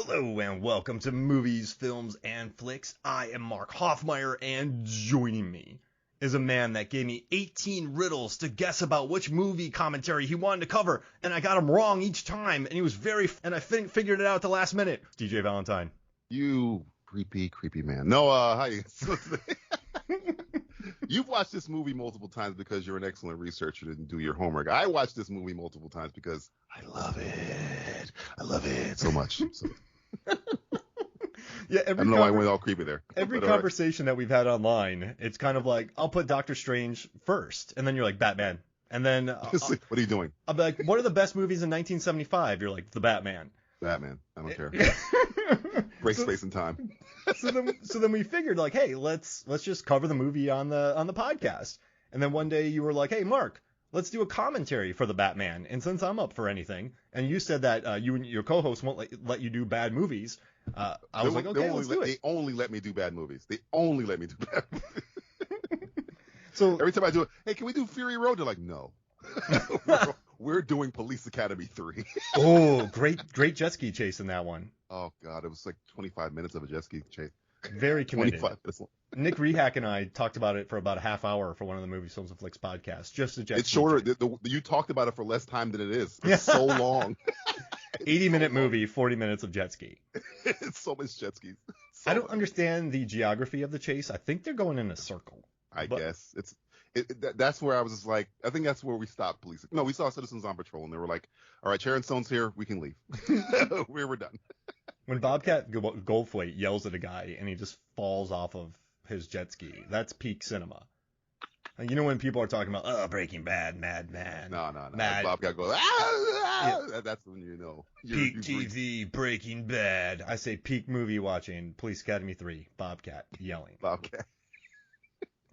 Hello and welcome to Movies, Films, and Flicks. I am Mark Hoffmeyer, and joining me is a man that gave me 18 riddles to guess about which movie commentary he wanted to cover, and I got him wrong each time, and he was and I figured it out at the last minute. DJ Valentine. You creepy man. No, hi. You've watched this movie multiple times because you're an excellent researcher and do your homework. I watched this movie multiple times because I love it. I love it so much. So. Yeah, I don't know why I went all creepy there. Every conversation that we've had online, it's kind of like, I'll put Doctor Strange first, and then you're like, Batman. And then, what are you doing? I'll be like, what are the best movies in 1975? You're like, The Batman. Batman. I don't care. Break space and time. so then we figured, like, hey, let's just cover the movie on the podcast. And then one day you were like, hey, Mark, let's do a commentary for the Batman. And since I'm up for anything, and you said that you and your co-host won't let you do bad movies, I was like, okay, let's do it. They only let me do bad movies. They only let me do bad movies. So every time I do it, hey, can we do Fury Road? They're like, no. We're doing Police Academy 3. Oh, great jet ski chase in that one. Oh, God. It was like 25 minutes of a jet ski chase. Very committed. 25 minutes long. Nick Rehack and I talked about it for about a half hour for one of the Movies, Films, and Flicks podcasts. Just a jet ski. It's shorter. You talked about it for less time than it is. It's so long. 80-minute movie, 40 minutes of jet ski. It's so much jet skis. I don't understand the geography of the chase. I think they're going in a circle. I guess. That's where I was just like, I think that's where we stopped policing. No, we saw Citizens on Patrol, and they were like, all right, Sharon Stone's here. We can leave. We're done. When Bobcat Goldthwait yells at a guy and he just falls off of his jet ski, that's peak cinema. And you know when people are talking about, oh, Breaking Bad, Madman. No. Mad. Bobcat goes, yeah. That's when you know. Peak TV, Breaking Bad. I say peak movie watching, Police Academy 3, Bobcat yelling. Bobcat.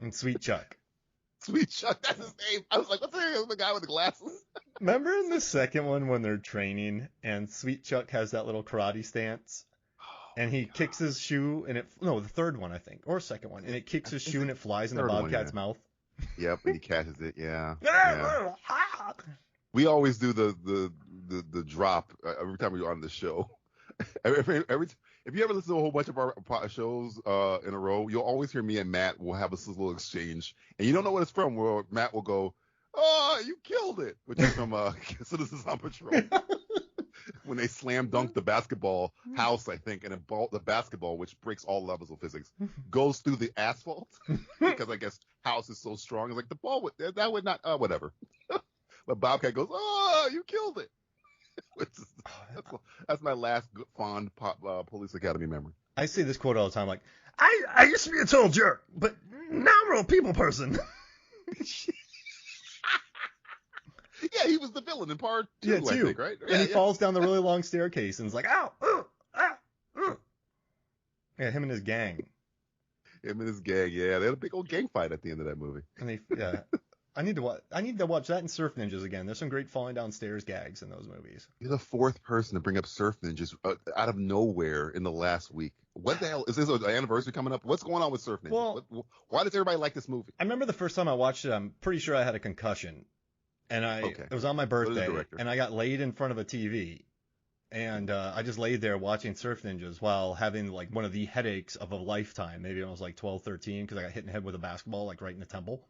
And Sweet Chuck. Sweet Chuck, that's his name. I was like, what's the name of the guy with the glasses? Remember in the second one when they're training and Sweet Chuck has that little karate stance? And he kicks his shoe and the third one, I think, or second one, and it kicks his shoe and it flies in the Bobcat's mouth. Yep, and he catches it, yeah. We always do the drop every time we're on the show. If you ever listen to a whole bunch of our shows in a row, you'll always hear me and Matt will have this little exchange, and you don't know what it's from. Where Matt will go, "Oh, you killed it," which is from Citizens on Patrol. When they slam dunk the basketball house, I think, and the basketball, which breaks all levels of physics, goes through the asphalt because I guess house is so strong. It's like the ball would not whatever. But Bobcat goes, "Oh, you killed it." That's my last fond Police Academy memory. I say this quote all the time, like, I used to be a total jerk, but now I'm a real people person. Yeah, he was the villain in part 2, I think, right? And he falls down the really long staircase and is like, ow, Yeah, him and his gang. Yeah, they had a big old gang fight at the end of that movie. And I need to watch that and Surf Ninjas again. There's some great falling down stairs gags in those movies. You're the fourth person to bring up Surf Ninjas out of nowhere in the last week. What the hell? Is this an anniversary coming up? What's going on with Surf Ninjas? Well, why does everybody like this movie? I remember the first time I watched it, I'm pretty sure I had a concussion. And it was on my birthday, and I got laid in front of a TV. And I just laid there watching Surf Ninjas while having like one of the headaches of a lifetime. Maybe when I was like 12, 13, because I got hit in the head with a basketball, like right in the temple.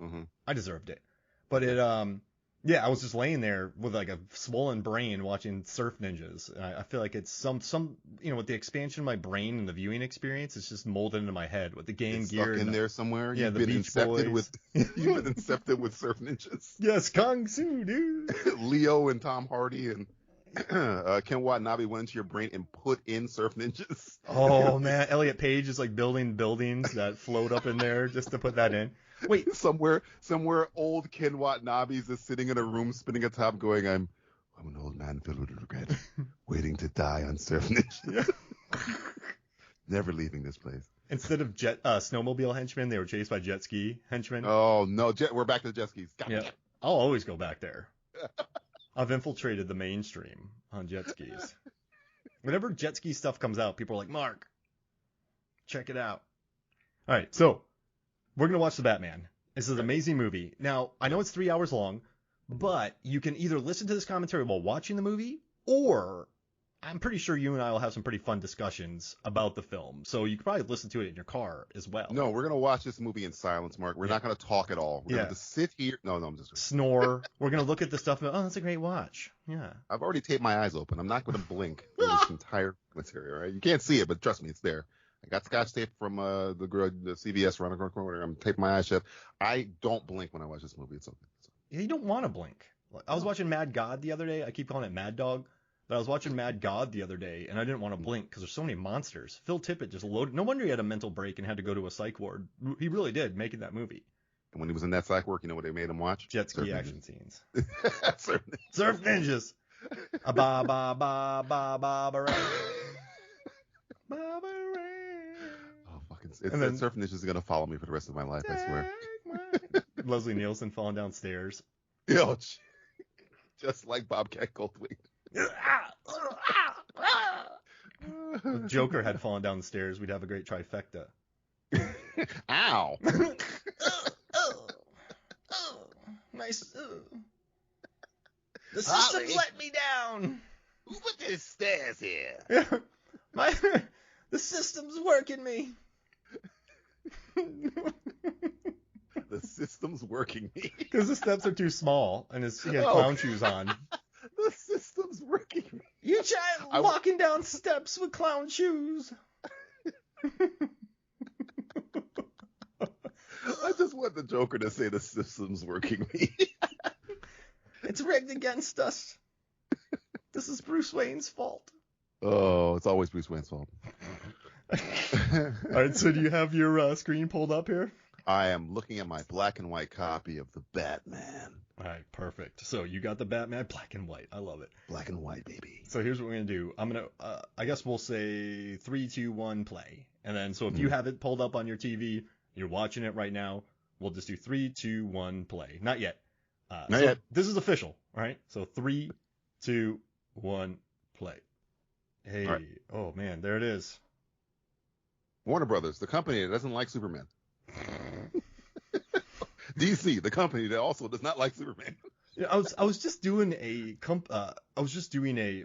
Mm-hmm. I deserved it. But I was just laying there with like a swollen brain watching Surf Ninjas. And I feel like it's some with the expansion of my brain and the viewing experience, it's just molded into my head with the game it's gear. Stuck in there somewhere. Yeah, you've the been Beach incepted Boys. You've been incepted with Surf Ninjas. Yes, Kung Fu, dude. Leo and Tom Hardy and Ken Watanabe went into your brain and put in Surf Ninjas. Oh man, Elliot Page is like building buildings that float up in there just to put that in. Wait, somewhere old Ken Watanabe is just sitting in a room spinning a top going, I'm an old man filled with regret, waiting to die on Surf Ninjas. Never leaving this place. Instead of snowmobile henchmen, they were chased by jet ski henchmen. Oh no, we're back to the jet skis. Yeah, I'll always go back there. I've infiltrated the mainstream on jet skis. Whenever jet ski stuff comes out, people are like, Mark, check it out. All right, so we're going to watch The Batman. This is an amazing movie. Now, I know it's 3 hours long, but you can either listen to this commentary while watching the movie, or I'm pretty sure you and I will have some pretty fun discussions about the film. So you could probably listen to it in your car as well. No, we're going to watch this movie in silence, Mark. We're not going to talk at all. We're going to sit here. No, I'm just snore. We're going to look at the stuff and go, oh, that's a great watch. Yeah. I've already taped my eyes open. I'm not going to blink through this entire material, right? You can't see it, but trust me, it's there. I got Scotch tape from the CVS around the corner. I'm taping my eyes shut. I don't blink when I watch this movie. It's okay. Yeah, you don't want to blink. I was watching Mad God the other day. I keep calling it Mad Dog. But I was watching Mad God the other day, and I didn't want to blink because there's so many monsters. Phil Tippett just loaded. No wonder he had a mental break and had to go to a psych ward. He really did, making that movie. And when he was in that psych ward, you know what they made him watch? Jet ski action scenes. Surf Ninjas. A ba ba ba ba ba ba. Oh, fucking! Surf Ninjas is gonna follow me for the rest of my life. I swear. Leslie Nielsen falling downstairs. Yo, just like Bobcat Goldthwait. If Joker had fallen down the stairs, we'd have a great trifecta. Ow! Nice. The system's let me down. Who put these stairs here? The system's working me. The system's working me. Because the steps are too small, and he had clown shoes on. The system's working me. You try walking down steps with clown shoes. I just want the Joker to say the system's working me. It's rigged against us. This is Bruce Wayne's fault. Oh, it's always Bruce Wayne's fault. All right, so do you have your screen pulled up here? I am looking at my black and white copy of the Batman. All right, perfect. So you got the Batman black and white. I love it. Black and white, baby. So here's what we're going to do. I'm going to, I guess we'll say 3, 2, 1, play. And then, so if you have it pulled up on your TV, you're watching it right now, we'll just do 3, 2, 1, play. Not yet. Not yet. This is official, all right? So 3, 2, 1, play. Hey, right. Oh man, there it is. Warner Brothers, the company that doesn't like Superman. DC, the company that also does not like Superman. Yeah, I was just doing a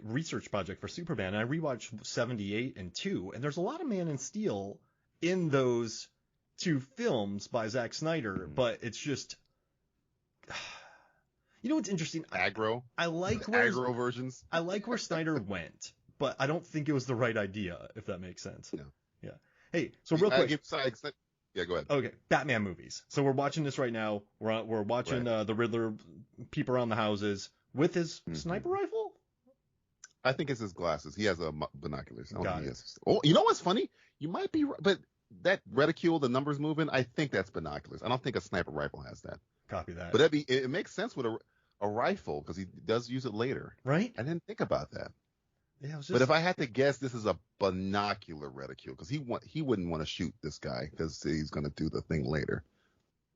research project for Superman, and I rewatched 78 and 2, and there's a lot of Man of Steel in those two films by Zack Snyder, but it's just, you know what's interesting? Aggro. I like aggro versions. I like where Snyder went, but I don't think it was the right idea, if that makes sense. No. Yeah. Hey, so real quick. Yeah, go ahead. Okay, Batman movies. So we're watching this right now. We're watching the Riddler peep around the houses with his sniper rifle. I think it's his glasses. He has binoculars. Got it. Oh, you know what's funny? You might be right, but that reticule, the numbers moving, I think that's binoculars. I don't think a sniper rifle has that. Copy that. But it makes sense with a rifle because he does use it later. Right. I didn't think about that. Yeah, but if I had to guess, this is a binocular reticule because he wouldn't want to shoot this guy because he's going to do the thing later.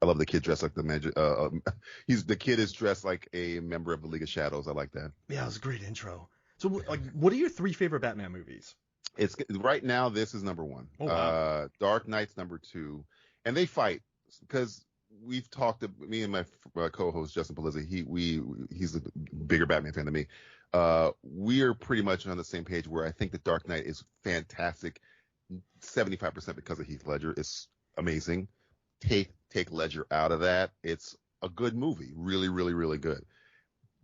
I love the kid dressed like the magic. The kid is dressed like a member of the League of Shadows. I like that. Yeah, it was a great intro. So, what are your 3 favorite Batman movies? It's right now. This is number 1. Oh, wow. Dark Knight's number 2, and they fight because we've talked to me and my co-host Justin Polizzi. He's a bigger Batman fan than me. We're pretty much on the same page where I think the Dark Knight is fantastic. 75% because of Heath Ledger. It's amazing. Take Ledger out of that. It's a good movie. Really, really, really good.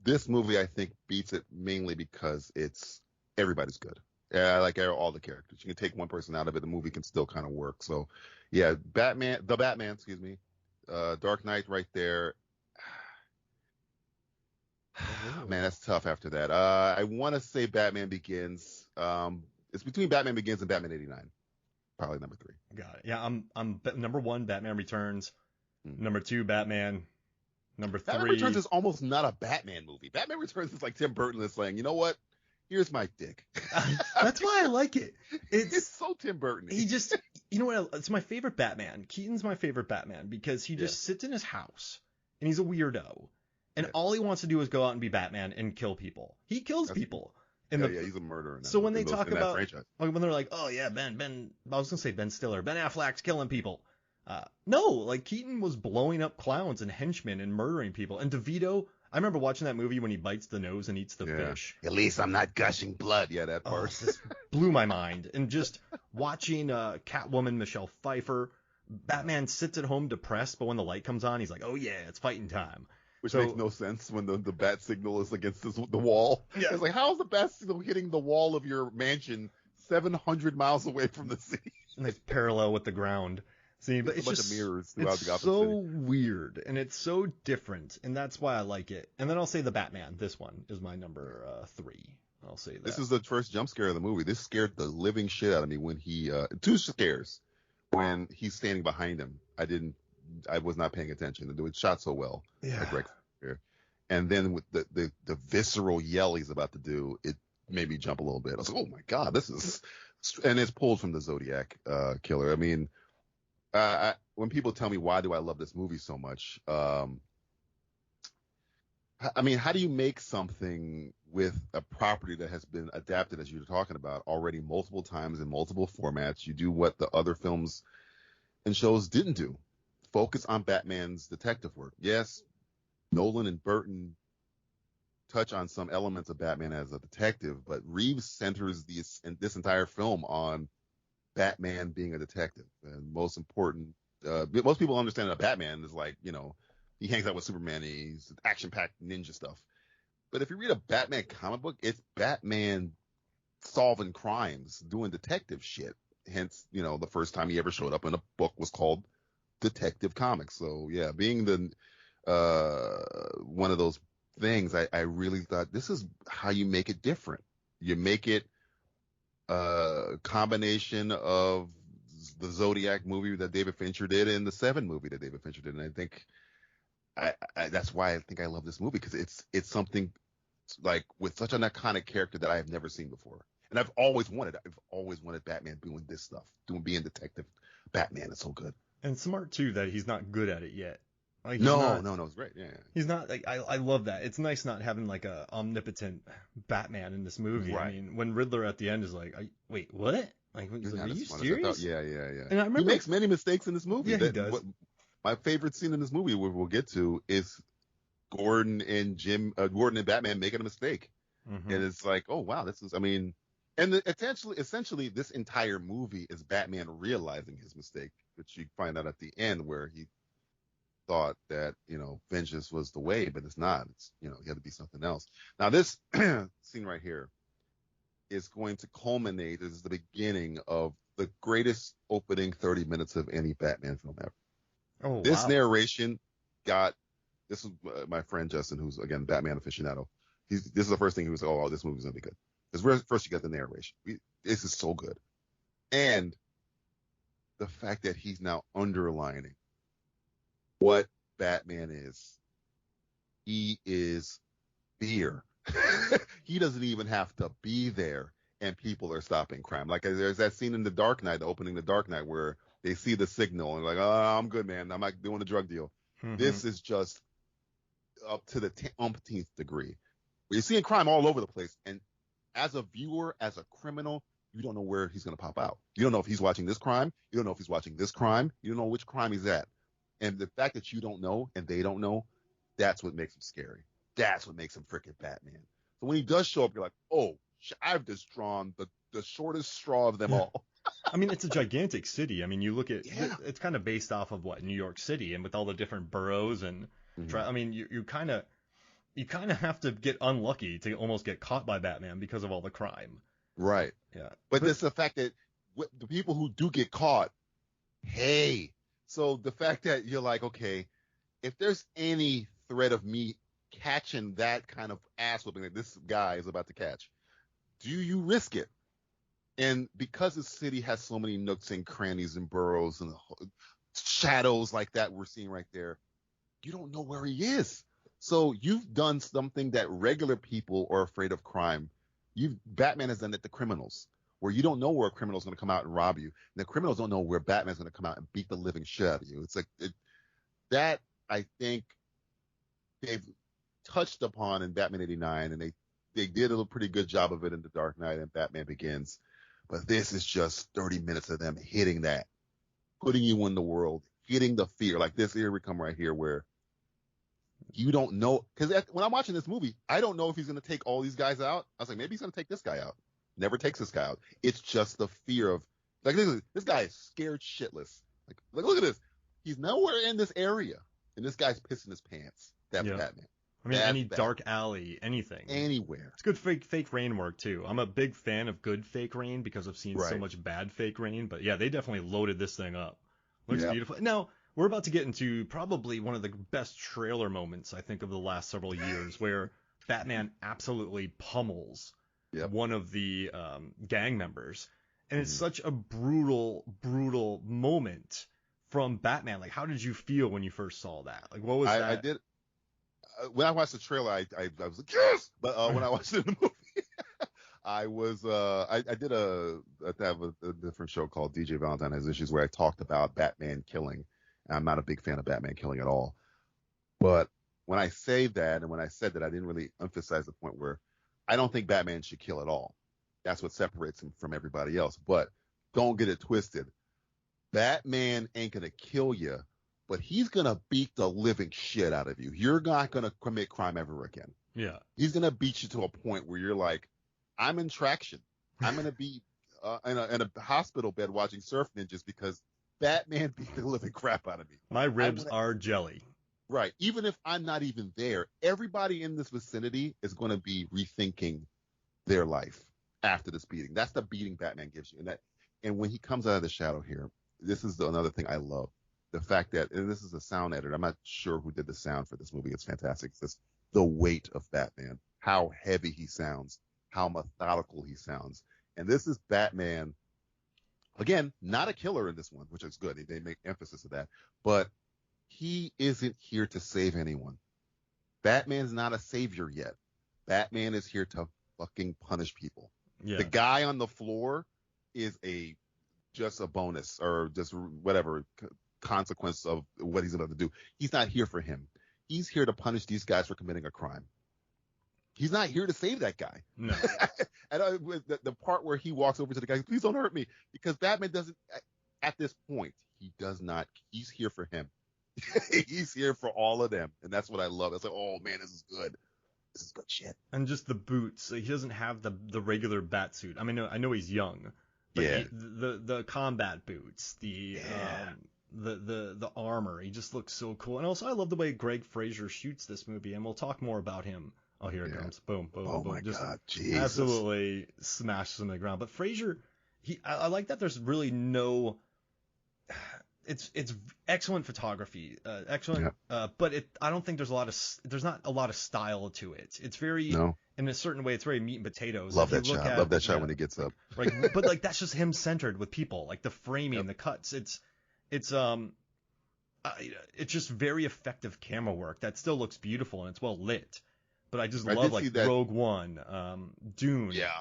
This movie, I think, beats it mainly because everybody's good. Yeah, I like all the characters. You can take one person out of it, the movie can still kind of work. So, yeah, the Batman, Dark Knight right there. Man, that's tough after that. I want to say Batman Begins. It's between Batman Begins and Batman 89. Probably number 3. Got it. Yeah, I'm number 1, Batman Returns. Number 2, Batman. Number 3. Batman Returns is almost not a Batman movie. Batman Returns is like Tim Burton is saying, you know what? Here's my dick. That's why I like it. It's so Tim Burton. He just, you know what? It's my favorite Batman. Keaton's my favorite Batman because he just sits in his house and he's a weirdo. And all he wants to do is go out and be Batman and kill people. He kills people. He's a murderer. So when they talk about, when they're like, oh yeah, Ben, I was going to say Ben Stiller, Ben Affleck's killing people. No, like Keaton was blowing up clowns and henchmen and murdering people. And DeVito, I remember watching that movie when he bites the nose and eats the fish. At least I'm not gushing blood. Yeah, that part. This blew my mind. And just watching Catwoman, Michelle Pfeiffer, Batman sits at home depressed, but when the light comes on, he's like, oh yeah, it's fighting time. Which makes no sense when the bat signal is against the wall. Yeah. It's like, how's the bat signal hitting the wall of your mansion 700 miles away from the city? And it's parallel with the ground. See, but it's just of mirrors throughout the so weird, and it's so different, and that's why I like it. And then I'll say the Batman. This one is my number 3. I'll say that. This is the first jump scare of the movie. This scared the living shit out of me when he 2 scares when he's standing behind him. I was not paying attention. It was shot so well. Yeah. And then with the visceral yell he's about to do, it made me jump a little bit. I was like, oh my God, this is, and it's pulled from the Zodiac Killer. I mean, when people tell me why do I love this movie so much, I mean, how do you make something with a property that has been adapted, as you were talking about, already multiple times in multiple formats? You do what the other films and shows didn't do. Focus on Batman's detective work. Yes, Nolan and Burton touch on some elements of Batman as a detective, but Reeves centers this entire film on Batman being a detective. And most important, most people understand that Batman is like, you know, he hangs out with Superman, he's action-packed ninja stuff. But if you read a Batman comic book, it's Batman solving crimes, doing detective shit. Hence, you know, the first time he ever showed up in a book was called Detective Comics. So yeah, being the one of those things, I really thought this is how you make it different. You make it a combination of the Zodiac movie that David Fincher did and the Seven movie that David Fincher did. And I think that's why I think I love this movie, because it's something like with such an iconic character that I have never seen before. And I've always wanted Batman doing this stuff, being detective Batman. Is so good. And smart too that he's not good at it yet. Like, no, it's great. Yeah. He's not like, I love that. It's nice not having like a omnipotent Batman in this movie. Right. I mean, when Riddler at the end is like, wait, what? Like, he's like, are you serious? Yeah. And I remember he makes many mistakes in this movie. Yeah, he does. My favorite scene in this movie, we'll get to, is Gordon and Batman making a mistake. Mm-hmm. And it's like, oh wow, this is, I mean, and essentially this entire movie is Batman realizing his mistake, which you find out at the end where he thought that, you know, vengeance was the way, but it's not. It's, you know, he had to be something else. Now this scene right here is going to culminate as the beginning of the greatest opening 30 minutes of any Batman film ever. Oh, this narration this is my friend Justin, who's again Batman aficionado. This is the first thing he was like, oh, this movie's gonna be good. Because first you got the narration. This is so good. And the fact that he's now underlining what Batman is. He is fear. He doesn't even have to be there, and people are stopping crime. Like there's that scene in The Dark Knight, the opening of The Dark Knight, where they see the signal and like, oh, I'm good, man. I'm not doing a drug deal. Mm-hmm. This is just up to the umpteenth degree. You're seeing crime all over the place, and as a viewer, as a criminal, you don't know where he's going to pop out. You don't know if he's watching this crime. You don't know if he's watching this crime. You don't know which crime he's at. And the fact that you don't know and they don't know, that's what makes him scary. That's what makes him freaking Batman. So when he does show up, you're like, oh, I've just drawn the shortest straw of them all. I mean, it's a gigantic city. I mean, you look at it's kind of based off of New York City, and with all the different boroughs and I mean, you kind of have to get unlucky to almost get caught by Batman because of all the crime. Right. Yeah. But it's the fact that the people who do get caught, hey. So the fact that you're like, okay, if there's any threat of me catching that kind of ass whooping that this guy is about to catch, do you risk it? And because the city has so many nooks and crannies and boroughs and shadows like that we're seeing right there, you don't know where he is. So you've done something that regular people are afraid of crime. Batman has done it to criminals, where you don't know where a criminal's going to come out and rob you. And the criminals don't know where Batman's going to come out and beat the living shit out of you. It's like that I think they've touched upon in Batman 89, and they did a pretty good job of it in The Dark Knight and Batman Begins. But this is just 30 minutes of them hitting that, putting you in the world, hitting the fear. Like this, here we come right here where You don't know, because when I'm watching this movie, I don't know if he's going to take all these guys out. I was like, maybe he's going to take this guy out. Never takes this guy out. It's just the fear of, like, this guy is scared shitless. Like, look at this. He's nowhere in this area, and this guy's pissing his pants. That's Batman. I mean, any dark alley, anything. Anywhere. It's good fake rain work, too. I'm a big fan of good fake rain because I've seen so much bad fake rain. But, yeah, they definitely loaded this thing up. Looks beautiful. Now, we're about to get into probably one of the best trailer moments, I think, of the last several years, where Batman absolutely pummels one of the gang members. And it's such a brutal, brutal moment from Batman. Like, how did you feel when you first saw that? Like, what was that? I did. When I watched the trailer, I was like, yes! But when I watched it in the movie, I was, I did have a different show called DJ Valentine Has Issues where I talked about Batman killing. And I'm not a big fan of Batman killing at all. But when I say that, and when I said that, I didn't really emphasize the point where I don't think Batman should kill at all. That's what separates him from everybody else. But don't get it twisted. Batman ain't going to kill you, but he's going to beat the living shit out of you. You're not going to commit crime ever again. Yeah. He's going to beat you to a point where you're like, I'm in traction. I'm going to be in a hospital bed watching Surf Ninjas because Batman beat the living crap out of me. My ribs are jelly. Right. Even if I'm not even there, everybody in this vicinity is going to be rethinking their life after this beating. That's the beating Batman gives you. And when he comes out of the shadow here, this is another thing I love. The fact that, and this is a sound editor, I'm not sure who did the sound for this movie. It's fantastic. It's just the weight of Batman, how heavy he sounds, how methodical he sounds. And this is Batman, again, not a killer in this one, which is good. They make emphasis of that. But he isn't here to save anyone. Batman's not a savior yet. Batman is here to fucking punish people. Yeah. The guy on the floor is just a bonus or just whatever consequence of what he's about to do. He's not here for him. He's here to punish these guys for committing a crime. He's not here to save that guy. No. And the part where he walks over to the guy, please don't hurt me, because Batman doesn't, at this point, he does not. He's here for him. He's here for all of them, and that's what I love. It's like, oh man, this is good. This is good shit. And just the boots. He doesn't have the regular bat suit. I mean, I know he's young. But the combat boots, the armor, he just looks so cool. And also, I love the way Greg Fraser shoots this movie, and we'll talk more about him. Oh, here it comes. Boom, boom, boom. My just God, Jesus. Absolutely smashes him to the ground. But Fraser, I like that there's really no... It's excellent photography, excellent, but I don't think there's not a lot of style to it. It's very, in a certain way, it's very meat and potatoes. Love that shot. Love that shot when he gets up. Right, but like that's just him centered with people, like the framing, the cuts. It's just very effective camera work that still looks beautiful and it's well lit. But I just love like Rogue One, Dune. Yeah,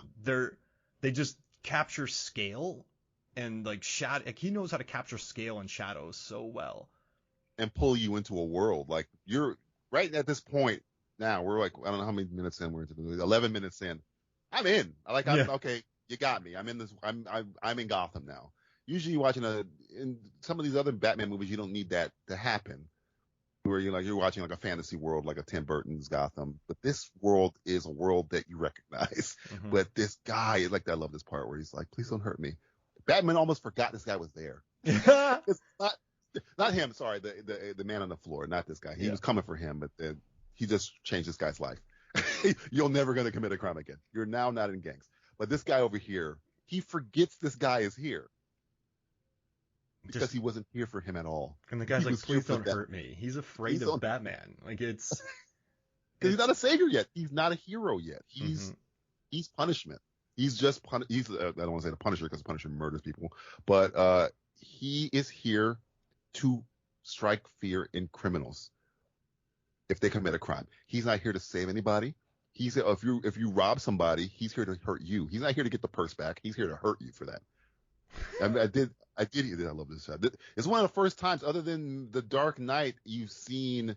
they just capture scale. And like shadow, like he knows how to capture scale and shadows so well, and pull you into a world. Like you're right at this point now. We're like, I don't know how many minutes in we're into the movie. 11 minutes in. I'm in. Okay, you got me. I'm in this. I'm in Gotham now. Usually, watching in some of these other Batman movies, you don't need that to happen. Where you're watching like a fantasy world, like a Tim Burton's Gotham. But this world is a world that you recognize. Mm-hmm. But this guy, like, I love this part where he's like, please don't hurt me. Batman almost forgot this guy was there. It's not him. Sorry, the man on the floor, not this guy. He was coming for him, but then he just changed this guy's life. You're never going to commit a crime again. You're now not in gangs. But this guy over here, he forgets this guy is here because he wasn't here for him at all. And the guy's like, please don't hurt me. He's afraid of Batman. Like it's because he's not a savior yet. He's not a hero yet. He's punishment. He's just I don't want to say the Punisher because the Punisher murders people, but he is here to strike fear in criminals if they commit a crime. He's not here to save anybody. He's if you rob somebody, he's here to hurt you. He's not here to get the purse back. He's here to hurt you for that. I love this shot. It's one of the first times, other than The Dark Knight, you've seen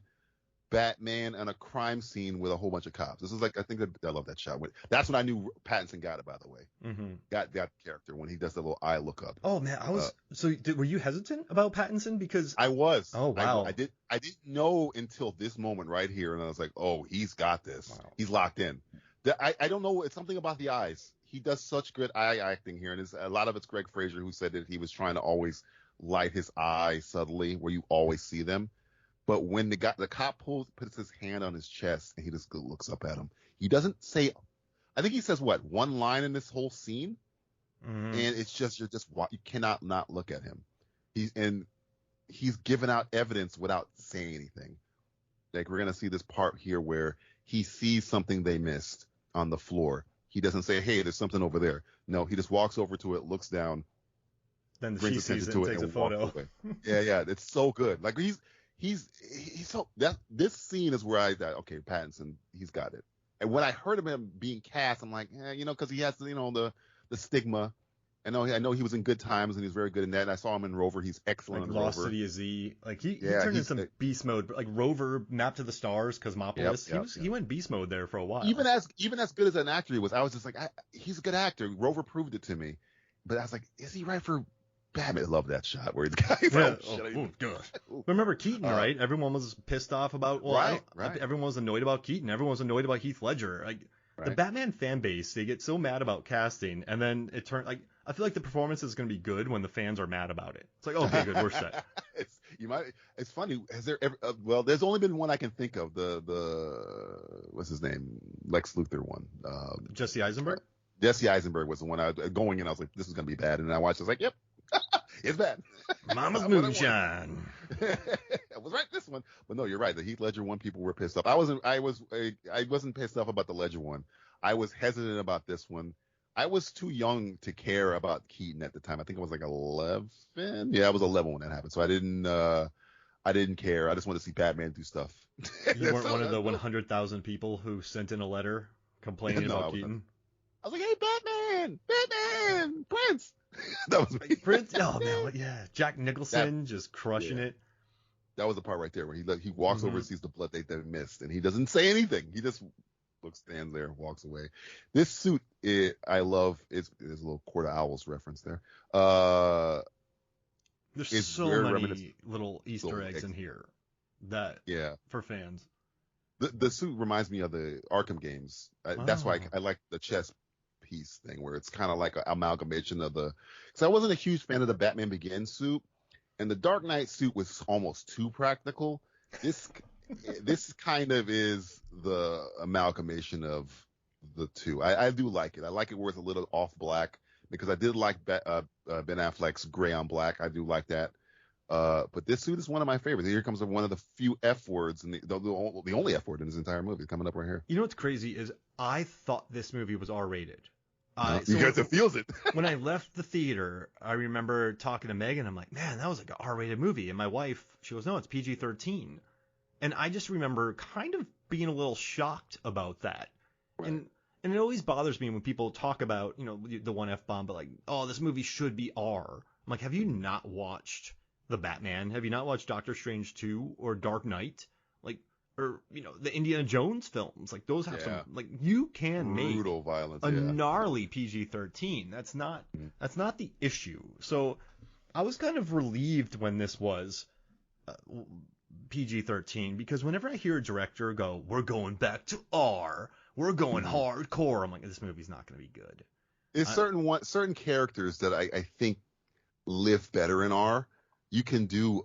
Batman on a crime scene with a whole bunch of cops. This is like, I love that shot. That's when I knew Pattinson got it, by the way. Mm-hmm. Got that character when he does the little eye look up. Oh man, were you hesitant about Pattinson? Because I was. Oh wow. I didn't know until this moment right here, and I was like, oh, he's got this. Wow. He's locked in. I don't know. It's something about the eyes. He does such good eye acting here, and a lot of it's Greg Fraser who said that he was trying to always light his eyes subtly where you always see them. But when the cop puts his hand on his chest and he just looks up at him, he doesn't say. I think he says one line in this whole scene, and it's just you cannot not look at him. He's giving out evidence without saying anything. Like we're gonna see this part here where he sees something they missed on the floor. He doesn't say, "Hey, there's something over there." No, he just walks over to it, looks down, then brings attention to it, and takes a photo. Yeah, it's so good. Like he's so this scene is where I thought, okay, Pattinson, he's got it. And when I heard of him being cast, I'm like, because he has the stigma. I know he was in Good Times and he was very good in that. And I saw him in Rover. He's excellent in Rover. Lost City of Z. Like he turned into some beast mode. Like Rover, Map to the Stars, Cosmopolis. He went beast mode there for a while. Even as good as an actor he was, I was just like, he's a good actor. Rover proved it to me. But I was like, is he right for Batman? I love that shot where the guy. Remember Keaton, right? Everyone was pissed off about. Right. Everyone was annoyed about Keaton. Everyone was annoyed about Heath Ledger. Like the Batman fan base, they get so mad about casting, and then it turned like. I feel like the performance is going to be good when the fans are mad about it. It's like, okay, good, we're set. It's funny. Has there ever? There's only been one I can think of. The what's his name? Lex Luthor one. Jesse Eisenberg. Jesse Eisenberg was the one I was going in. I was like, this is going to be bad, and I watched. I was like, yep, it's bad. Mama's moonshine. I was right this one, but no, you're right. The Heath Ledger one, people were pissed off. I wasn't pissed off about the Ledger one. I was hesitant about this one. I was too young to care about Keaton at the time. I think I was like 11. Yeah, I was 11 when that happened. So I didn't care. I just wanted to see Batman do stuff. You weren't one of the 100,000 people who sent in a letter complaining about Keaton? I was like, hey, Batman, Prince. That was me. Prince? Oh, man. Yeah. Jack Nicholson just crushing it. That was the part right there where he walks over and sees the blood they missed, and he doesn't say anything. He just stands there, walks away. This suit, I love. There's a little Court of Owls reference there. There's so many little Easter eggs in here for fans. The suit reminds me of the Arkham games. That's why I like the chess piece thing, where it's kind of like an amalgamation of because I wasn't a huge fan of the Batman Begins suit, and the Dark Knight suit was almost too practical. This kind of is the amalgamation of the two. I do like it. I like it where it's a little off black because I did like Ben Affleck's gray on black. I do like that. But this suit is one of my favorites. Here comes one of the few F words and the only F word in this entire movie coming up right here. You know what's crazy is I thought this movie was R-rated. Because it feels it. When I left the theater, I remember talking to Megan. I'm like, man, that was like an R-rated movie. And my wife, she goes, no, it's PG-13. And I just remember kind of being a little shocked about that. Right. And it always bothers me when people talk about, the one F-bomb, but like, oh, this movie should be R. I'm like, have you not watched The Batman? Have you not watched Doctor Strange 2 or Dark Knight? Like, or, the Indiana Jones films. Like, those have some, like, you can make brutal violence, a gnarly PG-13. That's not the issue. So I was kind of relieved when this was PG-13, because whenever I hear a director go, we're going back to R, we're going hardcore, I'm like, this movie's not going to be good. There's certain characters that I think live better in R. You can do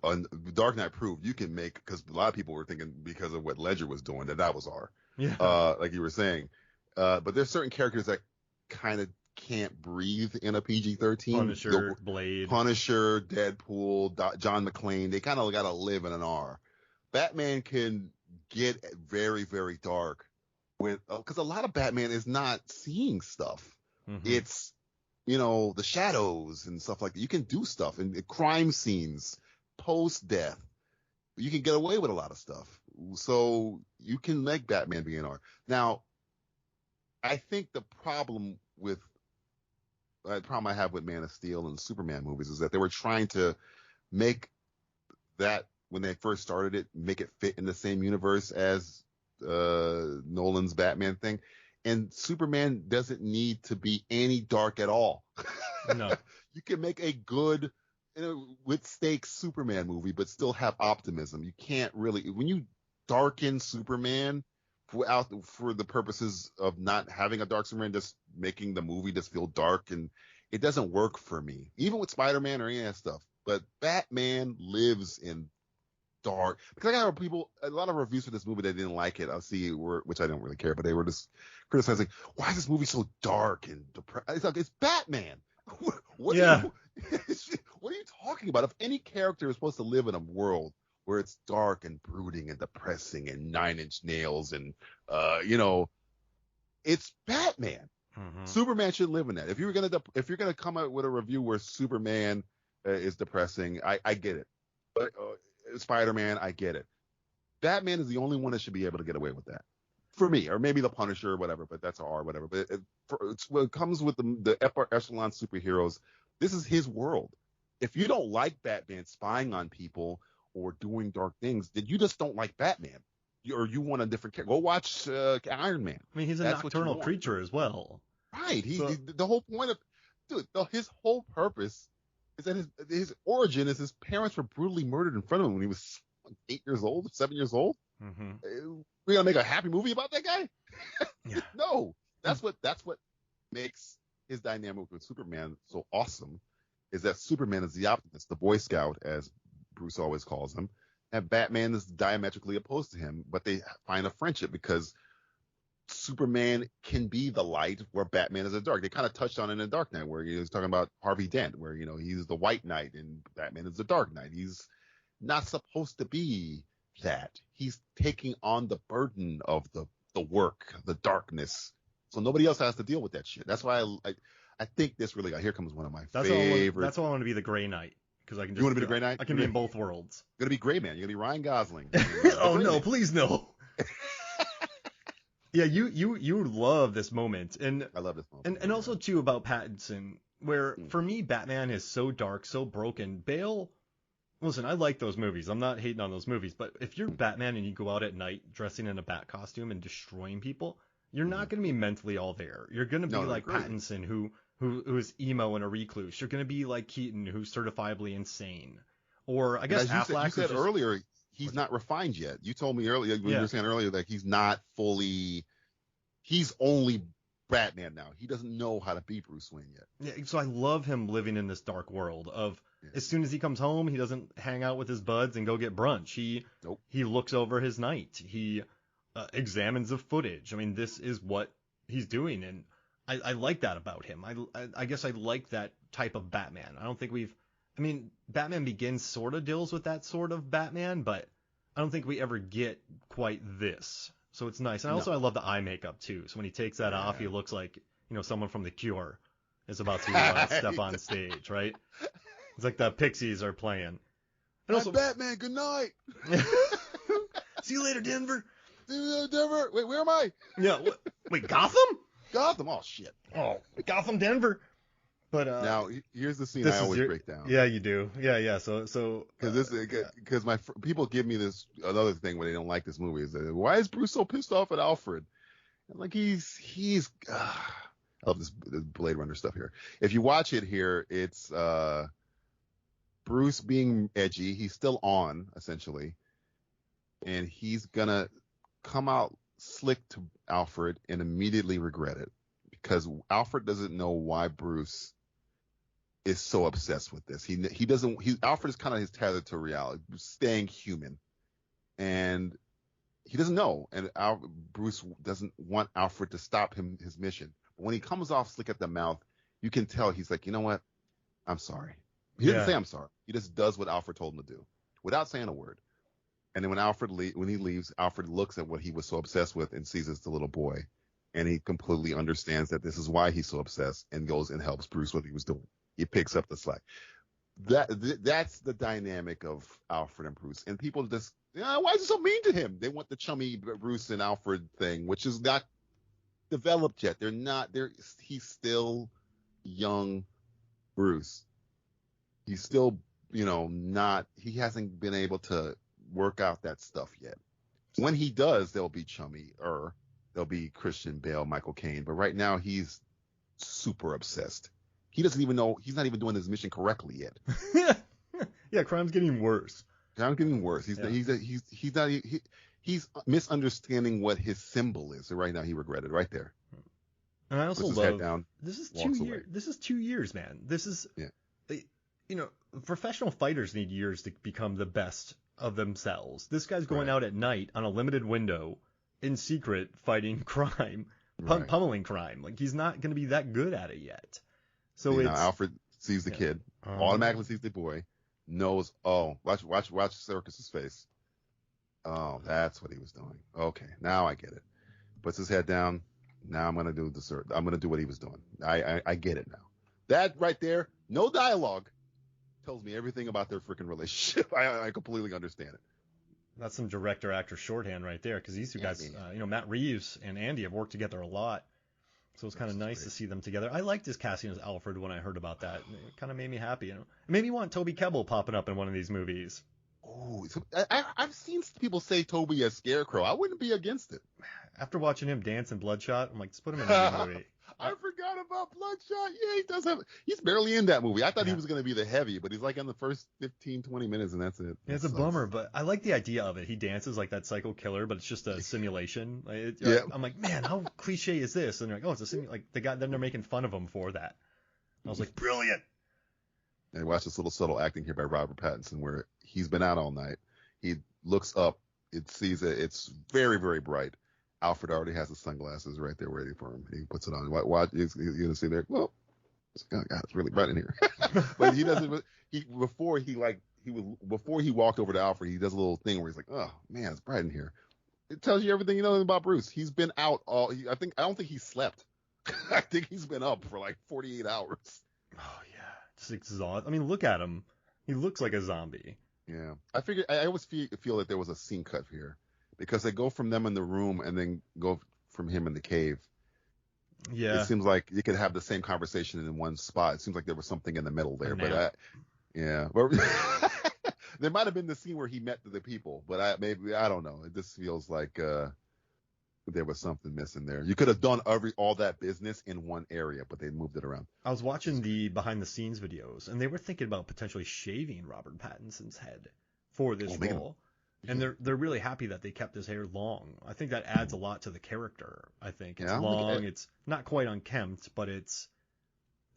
Dark Knight proved you can make, because a lot of people were thinking because of what Ledger was doing that was R. Yeah. Like you were saying. But there's certain characters that kind of can't breathe in a PG-13. Punisher, Blade. Punisher, Deadpool, John McClane. They kind of got to live in an R. Batman can get very, very dark because a lot of Batman is not seeing stuff. Mm-hmm. It's, the shadows and stuff like that. You can do stuff and crime scenes, post-death. You can get away with a lot of stuff. So you can make Batman be an R. Now, I think the problem I have with Man of Steel and Superman movies is that they were trying to make that when they first started it, make it fit in the same universe as Nolan's Batman thing. And Superman doesn't need to be any dark at all. No. You can make a good, with stakes Superman movie, but still have optimism. You can't really, when you darken Superman for the purposes of not having a dark Superman, just making the movie just feel dark, and it doesn't work for me. Even with Spider-Man or any of that stuff. But Batman lives in dark, because I got a lot of reviews for this movie that didn't like it. I'll see which I don't really care, but they were just criticizing, why is this movie so dark and depressed? It's like, it's Batman. What are you talking about? If any character is supposed to live in a world where it's dark and brooding and depressing and 9 Inch Nails and it's Batman. Mm-hmm. Superman should live in that. If you're gonna come out with a review where Superman is depressing, I get it. But Spider-Man, I get it. Batman is the only one that should be able to get away with that, for me, or maybe the Punisher or whatever. But that's R, whatever. But when it comes with the upper echelon superheroes, this is his world. If you don't like Batman spying on people or doing dark things, then you just don't like Batman, or you want a different character. Go watch Iron Man. I mean, he's a nocturnal creature as well. Right. The whole point of his whole purpose is that his origin is his parents were brutally murdered in front of him when he was 8 years old, 7 years old. Mm-hmm. We're gonna make a happy movie about that guy? Yeah. No. That's what makes his dynamic with Superman so awesome, is that Superman is the optimist, the Boy Scout, as Bruce always calls him, and Batman is diametrically opposed to him, but they find a friendship because Superman can be the light where Batman is the dark. They kind of touched on it in Dark Knight, where he was talking about Harvey Dent, where, he's the White Knight and Batman is the Dark Knight. He's not supposed to be that. He's taking on the burden of the work, the darkness. So nobody else has to deal with that shit. That's why I think this really got, here comes one of my favorites. That's why I want to be the Gray Knight. Because I can just, you want to be the Gray Knight? I can be in both worlds. You're going to be Gray Man. You're going to be Ryan Gosling. Oh, no, please no. Yeah, you love this moment. And I love this moment. And also, too, about Pattinson, where, for me, Batman is so dark, so broken. Bale, listen, I like those movies. I'm not hating on those movies. But if you're Batman and you go out at night dressing in a bat costume and destroying people, you're not going to be mentally all there. You're going to be like Pattinson, who is emo and a recluse. You're going to be like Keaton, who's certifiably insane. Or I guess Affleck. You said earlier, he's not refined yet. You told me earlier, when you were saying earlier, that he's not fully, he's only Batman now. He doesn't know how to be Bruce Wayne yet. Yeah, so I love him living in this dark world of, as soon as he comes home, he doesn't hang out with his buds and go get brunch. He looks over his night. He examines the footage. I mean, this is what he's doing, and I like that about him. I guess I like that type of Batman. I don't think Batman Begins sort of deals with that sort of Batman, but I don't think we ever get quite this. So it's nice. And also I love the eye makeup too. So when he takes that off, he looks like, someone from The Cure is about to step on stage, right? It's like the Pixies are playing. And also, Batman, good night. See you later, Denver. See you later, Denver. Wait, where am I? Yeah. Wait, Gotham? Gotham. Oh shit. Oh, Gotham, Denver. But now here's the scene I always break down. Yeah, you do. Yeah. So because people give me this another thing when they don't like this movie is that, why is Bruce so pissed off at Alfred? And like I love this Blade Runner stuff here. If you watch it here, it's Bruce being edgy. He's still on essentially, and he's gonna come out slick to Alfred and immediately regret it, because Alfred doesn't know why Bruce is so obsessed with this. Alfred is kind of his tether to reality, staying human, and he doesn't know. And Bruce doesn't want Alfred to stop his mission. But when he comes off slick at the mouth, you can tell he's like, you know what? I'm sorry. He doesn't say I'm sorry. He just does what Alfred told him to do without saying a word. And then when he leaves, Alfred looks at what he was so obsessed with and sees it's the little boy. And he completely understands that this is why he's so obsessed, and goes and helps Bruce what he was doing. He picks up the slack. That's the dynamic of Alfred and Bruce. And people just, why is he so mean to him? They want the chummy Bruce and Alfred thing, which is not developed yet. He's still young Bruce. He's still he hasn't been able to work out that stuff yet. When he does, they'll be chummy, or they'll be Christian Bale, Michael Caine. But right now, he's super obsessed. He doesn't even know, he's not even doing his mission correctly yet. Yeah, crime's getting worse. Crime's getting worse. He's misunderstanding what his symbol is. So right now, he regretted right there. And I also puts his head down, this is 2 years. This is 2 years, man. This is, professional fighters need years to become the best of themselves. This guy's going out at night on a limited window in secret fighting crime, pummeling crime. Like, he's not going to be that good at it yet. So Alfred sees the kid, automatically sees the boy, knows, watch Serkis's face. Oh, that's what he was doing. Okay, now I get it. Puts his head down. Now I'm gonna do I'm gonna do what he was doing. I get it now. That right there, no dialogue, tells me everything about their freaking relationship. I completely understand it. That's some director-actor shorthand right there, because these two guys, Matt Reeves and Andy have worked together a lot. So it's kind of nice to see them together. I liked his casting as Alfred when I heard about that. It kind of made me happy. It made me want Toby Kebbell popping up in one of these movies. Oh, I've seen people say Toby as Scarecrow. I wouldn't be against it. After watching him dance in Bloodshot, I'm like, just put him in a movie. I forgot about Bloodshot. Yeah, he does have. He's barely in that movie. I thought he was going to be the heavy, but he's like in the first 15, 20 minutes, and that's it. Yeah, it's a bummer, but I like the idea of it. He dances like that psycho killer, but it's just a simulation. I'm like, man, how cliche is this? And they're like, oh, it's a simulation. Like then they're making fun of him for that. I was like, brilliant. And watch this little subtle acting here by Robert Pattinson, where he's been out all night. He looks up, it sees it. It's very, very bright. Alfred already has his sunglasses right there ready for him. He puts it on. Watch, you're gonna see there. Well, God, it's really bright in here. But he doesn't. Before he walked over to Alfred, he does a little thing where he's like, "Oh man, it's bright in here." It tells you everything you know about Bruce. He's been out all. I don't think he slept. I think he's been up for like 48 hours. Oh yeah, just exhausted. I mean, look at him. He looks like a zombie. Yeah, I always feel that there was a scene cut here, because they go from them in the room and then go from him in the cave. Yeah, it seems like you could have the same conversation in one spot. It seems like there was something in the middle there, but there might have been the scene where he met the people, but I don't know. It just feels like there was something missing there. You could have done all that business in one area, but they moved it around. I was watching the behind the scenes videos, and they were thinking about potentially shaving Robert Pattinson's head for this role. And they're really happy that they kept his hair long. I think that adds a lot to the character. I think it's long. It's not quite unkempt, but it's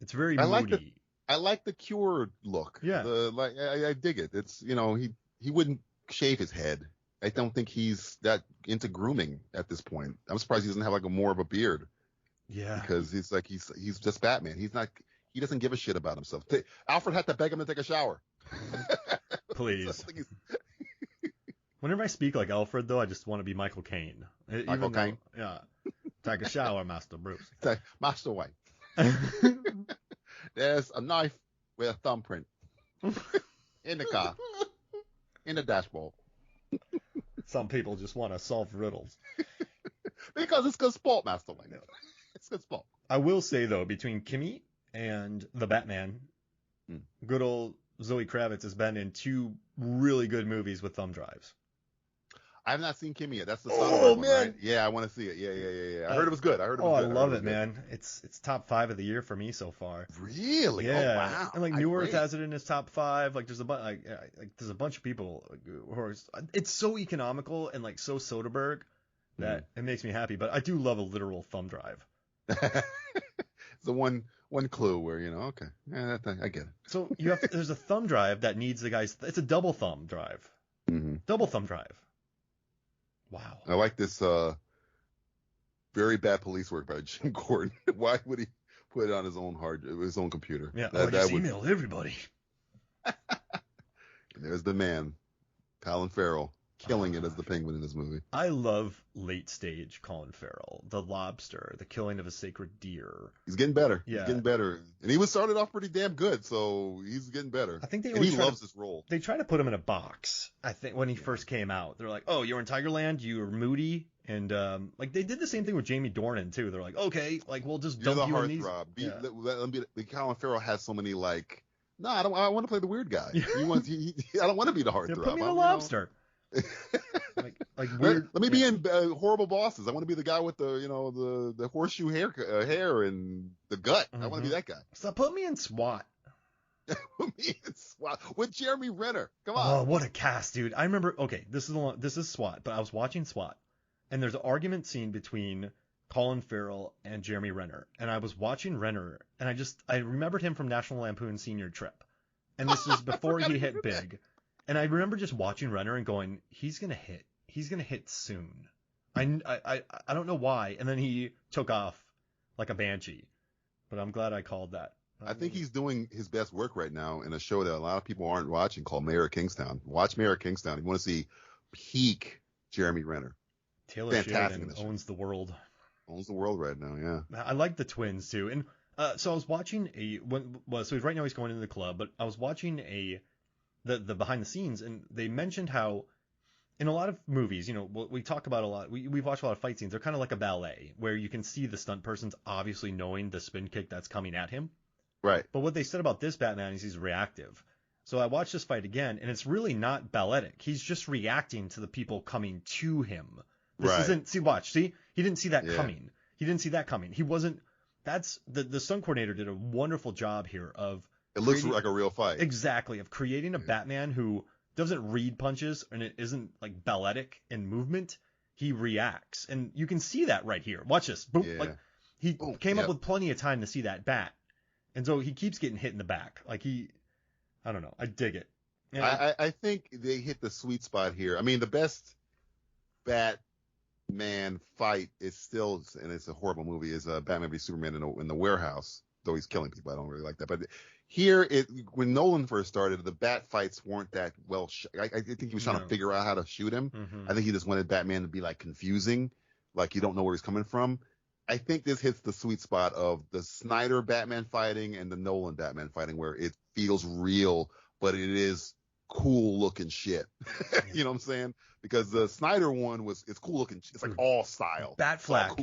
very moody. I like the cured look. Yeah. I dig it. It's, he wouldn't shave his head. I don't think he's that into grooming at this point. I'm surprised he doesn't have like more of a beard. Yeah. Because he's just Batman. He doesn't give a shit about himself. Alfred had to beg him to take a shower. Please. Whenever I speak like Alfred, though, I just want to be Michael Caine. Michael Caine? Yeah. Take a shower, Master Bruce. Master Wayne. There's a knife with a thumbprint in the car, in the dashboard. Some people just want to solve riddles. Because it's good sport, Master Wayne. It's good sport. I will say, though, between Kimmy and the Batman, good old Zoe Kravitz has been in 2 really good movies with thumb drives. I have not seen Kimmy yet. That's the Soderbergh one, right? Yeah, I want to see it. Yeah. I heard it was good. I love it, man. It's top 5 of the year for me so far. Really? Yeah. Oh, wow. And like New Earth has it in his top 5. Like there's a bunch of people who are. It's so economical and like so Soderbergh that it makes me happy. But I do love a literal thumb drive. It's the one clue where okay, yeah, I get it. So there's a thumb drive that needs the guy's. It's a double thumb drive. Mm-hmm. Double thumb drive. Wow. I like this very bad police work by Jim Gordon. Why would he put it on his own computer? Yeah, just email everybody. There's the man, Colin Farrell, killing it as the Penguin in this movie. I love late stage Colin Farrell. The Lobster, The Killing of a Sacred Deer. He's getting better. Yeah. He's getting better. And he was started off pretty damn good, so he's getting better. I think he loves this role. They try to put him in a box, I think, when he first came out. They're like, oh, you're in Tigerland, you're moody. And like they did the same thing with Jamie Dornan, too. They're like, okay, like we'll just dump you in these. Colin Farrell has so many like No, I don't. I want to play the weird guy. I don't want to be the heartthrob. Put me in the lobster. Like weird. Let me be in Horrible Bosses. I want to be the guy with the horseshoe hair and the gut. I want to be that guy. So put me in SWAT. Put me in SWAT with Jeremy Renner. Come on. Oh, what a cast, dude! I remember. Okay, this is SWAT, but I was watching SWAT, and there's an argument scene between Colin Farrell and Jeremy Renner, and I was watching Renner, and I remembered him from National Lampoon Senior Trip, and this was before he hit big. And I remember just watching Renner and going, he's gonna hit soon. I don't know why. And then he took off like a banshee. But I'm glad I called that. I think he's doing his best work right now in a show that a lot of people aren't watching called Mayor of Kingstown. Watch Mayor of Kingstown. If you want to see peak Jeremy Renner. Taylor Sheridan owns the world. Owns the world right now, yeah. I like the twins too. And so I was watching so right now he's going into the club, but I was watching the behind the scenes, and they mentioned how in a lot of movies, we talk about a lot, we've watched a lot of fight scenes, they're kind of like a ballet where you can see the stunt person's obviously knowing the spin kick that's coming at him. Right. But what they said about this Batman is he's reactive. So I watched this fight again, and it's really not balletic. He's just reacting to the people coming to him. This isn't, see, he didn't see that coming. He didn't see that coming. He wasn't, that's, the stunt coordinator did a wonderful job here of, it looks like a real fight. Exactly, of creating a Batman who doesn't read punches and it isn't like balletic in movement. He reacts, and you can see that right here. Watch this. Boom. Yeah. Like he came up with plenty of time to see that bat, and so he keeps getting hit in the back. Like I don't know. I dig it. I think they hit the sweet spot here. I mean, the best Batman fight is still, and it's a horrible movie, is Batman v Superman in the warehouse. Though he's killing people, I don't really like that. But here, when Nolan first started, the bat fights weren't that well. I think he was trying to figure out how to shoot him. Mm-hmm. I think he just wanted Batman to be like confusing, like you don't know where he's coming from. I think this hits the sweet spot of the Snyder Batman fighting and the Nolan Batman fighting, where it feels real, but it is cool looking shit. You know what I'm saying? Because the Snyder one it's cool looking. It's like all style. Batfleck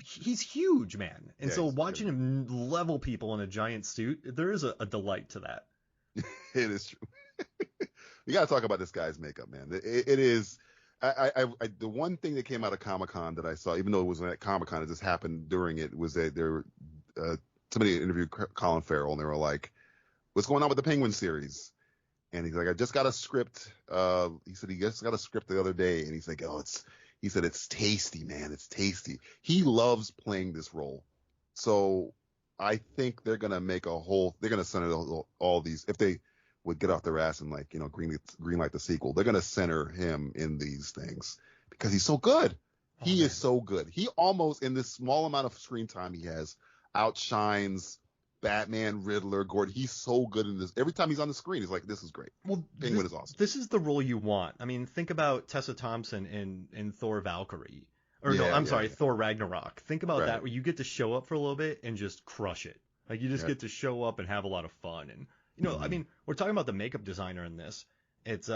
he's huge, man. And so watching him level people in a giant suit, there is a delight to that. It is true. You got to talk about this guy's makeup, man. It is. The one thing that came out of Comic-Con that I saw, even though it wasn't at Comic-Con, it just happened during it, was that somebody interviewed Colin Farrell, and they were like, "What's going on with the Penguin series?" And he's like, I just got a script. He said he just got a script the other day, and he's like, he said it's tasty, man. It's tasty. He loves playing this role. So I think they're gonna they're gonna center all these, if they would get off their ass and green light the sequel, they're gonna center him in these things because he's so good. He is so good. He almost, in this small amount of screen time he has, outshines Batman, Riddler, Gordon. He's so good in this. Every time he's on the screen, he's like, this is great. Well, Penguin is awesome. This is the role you want. I mean, think about Tessa Thompson in Thor Valkyrie. Thor Ragnarok. Think about that, where you get to show up for a little bit and just crush it. Like, you just get to show up and have a lot of fun. And, I mean, we're talking about the makeup designer in this. It's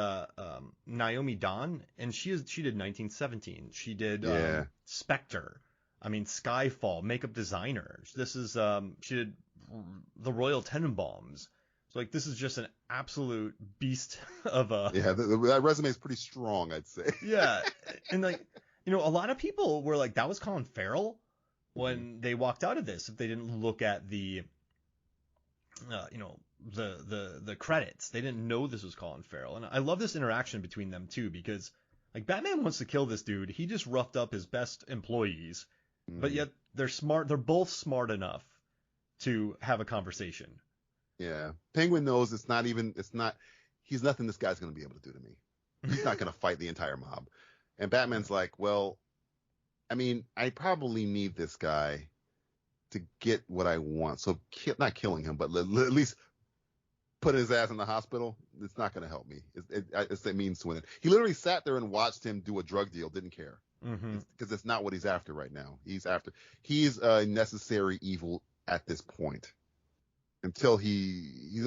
Naomi Dawn, and she did 1917. She did Spectre. I mean, Skyfall, makeup designer. This is she did the Royal Tenenbaums. So like, this is just an absolute beast of a. Yeah, that resume is pretty strong, I'd say. Yeah, and like, a lot of people were like, that was Colin Farrell when they walked out of this, if they didn't look at the the credits. They didn't know this was Colin Farrell. And I love this interaction between them too, because like, Batman wants to kill this dude. He just roughed up his best employees, but yet they're smart. They're both smart enough to have a conversation. Yeah. Penguin knows he's nothing this guy's going to be able to do to me. He's not going to fight the entire mob. And Batman's like, well, I mean, I probably need this guy to get what I want. So not killing him, but at least put his ass in the hospital. It's not going to help me. It's a means to win it. He literally sat there and watched him do a drug deal. Didn't care. Because it's not what he's after right now. He's a necessary evil at this point. Until he's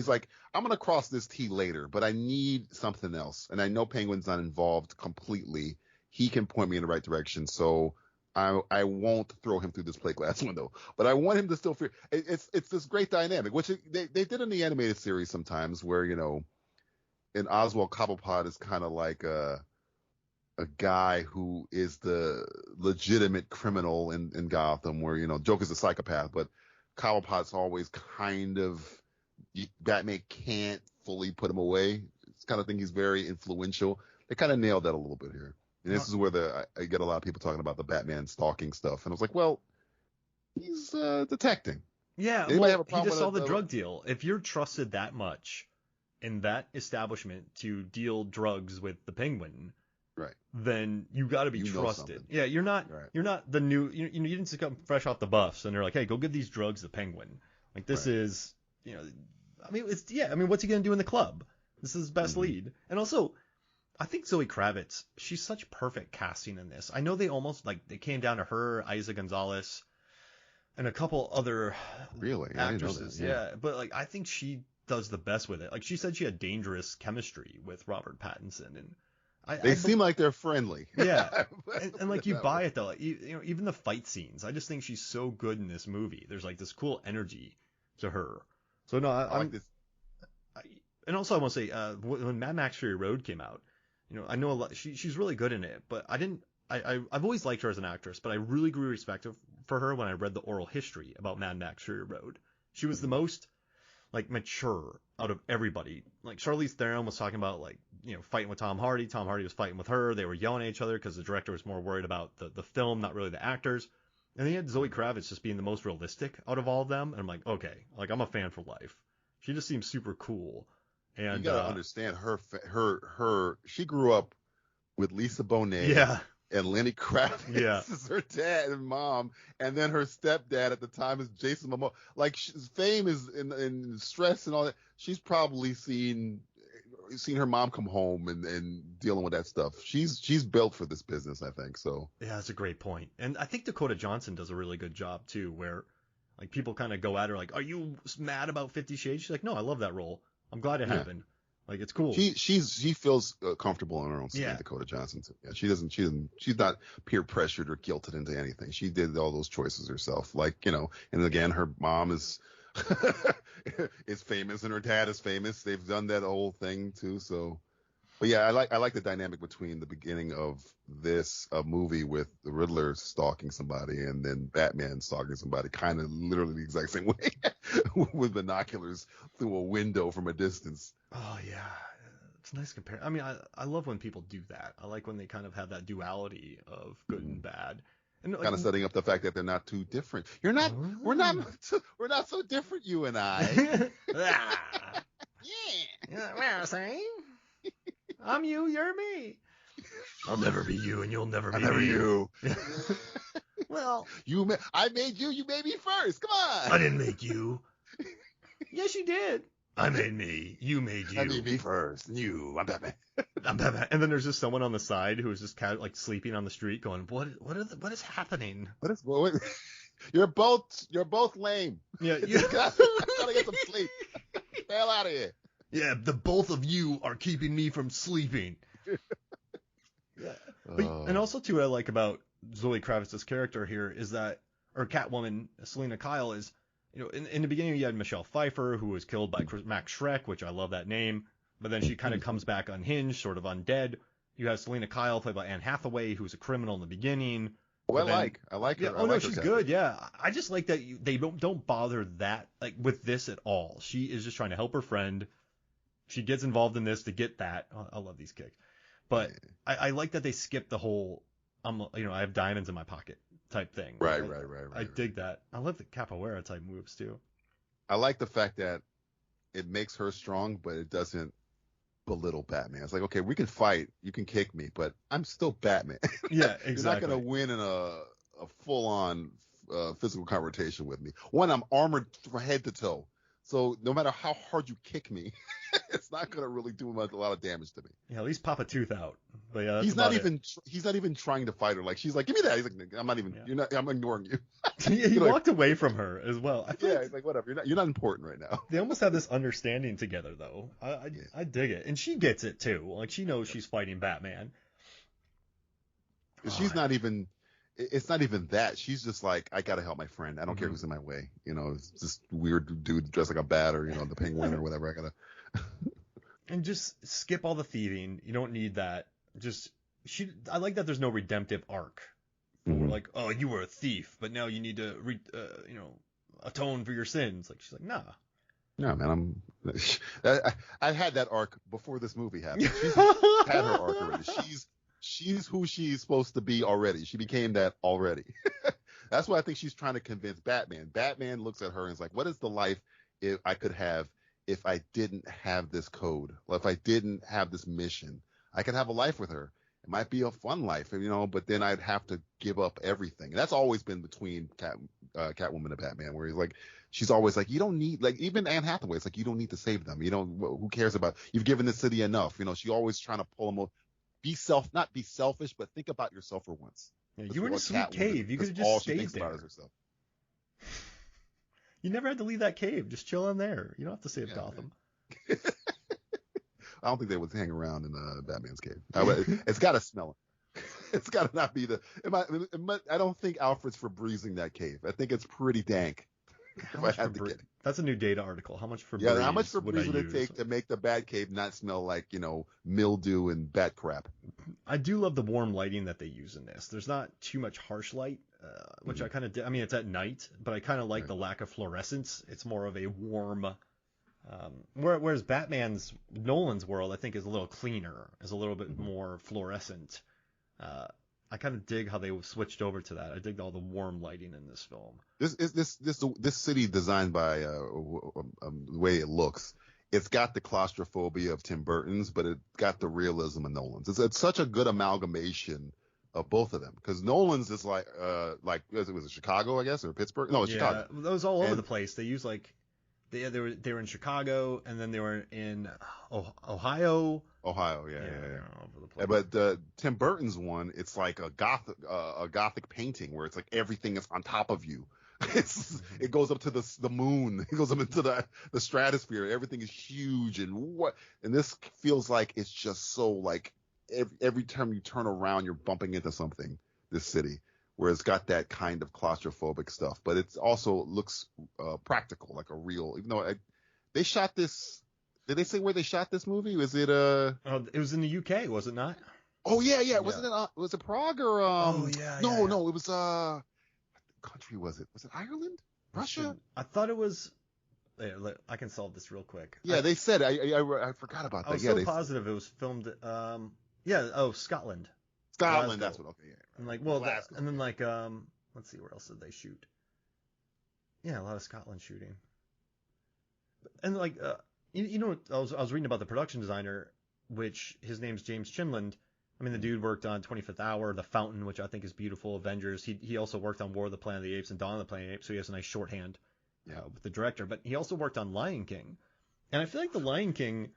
like, I'm gonna cross this T later, but I need something else. And I know Penguin's not involved completely. He can point me in the right direction. So I won't throw him through this plate glass window, but I want him to still feel it's this great dynamic, which they did in the animated series sometimes, where and Oswald Cobblepot is kind of like a guy who is the legitimate criminal in Gotham, where Joker's a psychopath, but Cobblepot's always kind of Batman can't fully put him away. It's kind of thing. He's very influential. They kind of nailed that a little bit here. And this is where I get a lot of people talking about the Batman stalking stuff. And I was like, well, he's detecting. Yeah, he just saw the drug deal. If you're trusted that much in that establishment to deal drugs with the Penguin, right, then you got to be trusted. Yeah, you're not the new. You didn't just come fresh off the buffs and they're like, hey, go give these drugs to the Penguin. Like this is, what's he gonna do in the club? This is his best lead. And also, I think Zoe Kravitz, she's such perfect casting in this. I know they almost they came down to her, Isa Gonzalez, and a couple other actresses. I didn't know that. Yeah, but I think she does the best with it. Like she said, she had dangerous chemistry with Robert Pattinson, and they seem like they're friendly. Yeah, and you buy it though. Even the fight scenes, I just think she's so good in this movie. There's this cool energy to her. So no, I like this. And also I want to say, when Mad Max Fury Road came out, I know a lot. She's really good in it, but I've always liked her as an actress, but I really grew respect for her when I read the oral history about Mad Max Fury Road. She was the most mature out of everybody. Charlize Theron was talking about fighting with Tom Hardy. Tom Hardy was fighting with her. They were yelling at each other because the director was more worried about the film, not really the actors. And they had Zoe Kravitz just being the most realistic out of all of them. And I'm like, okay, I'm a fan for life. She just seems super cool. And you gotta understand her. She grew up with Lisa Bonet. Yeah. And Lenny Kravitz is her dad and mom, and then her stepdad at the time is Jason Momoa. Fame is in stress and all that. She's probably seen her mom come home and dealing with that stuff. She's built for this business, I think. So yeah, that's a great point. And I think Dakota Johnson does a really good job too, where people kind of go at her are you mad about 50 Shades? She's like, no, I love that role. I'm glad it happened. It's cool. She feels comfortable in her own skin, Dakota Johnson too. Yeah, she's not peer pressured or guilted into anything. She did all those choices herself. And again, her mom is is famous and her dad is famous. They've done that whole thing too. So, but yeah, I like the dynamic between the beginning of this movie with the Riddler stalking somebody and then Batman stalking somebody, kind of literally the exact same way with binoculars through a window from a distance. Oh yeah, it's nice compare. I mean, I love when people do that. I like when they kind of have that duality of good and bad, and kind of setting up the fact that they're not too different. We're not so different, you and I. Well, same. I'm you, you're me. I'll never be you, and you'll never be me. You. Well, I made you. You made me first. Come on. I didn't make you. Yes, you did. I made me. You made you. I made me first. You. I'm Batman. I'm Batman. And then there's just someone on the side who is just kind of sleeping on the street, going, "What is happening? What? You're both lame. Yeah. I'm trying to get some sleep. Hell out of here. Yeah, the both of you are keeping me from sleeping. Yeah. But, and also too, what I like about Zoe Kravitz's character here is that, or Catwoman, Selena Kyle, is, in the beginning you had Michelle Pfeiffer, who was killed by Max Schreck, which I love that name, but then she kind of comes back unhinged, sort of undead. You have Selena Kyle, played by Anne Hathaway, who's a criminal in the beginning. Oh, I like her. Yeah, I like she's good. Yeah, I just like that they don't bother that with this at all. She is just trying to help her friend. She gets involved in this to get that. Oh, I love these kicks, but I like that they skip the whole I have diamonds in my pocket type thing. Right. I dig that. I love the capoeira type moves too. I like the fact that it makes her strong, but it doesn't belittle Batman. It's like, okay, we can fight, you can kick me, but I'm still Batman. Yeah, exactly. You're not gonna win in a full-on physical confrontation with me. One, I'm armored from head to toe, so no matter how hard you kick me, it's not gonna really do a lot of damage to me. Yeah, at least pop a tooth out. But yeah, he's not even trying to fight her. She's like, give me that. He's like, I'm not even. Yeah. I'm ignoring you. He walked away from her as well. He's like, whatever. You're not important right now. They almost have this understanding together, though. I dig it, and she gets it too. She knows she's fighting Batman. She's not even. it's not even that. She's just like, I gotta help my friend. I don't care who's in my way. It's just weird dude dressed like a bat or the penguin or whatever. I gotta. And just skip all the thieving. You don't need that. I like that there's no redemptive arc for like, oh, you were a thief, but now you need to atone for your sins. Like, she's like, nah. No, man, I've had that arc before this movie happened. She's had her arc already. She's who she's supposed to be already. She became that already. That's what I think she's trying to convince Batman. Batman looks at her and is like, what is the life I could have if I didn't have this code? Well, if I didn't have this mission, I could have a life with her. It might be a fun life, but then I'd have to give up everything. And that's always been between Catwoman and Batman, where he's like, she's always like, you don't need, like, even Anne Hathaway, it's like, you don't need to save them. Who cares about, you've given the city enough. She always trying to pull them, not be selfish, but think about yourself for once. Yeah, you were in a sweet cave. You could have just stayed there. About is herself. You never had to leave that cave. Just chill in there. You don't have to save Gotham. I don't think they would hang around in Batman's cave. It's got to smell it. It's got to not be I don't think Alfred's Febrezing that cave. I think it's pretty dank. That's a new data article. How much Febreze? Yeah, how much Febreze would it take to make the Bat Cave not smell like mildew and bat crap? I do love the warm lighting that they use in this. There's not too much harsh light, which I kind of. I mean, it's at night, but I kind of like the lack of fluorescence. It's more of a warm. Whereas Nolan's world, I think, is a little cleaner, is a little bit more fluorescent. I kind of dig how they switched over to that. I dig all the warm lighting in this film. This city designed by the way it looks. It's got the claustrophobia of Tim Burton's, but it got the realism of Nolan's. It's such a good amalgamation of both of them, because Nolan's is like was it Chicago, I guess, or Pittsburgh? No, it's Chicago. That was all over the place. They use like. They were in Chicago, and then they were in Ohio. Ohio, yeah. All over the place. But Tim Burton's one, it's like a gothic painting where it's like everything is on top of you. It goes up to the moon. It goes up into the stratosphere. Everything is huge and this feels like it's just so like every time you turn around, you're bumping into something. This city. Where it's got that kind of claustrophobic stuff, but it also looks practical, like a real. Even though they shot this, did they say where they shot this movie? Was it it was in the UK, was it not? Oh yeah. Wasn't it? Was it Prague or? Oh yeah. No, it was what country was it? Was it Ireland? Russia? I thought it was. I can solve this real quick. Yeah, they said I forgot about that. I was so positive it was filmed. Scotland. Scotland, that's what. Okay, yeah. And and then let's see, where else did they shoot? Yeah, a lot of Scotland shooting. And I was reading about the production designer, which his name's James Chinland. I mean, the dude worked on 25th Hour, The Fountain, which I think is beautiful, Avengers. He also worked on War of the Planet of the Apes and Dawn of the Planet of the Apes, so he has a nice shorthand with the director. But he also worked on Lion King, and I feel like the Lion King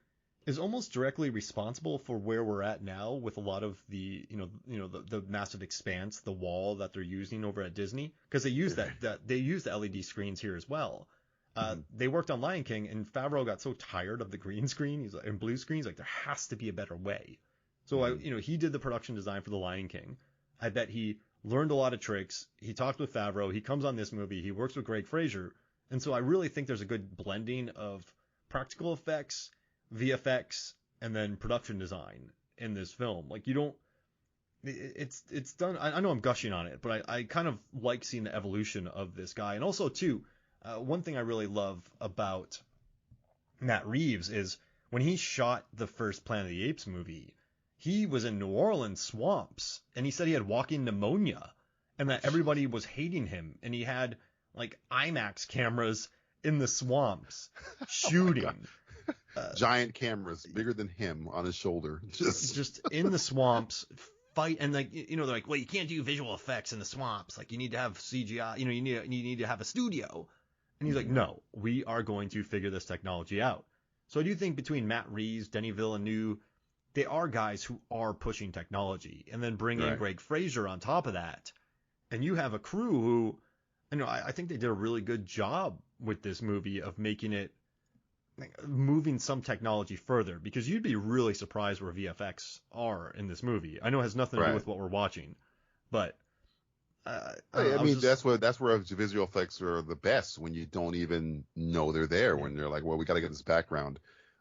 is almost directly responsible for where we're at now with a lot of the the massive expanse, the wall that they're using over at Disney, because they use they use the LED screens here as well. They worked on Lion King, and Favreau got so tired of the green screen, he's like, and blue screens, like there has to be a better way. So he did the production design for the Lion King. I bet he learned a lot of tricks. He talked with Favreau. He comes on this movie. He works with Greg Fraser, and so I really think there's a good blending of practical effects, VFX, and then production design in this film. Like it's done. I know I'm gushing on it, but I kind of like seeing the evolution of this guy. And also too, one thing I really love about Matt Reeves is when he shot the first Planet of the Apes movie, he was in New Orleans swamps, and he said he had walking pneumonia, and that everybody was hating him, and he had like IMAX cameras in the swamps shooting. Giant cameras bigger than him on his shoulder, just in the swamps fight. And they're like, well, you can't do visual effects in the swamps, like you need to have CGI, you need to have a studio. And he's like, no, we are going to figure this technology out. So I do think between Matt Reeves, Denis Villeneuve, they are guys who are pushing technology, and then bring in Greg Fraser on top of that, and you have a crew who, I think they did a really good job with this movie of making it, moving some technology further, because you'd be really surprised where VFX are in this movie. I know it has nothing to do with what we're watching, but I mean, that's where visual effects are the best, when you don't even know they're there. When they're like, well, we got to get this background,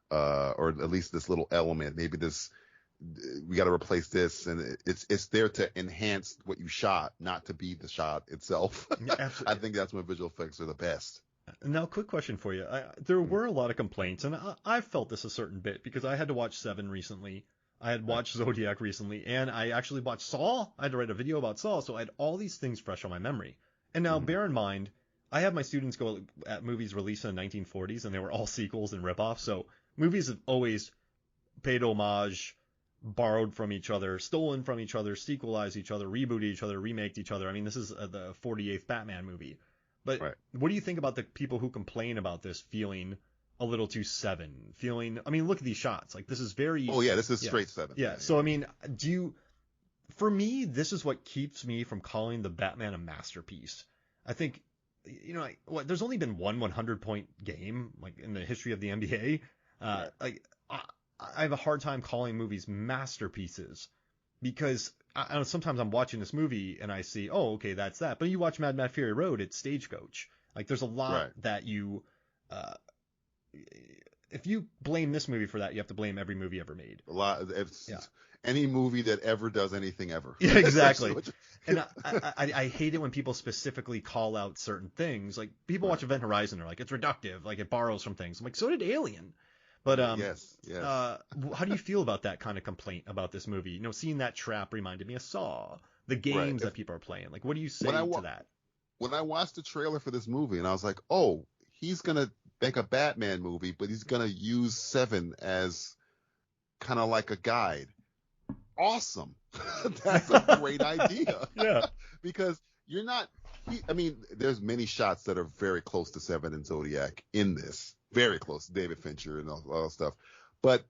or at least this little element. Maybe we got to replace this, and it's there to enhance what you shot, not to be the shot itself. Yeah, I think that's when visual effects are the best. Now, quick question for you. There were a lot of complaints, and I've felt this a certain bit because I had to watch Seven recently. I had watched Zodiac recently, and I actually watched Saw. I had to write a video about Saw, so I had all these things fresh on my memory. And now, bear in mind, I have my students go at movies released in the 1940s, and they were all sequels and ripoffs. So movies have always paid homage, borrowed from each other, stolen from each other, sequelized each other, rebooted each other, remaked each other. I mean, this is the 48th Batman movie. But what do you think about the people who complain about this feeling a little too Seven? I mean, look at these shots. Like, this is very... Oh, yeah, this is straight Seven. Yeah, so, I mean, for me, this is what keeps me from calling the Batman a masterpiece. I think, there's only been one 100-point game, like, in the history of the NBA. I have a hard time calling movies masterpieces because I know sometimes I'm watching this movie and I see, oh, okay, that's that. But you watch Mad Max Fury Road, it's Stagecoach. Like, there's a lot that you... if you blame this movie for that, you have to blame every movie ever made. A lot. Any movie that ever does anything ever. Yeah, exactly. And I hate it when people specifically call out certain things. Like, people watch Event Horizon, they're like, it's reductive, like it borrows from things. I'm like, so did Alien. But yes. How do you feel about that kind of complaint about this movie? Seeing that trap reminded me of Saw, the games that people are playing. Like, what do you say to that? When I watched the trailer for this movie, and I was like, oh, he's gonna make a Batman movie, but he's gonna use Seven as kind of like a guide. Awesome. That's a great idea. Yeah. Because you're not. There's many shots that are very close to Seven and Zodiac in this. Very close, David Fincher and all that stuff. But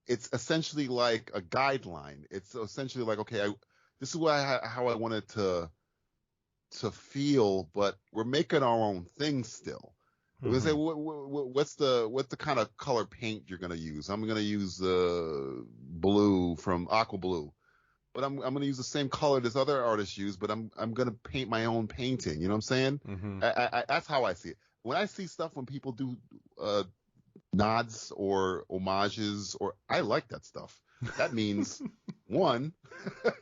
it's essentially like a guideline. It's essentially like, okay, this is how I wanted to feel, but we're making our own thing still. We're gonna say, what's the kind of color paint you're gonna use? I'm gonna use blue from Aqua Blue, but I'm gonna use the same color this other artist used, but I'm gonna paint my own painting. You know what I'm saying? Mm-hmm. That's how I see it. When I see stuff, when people do nods or homages, I like that stuff. That means one,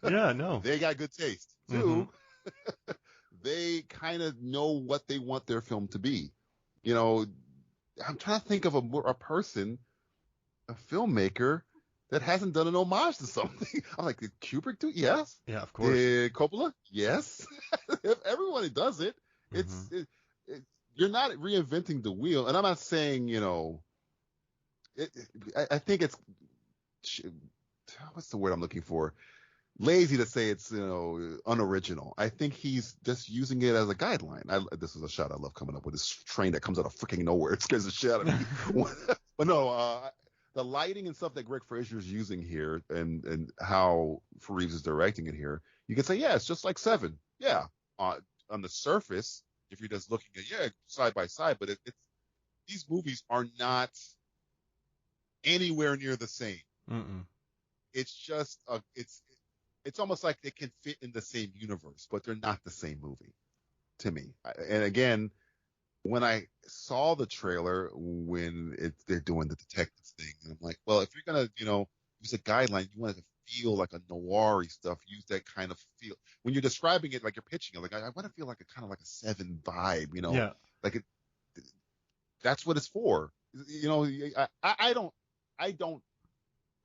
they got good taste. Two, they kind of know what they want their film to be. I'm trying to think of a person, a filmmaker that hasn't done an homage to something. I'm like, did Kubrick do it? Yes. Yeah, of course. Did Coppola? Yes. If everybody does it, you're not reinventing the wheel. And I'm not saying, I think it's, what's the word I'm looking for? Lazy to say it's, unoriginal. I think he's just using it as a guideline. This is a shot I love coming up with, this train that comes out of freaking nowhere. It scares the shit out of me. But no, the lighting and stuff that Greg Fraser is using here and how Reeves is directing it here, you can say, yeah, it's just like Seven. Yeah. On the surface, if you're just looking at, side by side, but these movies are not anywhere near the same. Mm-mm. It's just, it's almost like they can fit in the same universe, but they're not the same movie to me. And again, when I saw the trailer, when they're doing the detective thing, I'm like, well, if you're going to, use a guideline, you want it to feel like a noir-y stuff, use that kind of feel. When you're describing it, like you're pitching it, like, I want to feel like a kind of like a Seven vibe, Yeah. Like that's what it's for. I don't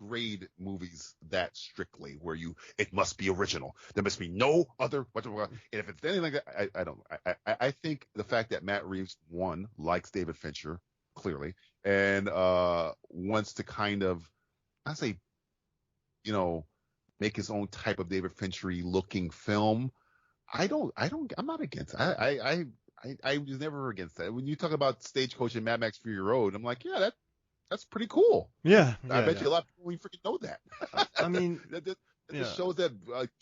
grade movies that strictly where it must be original. There must be no other, and if it's anything like that, I don't. I think the fact that Matt Reeves, one, likes David Fincher, clearly, and wants to kind of, I say, make his own type of David Fincher-y looking film. I'm not against it. I was never against that. When you talk about Stagecoach and Mad Max Fury Road, I'm like, yeah, that's pretty cool. Yeah. I bet you a lot of people don't even freaking know that. I mean, that just shows that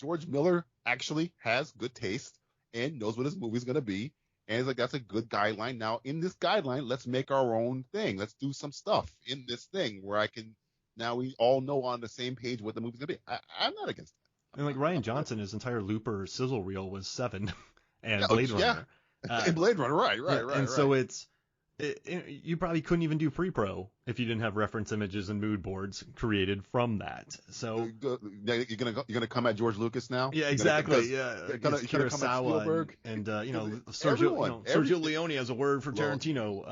George Miller actually has good taste and knows what his movie's going to be. And it's like, that's a good guideline. Now, in this guideline, let's make our own thing. Let's do some stuff in this thing where now we all know on the same page what the movie's going to be. I'm not against that. And like Ryan Johnson, his entire Looper sizzle reel was Seven and Blade Runner. And Blade Runner, right. And so you probably couldn't even do pre-pro if you didn't have reference images and mood boards created from that. So you're gonna come at George Lucas now? Yeah, exactly. You're gonna come at Spielberg and Sergio Leone has a word for Tarantino.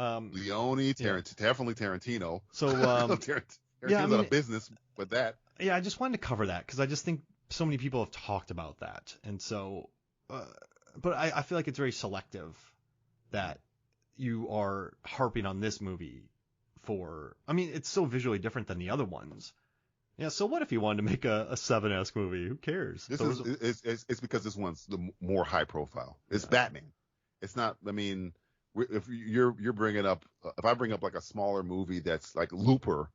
Definitely Tarantino. So Tarantino's out of business with that. Yeah, I just wanted to cover that because I just think so many people have talked about that, and so, but I feel like it's very selective that you are harping on this movie it's so visually different than the other ones. Yeah, so what if you wanted to make a Seven-esque movie? Who cares? It's because this one's the more high profile. It's Batman. It's not, if you're bringing up, if I bring up like a smaller movie that's like Looper,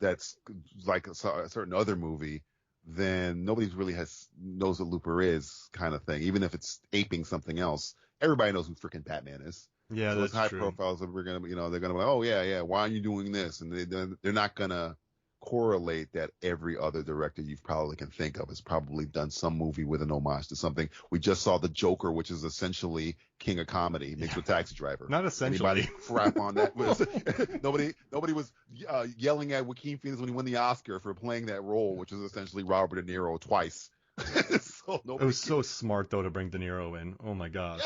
that's like a certain other movie, then nobody really knows what Looper is, kind of thing. Even if it's aping something else, everybody knows who freaking Batman is. Yeah, so that's high true. profiles that we're gonna, they're gonna be like, oh yeah, why are you doing this? And they're not gonna correlate that every other director you probably can think of has probably done some movie with an homage to something. We just saw The Joker, which is essentially King of Comedy mixed with Taxi Driver. Not essentially. Anybody crap on that? Nobody was yelling at Joaquin Phoenix when he won the Oscar for playing that role, which is essentially Robert De Niro twice. It was so smart though to bring De Niro in. Oh my gosh.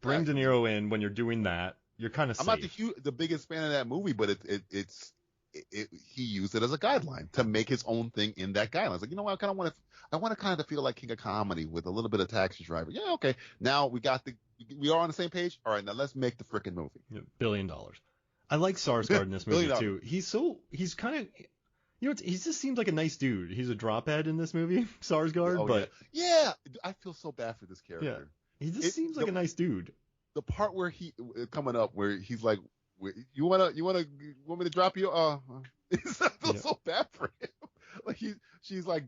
Bring De Niro in when you're doing that. You're kind of safe. I'm not the biggest fan of that movie, but he used it as a guideline to make his own thing in that guideline. It's like, I want to kind of feel like King of Comedy with a little bit of Taxi Driver. Yeah, okay. Now we are on the same page. All right, now let's make the freaking movie. $1 billion. I like Sarsgaard in this movie too. He's kind of, he just seems like a nice dude. He's a drophead in this movie, Sarsgaard, but yeah, I feel so bad for this character. Yeah. He just seems like a nice dude. The part where coming up where he's like, you want me to drop you? I feel so bad for him. Like she's like,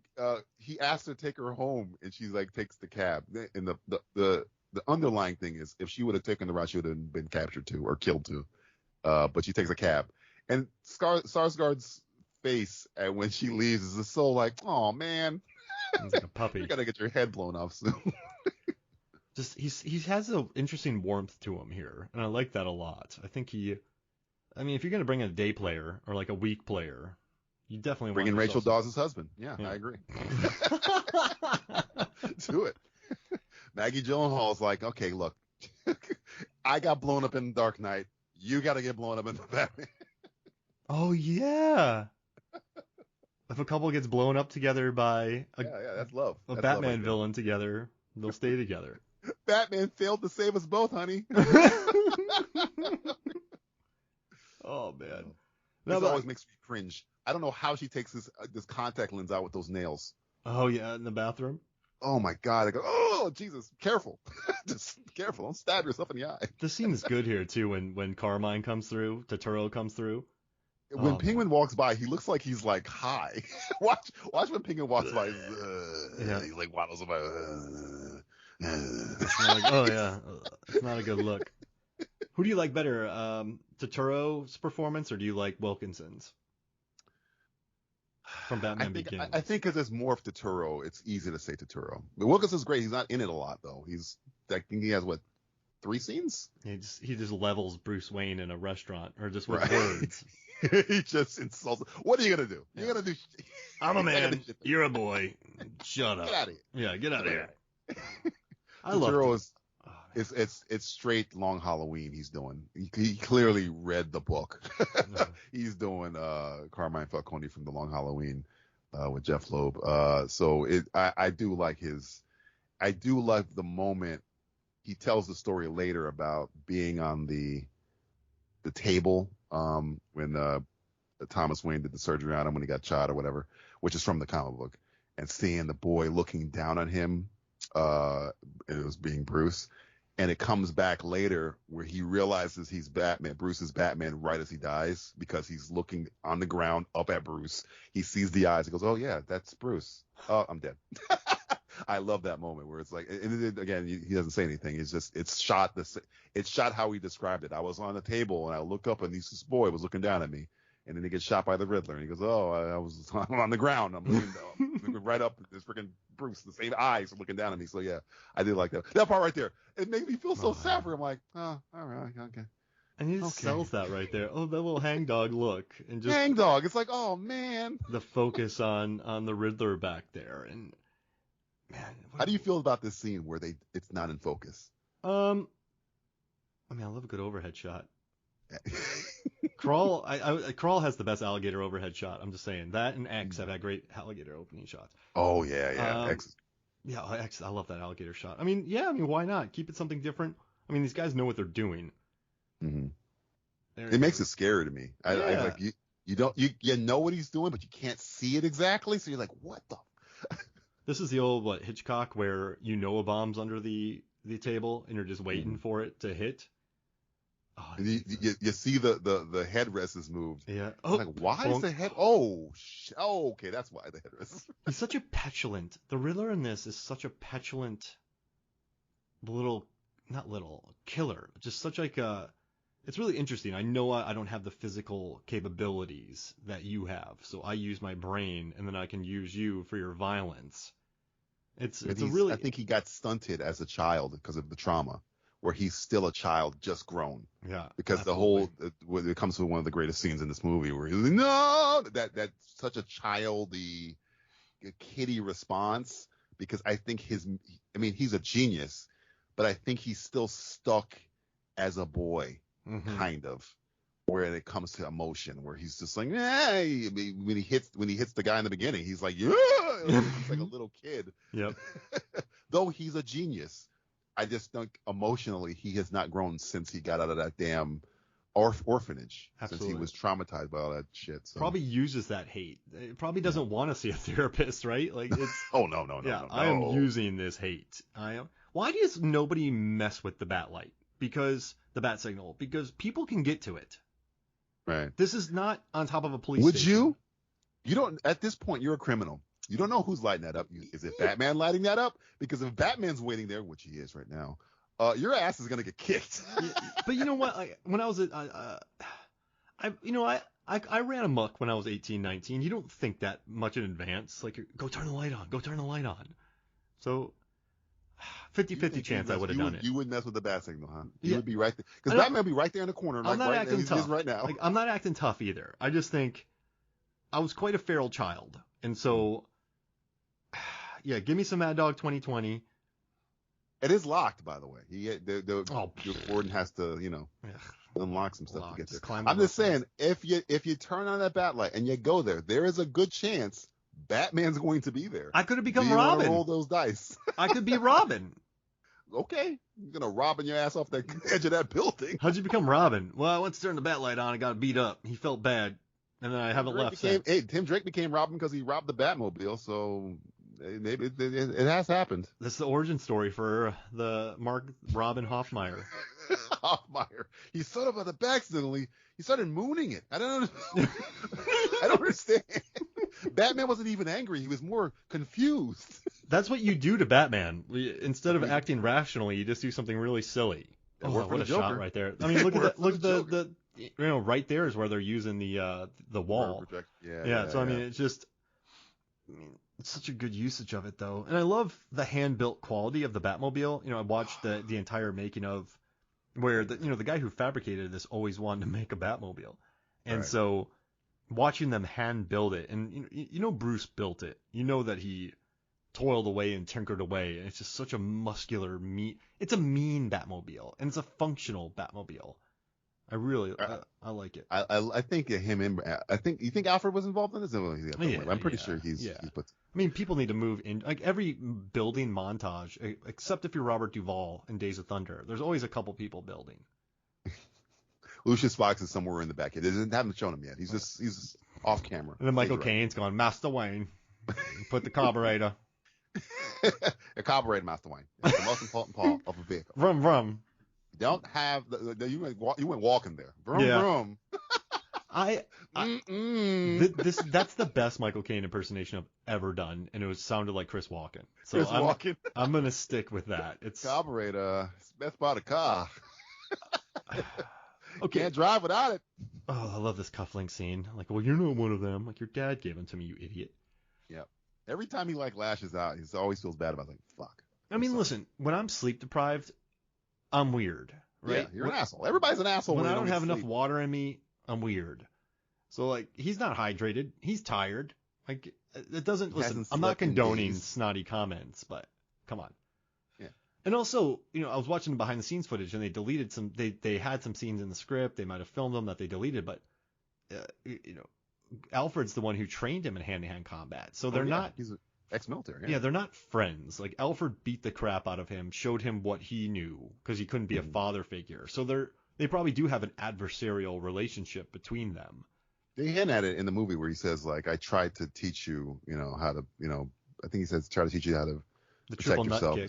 he asked her to take her home, and she's like, takes the cab. And the underlying thing is, if she would have taken the route, she would have been captured too or killed too. But she takes a cab, and Sarsgaard's face when she leaves is just so like, oh man, he's like a puppy. You gotta get your head blown off soon. Just he has an interesting warmth to him here, and I like that a lot. I think if you're gonna bring in a day player or like a week player, you definitely bring in Rachel Dawes' husband. Yeah, I agree. Do it. Maggie Gyllenhaal's like, okay, look, I got blown up in Dark Knight. You got to get blown up in the Batman. Oh yeah. If a couple gets blown up together by that's love. A Batman villain together, they'll stay together. Batman failed to save us both, honey. Oh man, this always makes me cringe. I don't know how she takes this contact lens out with those nails. Oh yeah, in the bathroom. Oh my God! I go, oh Jesus, careful, just careful, don't stab yourself in the eye. The scene is good here too when Carmine comes through, Turturro comes through. When Penguin walks by, he looks like he's like high. watch when Penguin walks by. He's like waddles by. It's not a good look. Who do you like better, Turturro's performance, or do you like Wilkinson's from Batman Begins? I think because it's more of Turturro, it's easy to say Turturro. But Wilkinson's great. He's not in it a lot though. I think he has 3 scenes? He just levels Bruce Wayne in a restaurant, or just with words. He just insults. What are you gonna do? You're gonna do. I'm a man. You're a boy. Shut up. Get out of here. Yeah, get out of here. I love it. It's straight Long Halloween he's doing. He clearly read the book. He's doing Carmine Falcone from the Long Halloween with Jeff Loeb. I do like the moment he tells the story later about being on the table when Thomas Wayne did the surgery on him when he got shot or whatever, which is from the comic book, and seeing the boy looking down on him. It was being Bruce, and it comes back later where he realizes he's Batman. Bruce is Batman right as he dies because he's looking on the ground up at Bruce. He sees the eyes. He goes, "Oh yeah, that's Bruce. Oh, I'm dead." I love that moment where it's like, and again, he doesn't say anything. It's shot how he described it. I was on the table and I looked up and this boy was looking down at me, and then he gets shot by the Riddler, and he goes, "Oh, I was on the ground. I'm looking right up at this freaking Bruce, the same eyes looking down at me." So yeah, I did like that. That part right there. It made me feel so sad for him. Like, oh, all right, okay. And he just sells that right there. Oh, that little hangdog look, and just hangdog. It's like, oh man. The focus on the Riddler back there, and man. How do you feel about this scene where it's not in focus? I love a good overhead shot. Crawl has the best alligator overhead shot. I'm just saying that, and X have had great alligator opening shots. Oh yeah. X. Yeah, X. I love that alligator shot. Why not keep it something different? These guys know what they're doing. Mm-hmm. It makes it scary to me. I like you know what he's doing, but you can't see it exactly. So you're like, what the? This is the old Hitchcock where a bomb's under the table and you're just waiting for it to hit. Oh, you see the headrest is moved. Yeah. Oh, like, why is the head? Oh, okay, that's why the headrest. He's such a petulant. The Riddler in this is such a petulant killer. Just such like a. It's really interesting. I know I don't have the physical capabilities that you have, so I use my brain, and then I can use you for your violence. I think he got stunted as a child because of the trauma, where he's still a child, just grown. Yeah. Because when it comes to one of the greatest scenes in this movie, where he's like, no, that's such a childy, kiddie response. Because I think he's a genius, but I think he's still stuck as a boy. Mm-hmm. Kind of, where it comes to emotion, where he's just like, hey, when he hits the guy in the beginning, he's like, yeah, he's like a little kid. Yep. Though he's a genius, I just think emotionally he has not grown since he got out of that damn orphanage. Absolutely. Since he was traumatized by all that shit. So. Probably uses that hate. It probably doesn't want to see a therapist, right? Like it's. Oh no. Yeah, I am using this hate. Why does nobody mess with the bat light? Because the bat signal, because people can get to it. Right. This is not on top of a police station. Would you? You don't, at this point, you're a criminal. You don't know who's lighting that up. Is it Batman lighting that up? Because if Batman's waiting there, which he is right now, your ass is going to get kicked. But you know what? When I was I ran amok when I was 18, 19. You don't think that much in advance. Like, go turn the light on. So 50-50 chance I would have done it. You wouldn't mess with the bat signal, huh? You would be right there. Because Batman would be right there in the corner. I'm not acting tough. Right now. Like, I'm not acting tough either. I just think I was quite a feral child. And so, yeah, give me some Mad Dog 2020. It is locked, by the way. Gordon has to, unlock some stuff to get there. I'm just saying, if you turn on that bat light and you go there is a good chance Batman's going to be there. I could have become Robin. Roll those dice. I could be Robin. Okay, you're gonna Robin your ass off the edge of that building. How'd you become Robin? Well, I went to turn the bat light on. I got beat up. He felt bad, and then I haven't left since. Tim Drake became Robin because he robbed the Batmobile. So maybe it has happened. That's the origin story for the Mark Robin Hoffmeyer. Hoffmeyer. He sort of the back suddenly. He started mooning it. I don't understand. Batman wasn't even angry. He was more confused. That's what you do to Batman. Instead of acting rationally, you just do something really silly. What a shot right there. I mean, look at that. Look at the right there is where they're using the wall. Yeah. So I mean, it's just, it's such a good usage of it though, and I love the hand-built quality of the Batmobile. I watched the entire making of where the guy who fabricated this always wanted to make a Batmobile, and so watching them hand build it, and Bruce built it. That he toiled away and tinkered away, and it's just such a muscular it's a mean Batmobile, and it's a functional Batmobile. I really I like it. I think you think Alfred was involved in this? I'm pretty sure he's put. I mean, people need to move in, like every building montage, except if you're Robert Duvall in Days of Thunder. There's always a couple people building. Lucius Fox is somewhere in the back. They haven't shown him yet. He's just off camera. And then Michael Caine's going, Master Wayne, put the carburetor. A carburetor, Master Wayne. It's the most important part of a vehicle. Vroom, vroom. You don't have you went walking there. Vroom, vroom. That's the best Michael Caine impersonation I've ever done, and it sounded like Chris Walken. So I'm gonna stick with that. It's carburetor. It's the best part of the car. Okay. Can't drive without it. Oh, I love this cufflink scene. Like, well, you're not one of them. Like, your dad gave them to me, you idiot. Yep. Every time he like lashes out, he always feels bad about it. Like, fuck. I mean, listen, when I'm sleep deprived, I'm weird, right? Yeah, you're an asshole. Everybody's an asshole when I don't have enough sleep. water in me, I'm weird. So, like, he's not hydrated. He's tired. Like, it doesn't, listen, I'm not condoning snotty comments, but come on. Yeah. And also, I was watching behind the scenes footage and they deleted they had some scenes in the script. They might have filmed them that they deleted, but, Alfred's the one who trained him in hand-to-hand combat. So they're not. He's ex-military. Yeah, they're not friends. Like, Alfred beat the crap out of him, showed him what he knew because he couldn't be a father figure. So they probably do have an adversarial relationship between them. They hint at it in the movie where he says, like, I tried to teach you, how to, I think he says, try to teach you how to protect yourself. Triple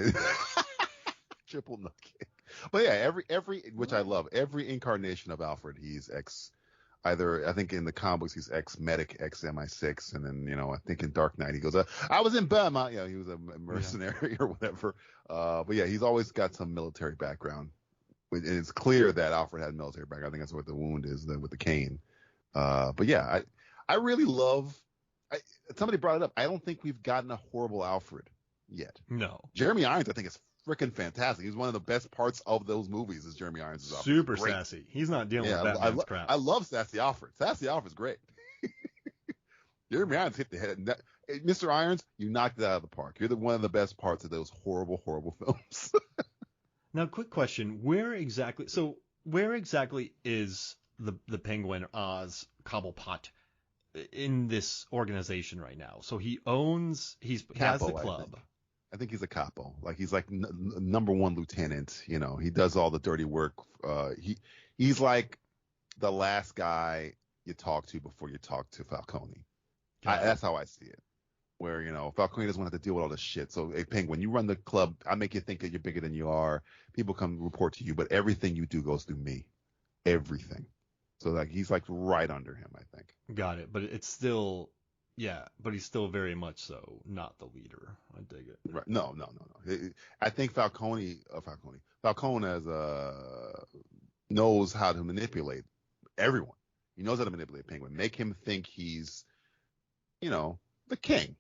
nut kick. Triple nut kick. But yeah, every which I love, every incarnation of Alfred, he's either, I think in the comic books, he's ex-medic, ex-MI6, and then, I think in Dark Knight, he goes, I was in Burma. He was a mercenary or whatever. But yeah, he's always got some military background. And it's clear that Alfred had a military background. I think that's what the wound is with the cane. But yeah, I really love, somebody brought it up. I don't think we've gotten a horrible Alfred yet. No. Jeremy Irons, I think, is freaking fantastic. He's one of the best parts of those movies is Jeremy Irons' Alfred. Super sassy. He's not dealing with Batman's crap. I love sassy Alfred. Sassy Alfred's great. Jeremy Irons hit the head. Mr. Irons, you knocked it out of the park. You're one of the best parts of those horrible, horrible films. Now, quick question. Where exactly is the Penguin Oz Cobblepot in this organization right now? So he has the club. I think he's a capo. Like, he's like number one lieutenant. He does all the dirty work. He's like the last guy you talk to before you talk to Falcone. That's how I see it. Where, Falcone doesn't want to have to deal with all this shit. So, hey, Penguin, you run the club. I make you think that you're bigger than you are. People come report to you, but everything you do goes through me. Everything. So, like, he's like right under him, I think. Got it. But it's still, but he's still very much so not the leader. I dig it. Right. No. I think Falcone knows how to manipulate everyone. He knows how to manipulate Penguin. Make him think he's, the king.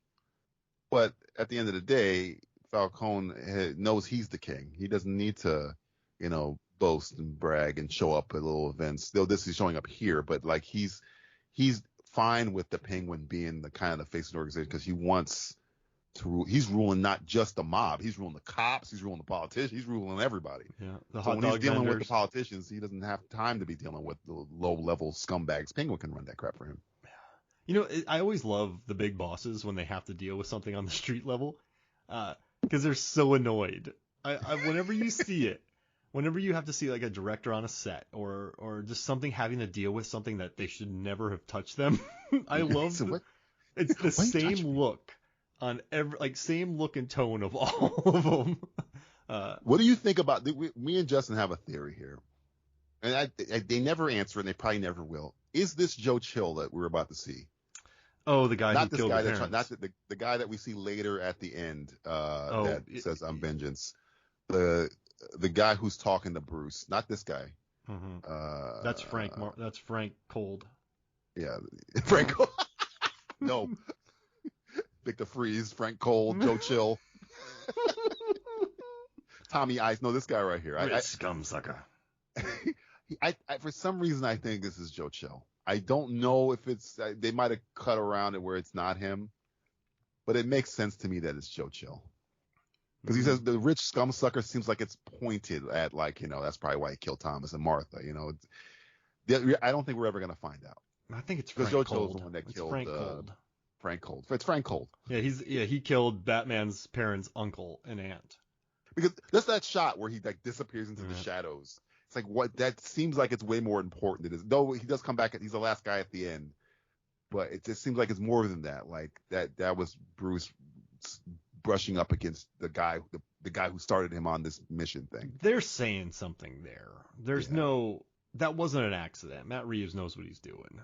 But at the end of the day, Falcone knows he's the king. He doesn't need to, boast and brag and show up at little events. Though this is showing up here, but like he's fine with the Penguin being the kind of the face of the organization because he wants to rule. He's ruling not just the mob. He's ruling the cops. He's ruling the politicians. He's ruling everybody. Yeah. So when he's dealing with the politicians, he doesn't have time to be dealing with the low-level scumbags. Penguin can run that crap for him. I always love the big bosses when they have to deal with something on the street level, because they're so annoyed. Whenever you see it, whenever you have to see like a director on a set or just something having to deal with something that they should never have touched them, I love it's the same look on same look and tone of all of them. What do you think about? Me and Justin have a theory here, and they never answer, and they probably never will. Is this Joe Chill that we're about to see? Oh, the guy who killed the parents. Not the guy that we see later at the end that says I'm vengeance. The guy who's talking to Bruce, not this guy. Mm-hmm. That's Frank. That's Frank Cold. Yeah, Frank Cold. No, Victor Freeze, Frank Cold, Joe Chill, Tommy Ice. No, this guy right here. Scum sucker. I for some reason I think this is Joe Chill. I don't know if it's they might have cut around it where it's not him, but it makes sense to me that it's Joe Chill because he says the rich scum sucker seems like it's pointed at that's probably why he killed Thomas and Martha. I don't think we're ever gonna find out. I think it's Frank Joe Cold. Chill's the one that killed Frank Cold. Frank Cold. It's Frank Cold. Yeah, he killed Batman's parents' uncle and aunt. Because that's that shot where he disappears into the shadows. It's like what that seems like it's way more important than it is. Though he does come back, he's the last guy at the end, but it just seems like it's more than that. Like that was Bruce brushing up against the guy who started him on this mission thing. They're saying something there. There's that wasn't an accident. Matt Reeves knows what he's doing.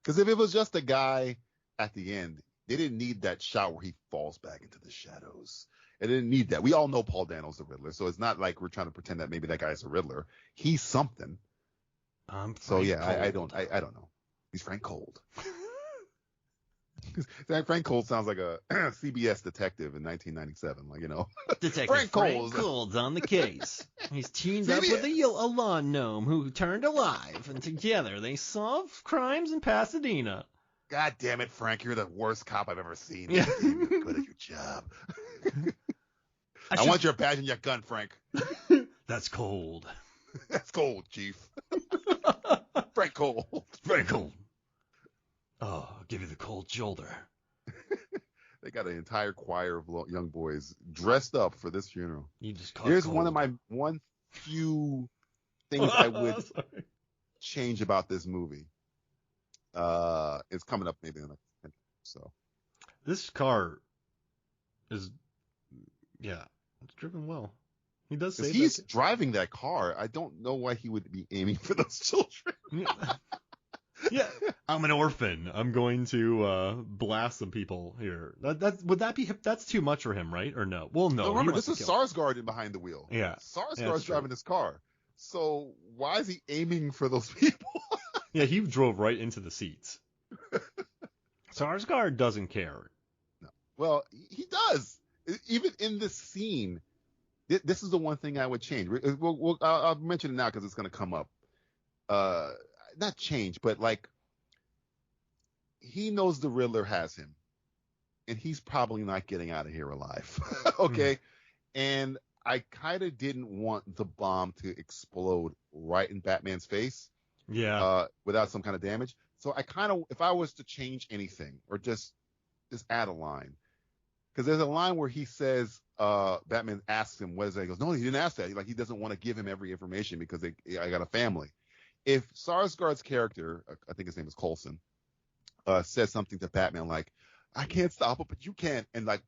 Because if it was just a guy at the end, they didn't need that shot where he falls back into the shadows. It didn't need that. We all know Paul Dano's the Riddler, so it's not like we're trying to pretend that maybe that guy's a Riddler. He's something. So yeah, I don't know. He's Frank Cold. Frank Cold sounds like a CBS detective in 1997, like, you know. Detective Frank Cold's on the case. He's teamed up with a lawn gnome who turned alive, and together they solve crimes in Pasadena. God damn it, Frank! You're the worst cop I've ever seen. Yeah. You're good at your job. I want your badge and your gun, Frank. That's cold. That's cold, Chief. Frank Cold. Frank Cold. Oh, I'll give you the cold shoulder. They got an entire choir of young boys dressed up for this funeral. You just call Here's cold. one of my few things I would change about this movie. It's coming up maybe in the next 10 minutes, so. This car is, it's driven well. He does say he's driving that car. I don't know why he would be aiming for those children. Yeah, I'm an orphan. I'm going to blast some people here. That's too much for him, right? Or no? Well, no. Remember, this is Sarsgaard behind the wheel. Yeah, Sarsgaard's driving this car. So why is he aiming for those people? Yeah, he drove right into the seats. Sarsgaard doesn't care. No. Well, he does. Even in this scene, this is the one thing I would change. I'll mention it now because it's going to come up. Not change, but like, he knows the Riddler has him, and he's probably not getting out of here alive. Okay? And I kind of didn't want the bomb to explode right in Batman's face. Yeah. Without some kind of damage. So I kind of, if I was to change anything or just add a line, because there's a line where he says, Batman asks him, what is that? He goes, no, he didn't ask that. He doesn't want to give him every information because I got a family. If Sarsgaard's character, I think his name is Coulson, says something to Batman like, I can't stop it, but you can, and like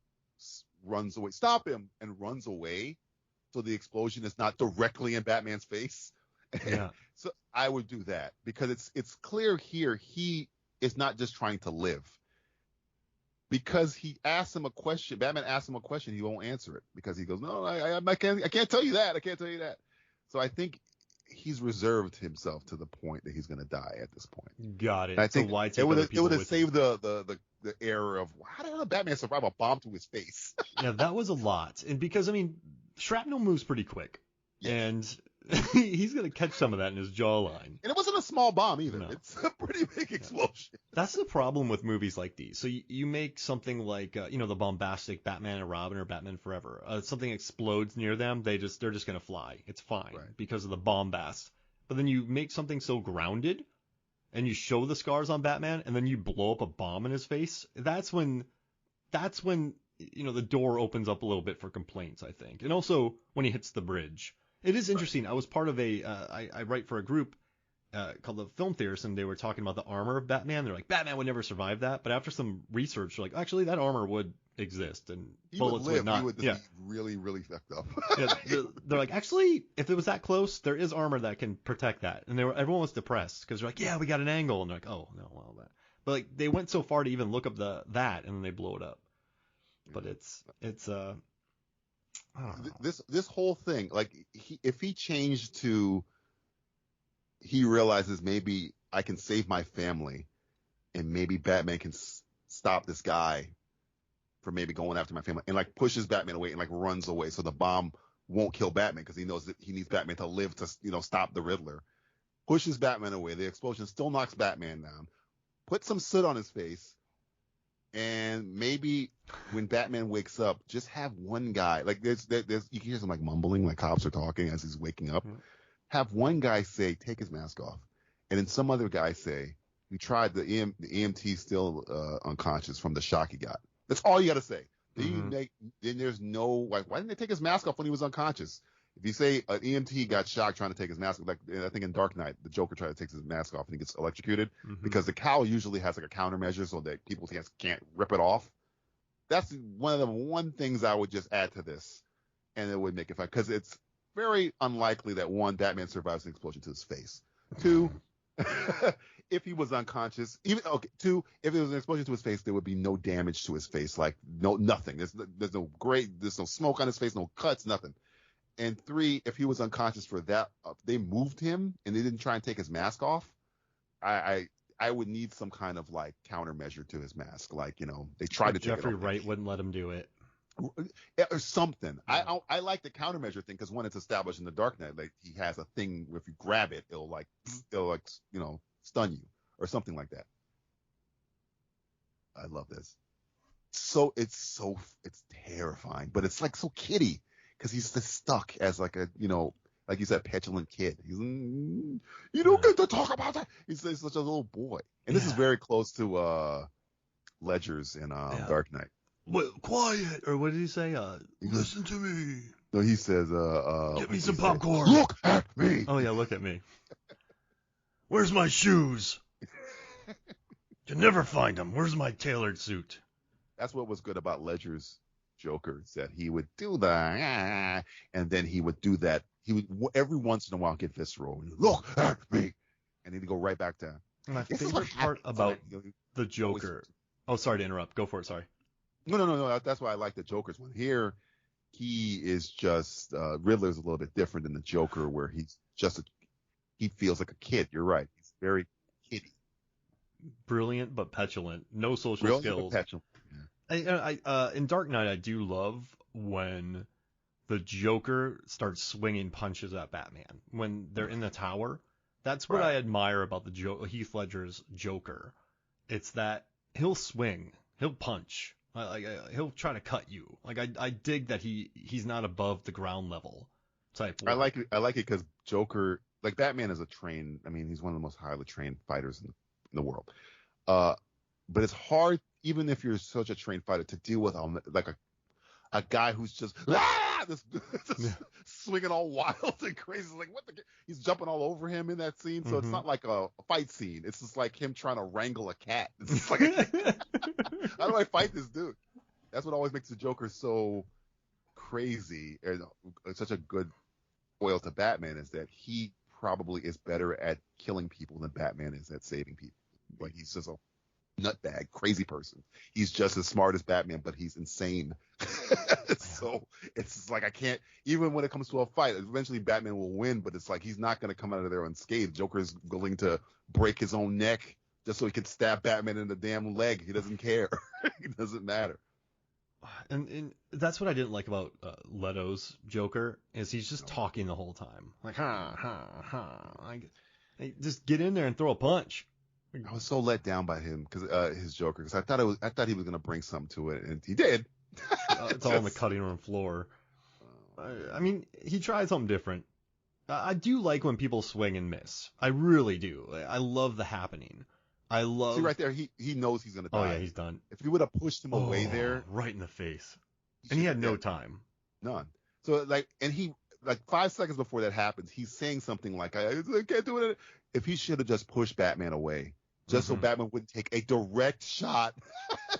runs away, stop him, and runs away, so the explosion is not directly in Batman's face. Yeah. So I would do that because it's clear here he is not just trying to live. Because he asks him a question, Batman asks him a question, he won't answer it because he goes, no, I can't tell you that. I can't tell you that. So I think he's reserved himself to the point that he's going to die at this point. Got it. And I think so why take it would have saved the error of how did Batman survive a bomb to his face? Yeah, that was a lot. And because, I mean, shrapnel moves pretty quick. Yes. And he's going to catch some of that in his jawline. And it wasn't a small bomb either. No. It's a pretty big explosion. That's the problem with movies like these. So you make something like, the bombastic Batman and Robin or Batman Forever. Something explodes near them, they're just going to fly. It's fine because of the bombast. But then you make something so grounded and you show the scars on Batman and then you blow up a bomb in his face. That's when the door opens up a little bit for complaints, I think. And also when he hits the bridge. It is interesting. I was part of I write for a group called the Film Theorists, and they were talking about the armor of Batman. They're like, Batman would never survive that. But after some research, they're like, actually, that armor would exist, and bullets would not. He would be really, really fucked up. Yeah, they're like, actually, if it was that close, there is armor that can protect that. And everyone was depressed because they're like, yeah, we got an angle, and they're like, oh no, well that. But like they went so far to even look up that, and then they blow it up. But it's I don't know. This whole thing, like, if he changed to, he realizes maybe I can save my family, and maybe Batman can stop this guy from maybe going after my family, and like pushes Batman away and like runs away, so the bomb won't kill Batman because he knows that he needs Batman to live to stop the Riddler. Pushes Batman away. The explosion still knocks Batman down. Put some soot on his face. And maybe when Batman wakes up, just have one guy, like there's you can hear some like mumbling, like cops are talking as he's waking up. Mm-hmm. Have one guy say, take his mask off. And then some other guy say, we tried the EMT still unconscious from the shock he got. That's all you got to say. Mm-hmm. Then there's no, like, why didn't they take his mask off when he was unconscious? If you say an EMT got shocked trying to take his mask off, like I think in Dark Knight, the Joker tried to take his mask off and he gets electrocuted because the cowl usually has like a countermeasure so that people can't rip it off. That's one of the things I would just add to this, and it would make it fun because it's very unlikely that one, Batman survives an explosion to his face. Two, if he was unconscious, two, if it was an explosion to his face, there would be no damage to his face, like nothing. There's no smoke on his face, no cuts, nothing. And 3, if he was unconscious for that, they moved him and they didn't try and take his mask off. I would need some kind of like countermeasure to his mask, like they tried to take Jeffrey it off. Wright wouldn't let him do it. Or something. Yeah. I like the countermeasure thing because when it's established in the Dark Knight, like he has a thing where if you grab it, it'll stun you or something like that. I love this. So it's terrifying, but it's like so kiddie because he's just stuck as like a like you said, petulant kid. He's you don't get to talk about that. He's such a little boy, and this is very close to Ledger's in Dark Knight. Well, quiet, or what did he say? Listen to me. No, he says, get me some popcorn. Look at me. Oh yeah, look at me. Where's my shoes? Can never find them. Where's my tailored suit? That's what was good about Ledger's Joker, is that he would do that, and then he would do that. He would every once in a while get visceral. Look at me, and he'd go right back down. My favorite part about the Joker. Oh, sorry to interrupt. Go for it. Sorry. No. That's why I like the Joker's one. Here, he is just Riddler's a little bit different than the Joker, where he's just he feels like a kid. You're right. He's very kiddie. Brilliant but petulant. No social skills. But petulant. Yeah. In Dark Knight, I do love when the Joker starts swinging punches at Batman when they're in the tower. That's what I admire about the Heath Ledger's Joker. It's that he'll swing, he'll punch. He'll try to cut you. Like I dig that he's not above the ground level type. I like it because Joker, like Batman, is he's one of the most highly trained fighters in the world. But it's hard, even if you're such a trained fighter, to deal with like a guy who's just swinging all wild and crazy. Like he's jumping all over him in that scene. So it's not like a fight scene. It's just like him trying to wrangle a cat. It's just like how do I fight this dude? That's what always makes the Joker so crazy and such a good foil to Batman, is that he probably is better at killing people than Batman is at saving people. Like he's just a nutbag, crazy person. He's just as smart as Batman, but he's insane. So it's like I can't, even when it comes to a fight, eventually Batman will win, but it's like he's not going to come out of there unscathed. Joker's willing to break his own neck just so he can stab Batman in the damn leg. He doesn't care. It doesn't matter. And that's what I didn't like about Leto's Joker, is he's just talking the whole time. Like, like, hey, just get in there and throw a punch. I was so let down by him because his Joker, because I thought he was going to bring something to it, and he did. It's all on the cutting room floor. I mean, he tried something different. I do like when people swing and miss. I really do. I love the happening. See right there, he knows he's going to die. Oh yeah, he's done. If you would have pushed him away there, right in the face, and he had no time. None. So he 5 seconds before that happens, he's saying something like, I can't do it. If he should have just pushed Batman away, just so Batman wouldn't take a direct shot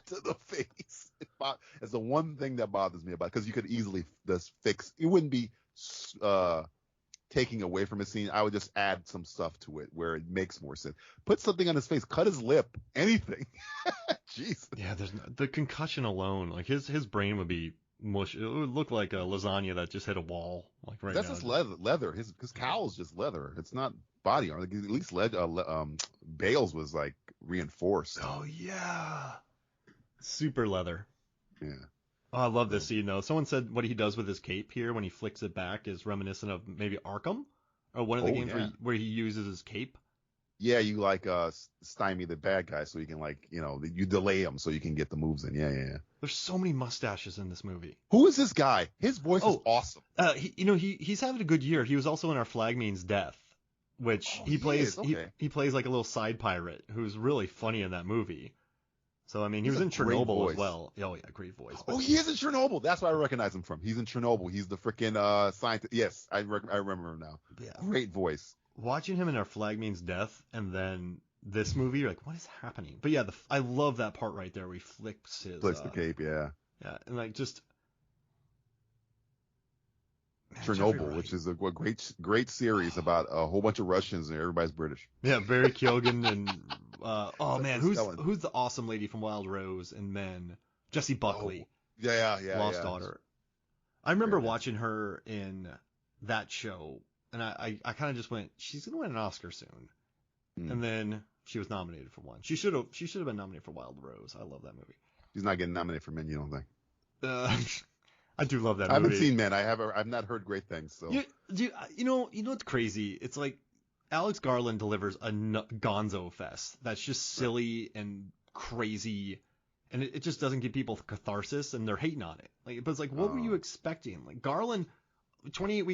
to the face. It's the one thing that bothers me about it, because you could easily just fix. It wouldn't be taking away from a scene. I would just add some stuff to it where it makes more sense. Put something on his face, cut his lip, anything. Jeez. Yeah, the concussion alone, like his brain would be mush. It would look like a lasagna that just hit a wall. Like right That's now. just leather. His cowl is just leather. It's not body armor. Like, at least Bale's was like reinforced. Oh yeah, super leather. Yeah. Oh, I love this scene though. Someone said what he does with his cape here when he flicks it back is reminiscent of maybe Arkham, or one of the games where he uses his cape. Yeah, you stymie the bad guy so you can you delay him so you can get the moves in. Yeah. There's so many mustaches in this movie. Who is this guy? His voice is awesome. He's having a good year. He was also in Our Flag Means Death, which he plays. Okay. He plays like a little side pirate who's really funny in that movie. So I mean, he was in Chernobyl as well. Oh yeah, great voice. Oh, he is in Chernobyl. That's where I recognize him from. He's in Chernobyl. He's the freaking scientist. Yes, I remember him now. Yeah. Great voice. Watching him in Our Flag Means Death, and then this movie, you're like, what is happening? But yeah, I love that part right there where he flicks the cape. Yeah. Yeah, and like just. Man, Chernobyl, which is a great series about a whole bunch of Russians and everybody's British. Yeah, Barry Keoghan and who's the awesome lady from Wild Rose and Men? Jessie Buckley. Yeah. Lost Daughter. I remember watching her in that show, and I kind of just went, she's gonna win an Oscar soon, and then she was nominated for one. She should have been nominated for Wild Rose. I love that movie. She's not getting nominated for Men, you don't think? I do love that movie. I haven't seen Men. I've not heard great things. So you know what's crazy? It's like Alex Garland delivers a gonzo fest that's just silly and crazy, and it just doesn't give people catharsis, and they're hating on it. Like, but it's like, what were you expecting? Like Garland, 28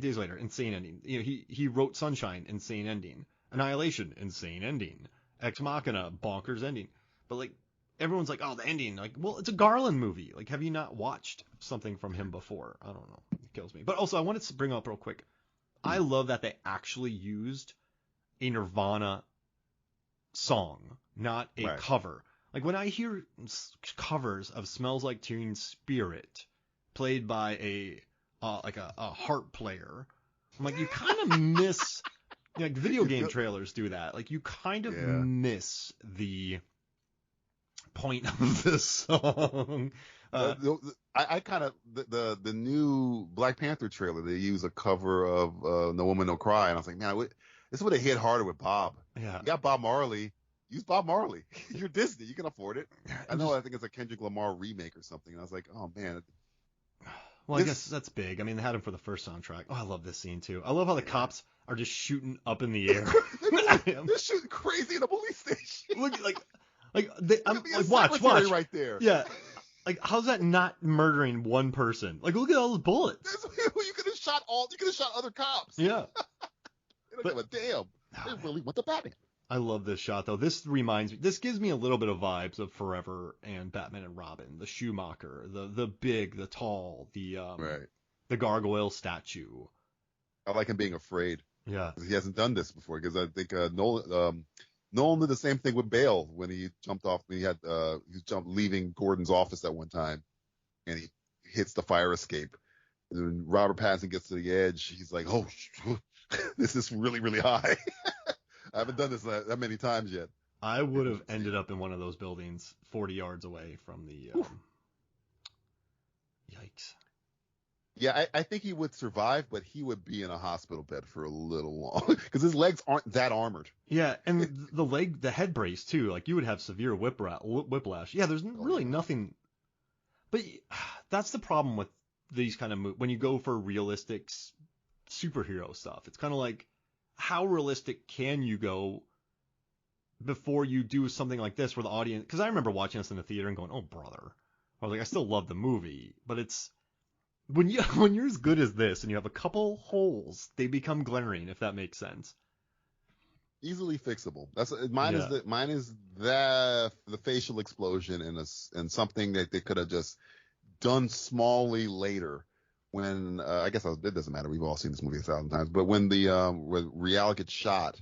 days later, insane ending. You know, he wrote Sunshine, insane ending. Annihilation, insane ending. Ex Machina, bonkers ending. But like, everyone's like, oh, the ending. Like, well, it's a Garland movie. Like, have you not watched something from him before? I don't know. It kills me. But also, I wanted to bring up real quick. I love that they actually used a Nirvana song, not a cover. Like, when I hear covers of Smells Like Teen Spirit played by a harp player, I'm like, you kind of miss... Like, video game trailers do that. Like, you kind of miss the point of the song. I kind of the new Black Panther trailer. They use a cover of No Woman No Cry, and I was like, man, this would have hit harder with Bob. Yeah, you got Bob Marley. Use Bob Marley. You're Disney. You can afford it. I think it's a Kendrick Lamar remake or something. And I was like, oh man. Well, I guess that's big. I mean, they had him for the first soundtrack. Oh, I love this scene too. I love how the cops are just shooting up in the air. They're shooting crazy in a police station. Look, I'm like, watch right there. Yeah. Like, how's that not murdering one person? Like, look at all those bullets. You could have shot other cops. Yeah. They don't give a damn. They really want the Batman. I love this shot though. This gives me a little bit of vibes of Forever and Batman and Robin, the Schumacher, the big, the tall, the gargoyle statue. I like him being afraid. Yeah. He hasn't done this before, because I think Nolan did the same thing with Bale when he jumped off. He leaving Gordon's office at one time, and he hits the fire escape. And when Robert Pattinson gets to the edge, he's like, "Oh, this is really, really high." I haven't done this that many times yet. I would have ended up in one of those buildings 40 yards away from the. Yikes. Yeah, I think he would survive, but he would be in a hospital bed for a little long because his legs aren't that armored. Yeah, and the head brace too. Like, you would have severe whiplash. Yeah, there's really nothing. But that's the problem with these kind of movies. When you go for realistic superhero stuff, it's kind of like, how realistic can you go before you do something like this where the audience? Because I remember watching this in the theater and going, "Oh, brother," I was like, I still love the movie, but it's. When you're as good as this and you have a couple holes, they become glaring, if that makes sense. Easily fixable. Mine is the facial explosion and something that they could have just done smallly later. When I guess it doesn't matter. We've all seen this movie 1,000 times. But when when Rial gets shot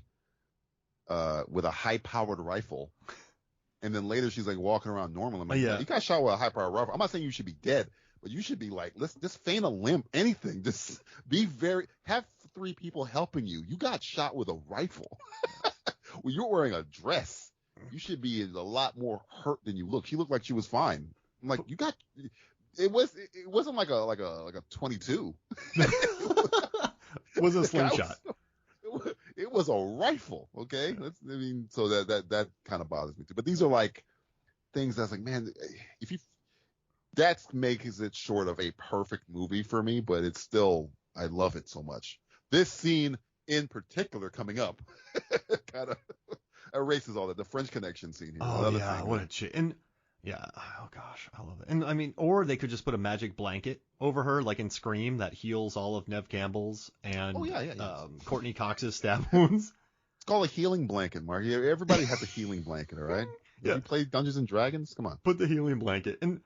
with a high-powered rifle, and then later she's like walking around normal. I'm like, you got shot with a high-powered rifle. I'm not saying you should be dead. But you should be like, let's just feign a limp, anything. Just have 3 people helping you. You got shot with a rifle. Well, you're wearing a dress. You should be a lot more hurt than you look. She looked like she was fine. I'm like, it wasn't like a 22. It was a slingshot. It was a rifle. Okay. So that kind of bothers me too. But these are like things that's like, man, that makes it short of a perfect movie for me, but it's still, I love it so much. This scene in particular coming up kind of erases all that. The French Connection scene here. Oh, yeah, what a shit. And yeah, oh gosh, I love it. And I mean, or they could just put a magic blanket over her, like in Scream, that heals all of Neve Campbell's and Courtney Cox's stab wounds. It's called a healing blanket, Mark. Everybody has a healing blanket, all right? If you play Dungeons and Dragons, come on. Put the healing blanket. And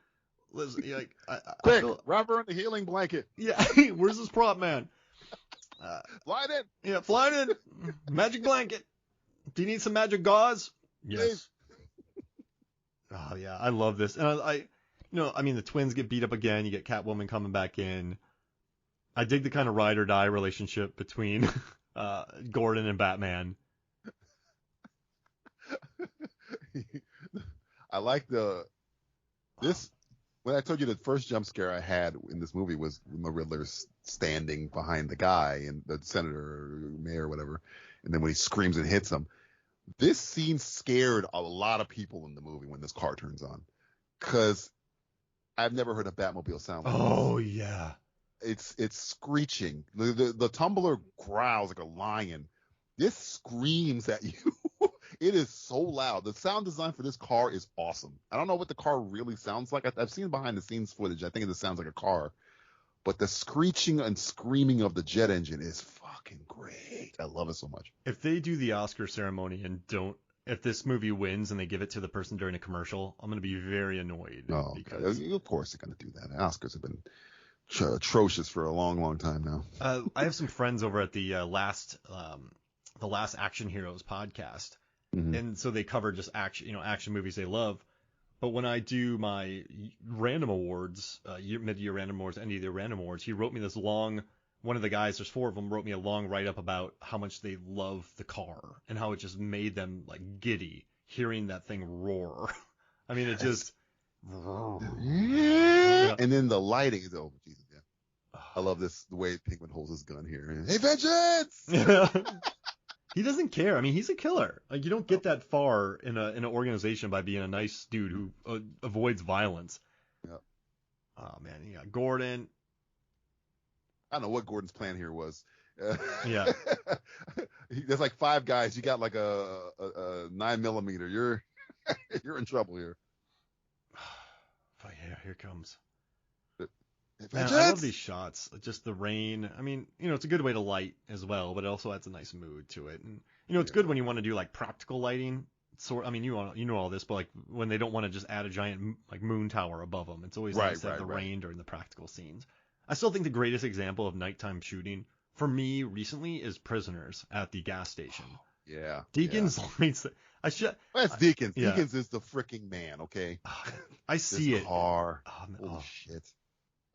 like, quick, wrap her in the healing blanket. Yeah, where's this prop man? Fly it in. Yeah, fly it in. Magic blanket. Do you need some magic gauze? Yes. Please. Oh yeah, I love this, and I mean, the twins get beat up again. You get Catwoman coming back in. I dig the kind of ride or die relationship between Gordon and Batman. I like this. when I told you the first jump scare I had in this movie was when the Riddler's standing behind the guy and the senator or mayor or whatever, and then when he screams and hits him, this scene scared a lot of people in the movie when this car turns on, because I've never heard a Batmobile sound like this. Oh yeah. It's screeching. The tumbler growls like a lion. This screams at you. It is so loud. The sound design for this car is awesome. I don't know what the car really sounds like. I've seen behind the scenes footage. I think it sounds like a car. But the screeching and screaming of the jet engine is fucking great. I love it so much. If they do the Oscar ceremony and if this movie wins and they give it to the person during a commercial, I'm going to be very annoyed. Oh, because... Of course they're going to do that. The Oscars have been atrocious for a long, long time now. I have some friends over at the last Action Heroes podcast, and so they cover just action movies they love. But when I do my random awards, mid-year random awards, end of the random awards, he wrote me this long. One of the guys, there's 4 of them, wrote me a long write-up about how much they love the car and how it just made them like giddy hearing that thing roar. I mean, it just. Yeah. And then the lighting is Jesus, yeah. I love the way Penguin holds his gun here. Hey, vengeance! He doesn't care. I mean, he's a killer. Like, you don't get that far in an organization by being a nice dude who avoids violence. Yep. Oh man, you got Gordon. I don't know what Gordon's plan here was. Yeah. There's like 5 guys. You got like a 9mm. You're in trouble here. But yeah, here comes. Man, I love these shots. Just the rain. I mean, it's a good way to light as well, but it also adds a nice mood to it. And it's good when you want to do like practical lighting. I mean, you know all this, but like when they don't want to just add a giant like moon tower above them, it's always nice to have the rain during the practical scenes. I still think the greatest example of nighttime shooting for me recently is Prisoners at the gas station. Yeah. Deakins lights. That's Deakins. Yeah. Deakins is the freaking man. Okay. I see it. Car. Holy shit.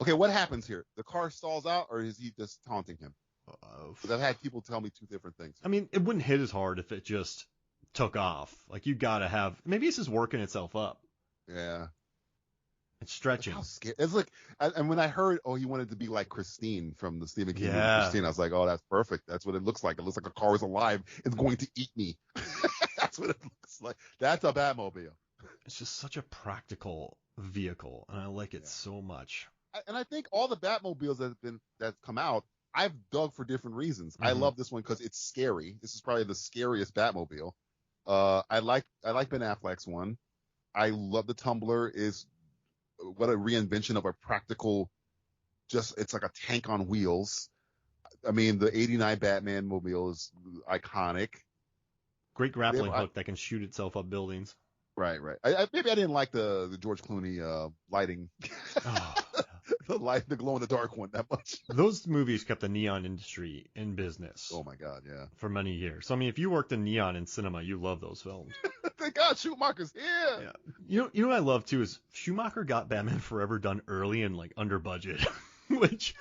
Okay, what happens here? The car stalls out, or is he just taunting him? Because I've had people tell me 2 different things. I mean, it wouldn't hit as hard if it just took off. Like, you gotta have. Maybe it's just working itself up. Yeah. It's stretching. How scary. It's like, and when I heard, he wanted to be like Christine from the Stephen King movie Christine, I was like, that's perfect. That's what it looks like. It looks like a car is alive. It's going to eat me. That's what it looks like. That's a Batmobile. It's just such a practical vehicle, and I like it so much. And I think all the Batmobiles that's come out, I've dug for different reasons. I love this one because it's scary. This is probably the scariest Batmobile. I like Ben Affleck's one. I love the Tumbler. Is what a reinvention of a practical, it's like a tank on wheels. I mean, the '89 Batman mobile is iconic. Great grappling hook that can shoot itself up buildings. Right. Maybe I didn't like the George Clooney lighting. The glow in the dark one that much. Those movies kept the neon industry in business. Oh my God, yeah. For many years. So I mean, if you worked in neon in cinema, you love those films. Thank God Schumacher's here. Yeah. You know what I love too is Schumacher got Batman Forever done early and like under budget, which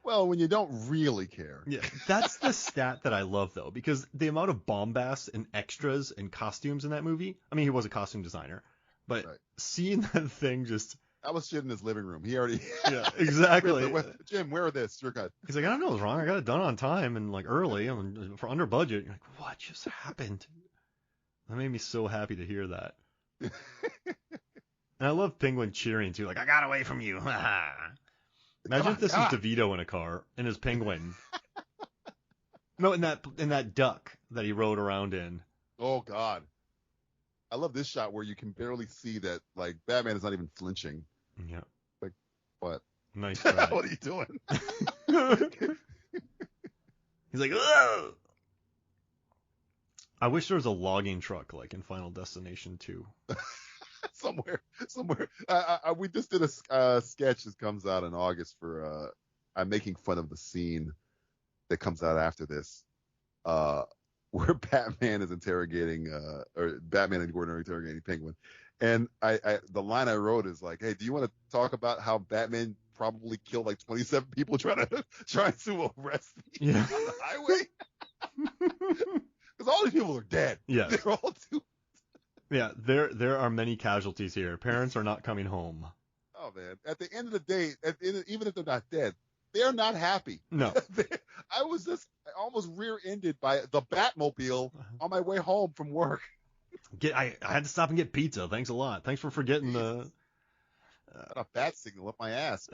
well, when you don't really care. Yeah, that's the stat that I love though, because the amount of bombast and extras and costumes in that movie. I mean, he was a costume designer, but seeing that thing just. That was shit in his living room. He already. Yeah, exactly. Jim, wear this. You're good. He's like, I don't know what's wrong. I got it done on time and like early and for under budget. You're like, what just happened? That made me so happy to hear that. And I love Penguin cheering too. Like, I got away from you. Imagine if this was DeVito in a car and his Penguin. No, in that duck that he rode around in. Oh God. I love this shot where you can barely see that, like, Batman is not even flinching. Yeah. Like, what? Nice try. What are you doing? He's like, ugh! I wish there was a logging truck, like in Final Destination 2. somewhere. We just did a sketch that comes out in August for, I'm making fun of the scene that comes out after this. Where Batman is interrogating, or Batman and Gordon are interrogating Penguin. And the line I wrote is like, hey, do you want to talk about how Batman probably killed like 27 people trying to arrest me on the highway? Because all these people are dead. Yeah. They're all too. Yeah, there are many casualties here. Parents are not coming home. Oh man! At the end of the day, even if they're not dead, they're not happy. No. I was just almost rear-ended by the Batmobile on my way home from work. I had to stop and get pizza. Thanks a lot. Thanks for forgetting the. Got a bat signal up my ass.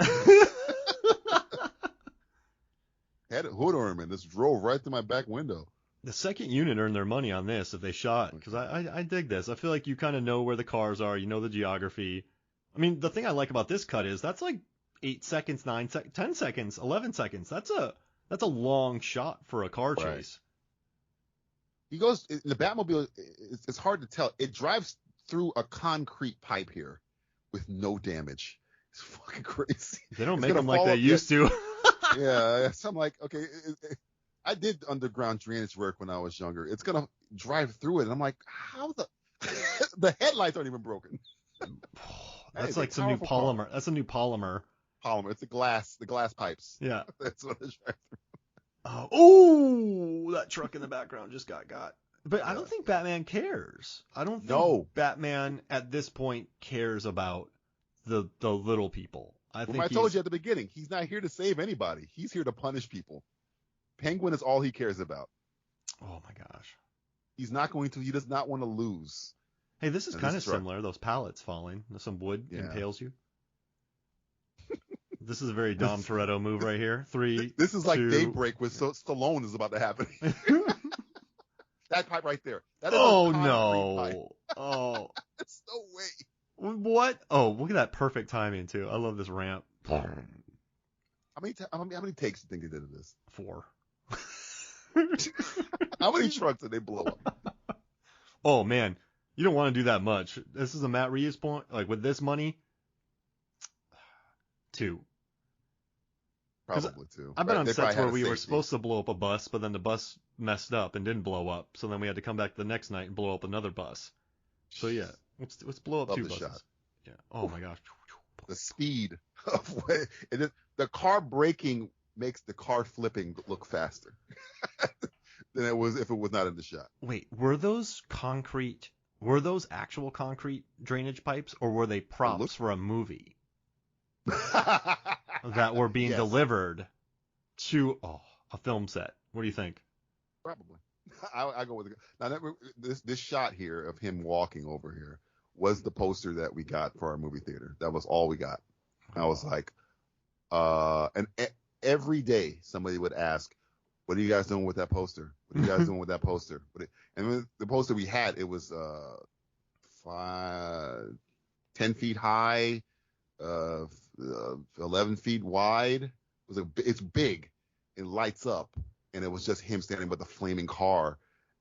Had a hood ornament. This drove right through my back window. The second unit earned their money on this if they shot, because I dig this. I feel like you kind of know where the cars are, you know the geography. I mean, the thing I like about this cut is that's like 8 seconds, 9 seconds, 10 seconds, 11 seconds. That's a long shot for a car chase. Right. He goes in the Batmobile. It's hard to tell. It drives through a concrete pipe here with no damage. It's fucking crazy. They don't make them like they used to. Yeah, so I'm like, okay. I did underground drainage work when I was younger. It's gonna drive through it, and I'm like, how the headlights aren't even broken. That's like some new polymer. Car. That's a new polymer. Polymer. It's the glass pipes. Yeah. That's what they drive through. Oh, that truck in the background just got. But yeah. I don't think Batman cares. I don't think Batman at this point cares about the little people. I told you at the beginning, he's not here to save anybody. He's here to punish people. Penguin is all he cares about. Oh my gosh. He does not want to lose. Hey, this is kind of similar. Those pallets falling. Some wood impales you. This is a very Dom Toretto move right here. 3. This is like Daybreak with Stallone is about to happen. That pipe right there. That is no. Pipe. Oh. There's no way. What? Oh, look at that perfect timing too. I love this ramp. How many takes do you think they did of this? 4. How many trucks did they blow up? Oh man, you don't want to do that much. This is a Matt Reeves point. Like with this money, 2. Probably 2. I've been on sets where we were supposed to blow up a bus, but then the bus messed up and didn't blow up. So then we had to come back the next night and blow up another bus. So yeah, let's blow up 2 buses. Shot. Yeah. Oh my gosh. The speed of the car braking makes the car flipping look faster than it was if it was not in the shot. Wait, were those actual concrete drainage pipes, or were they props for a movie that were being delivered to a film set? What do you think? Probably. I go with it. Now this shot here of him walking over here was the poster that we got for our movie theater. That was all we got. I was like, and every day somebody would ask, what are you guys doing with that poster? What are you guys doing with that poster? And the poster we had, it was 10 feet high, 11 feet wide. It's big. It lights up. And it was just him standing with the flaming car.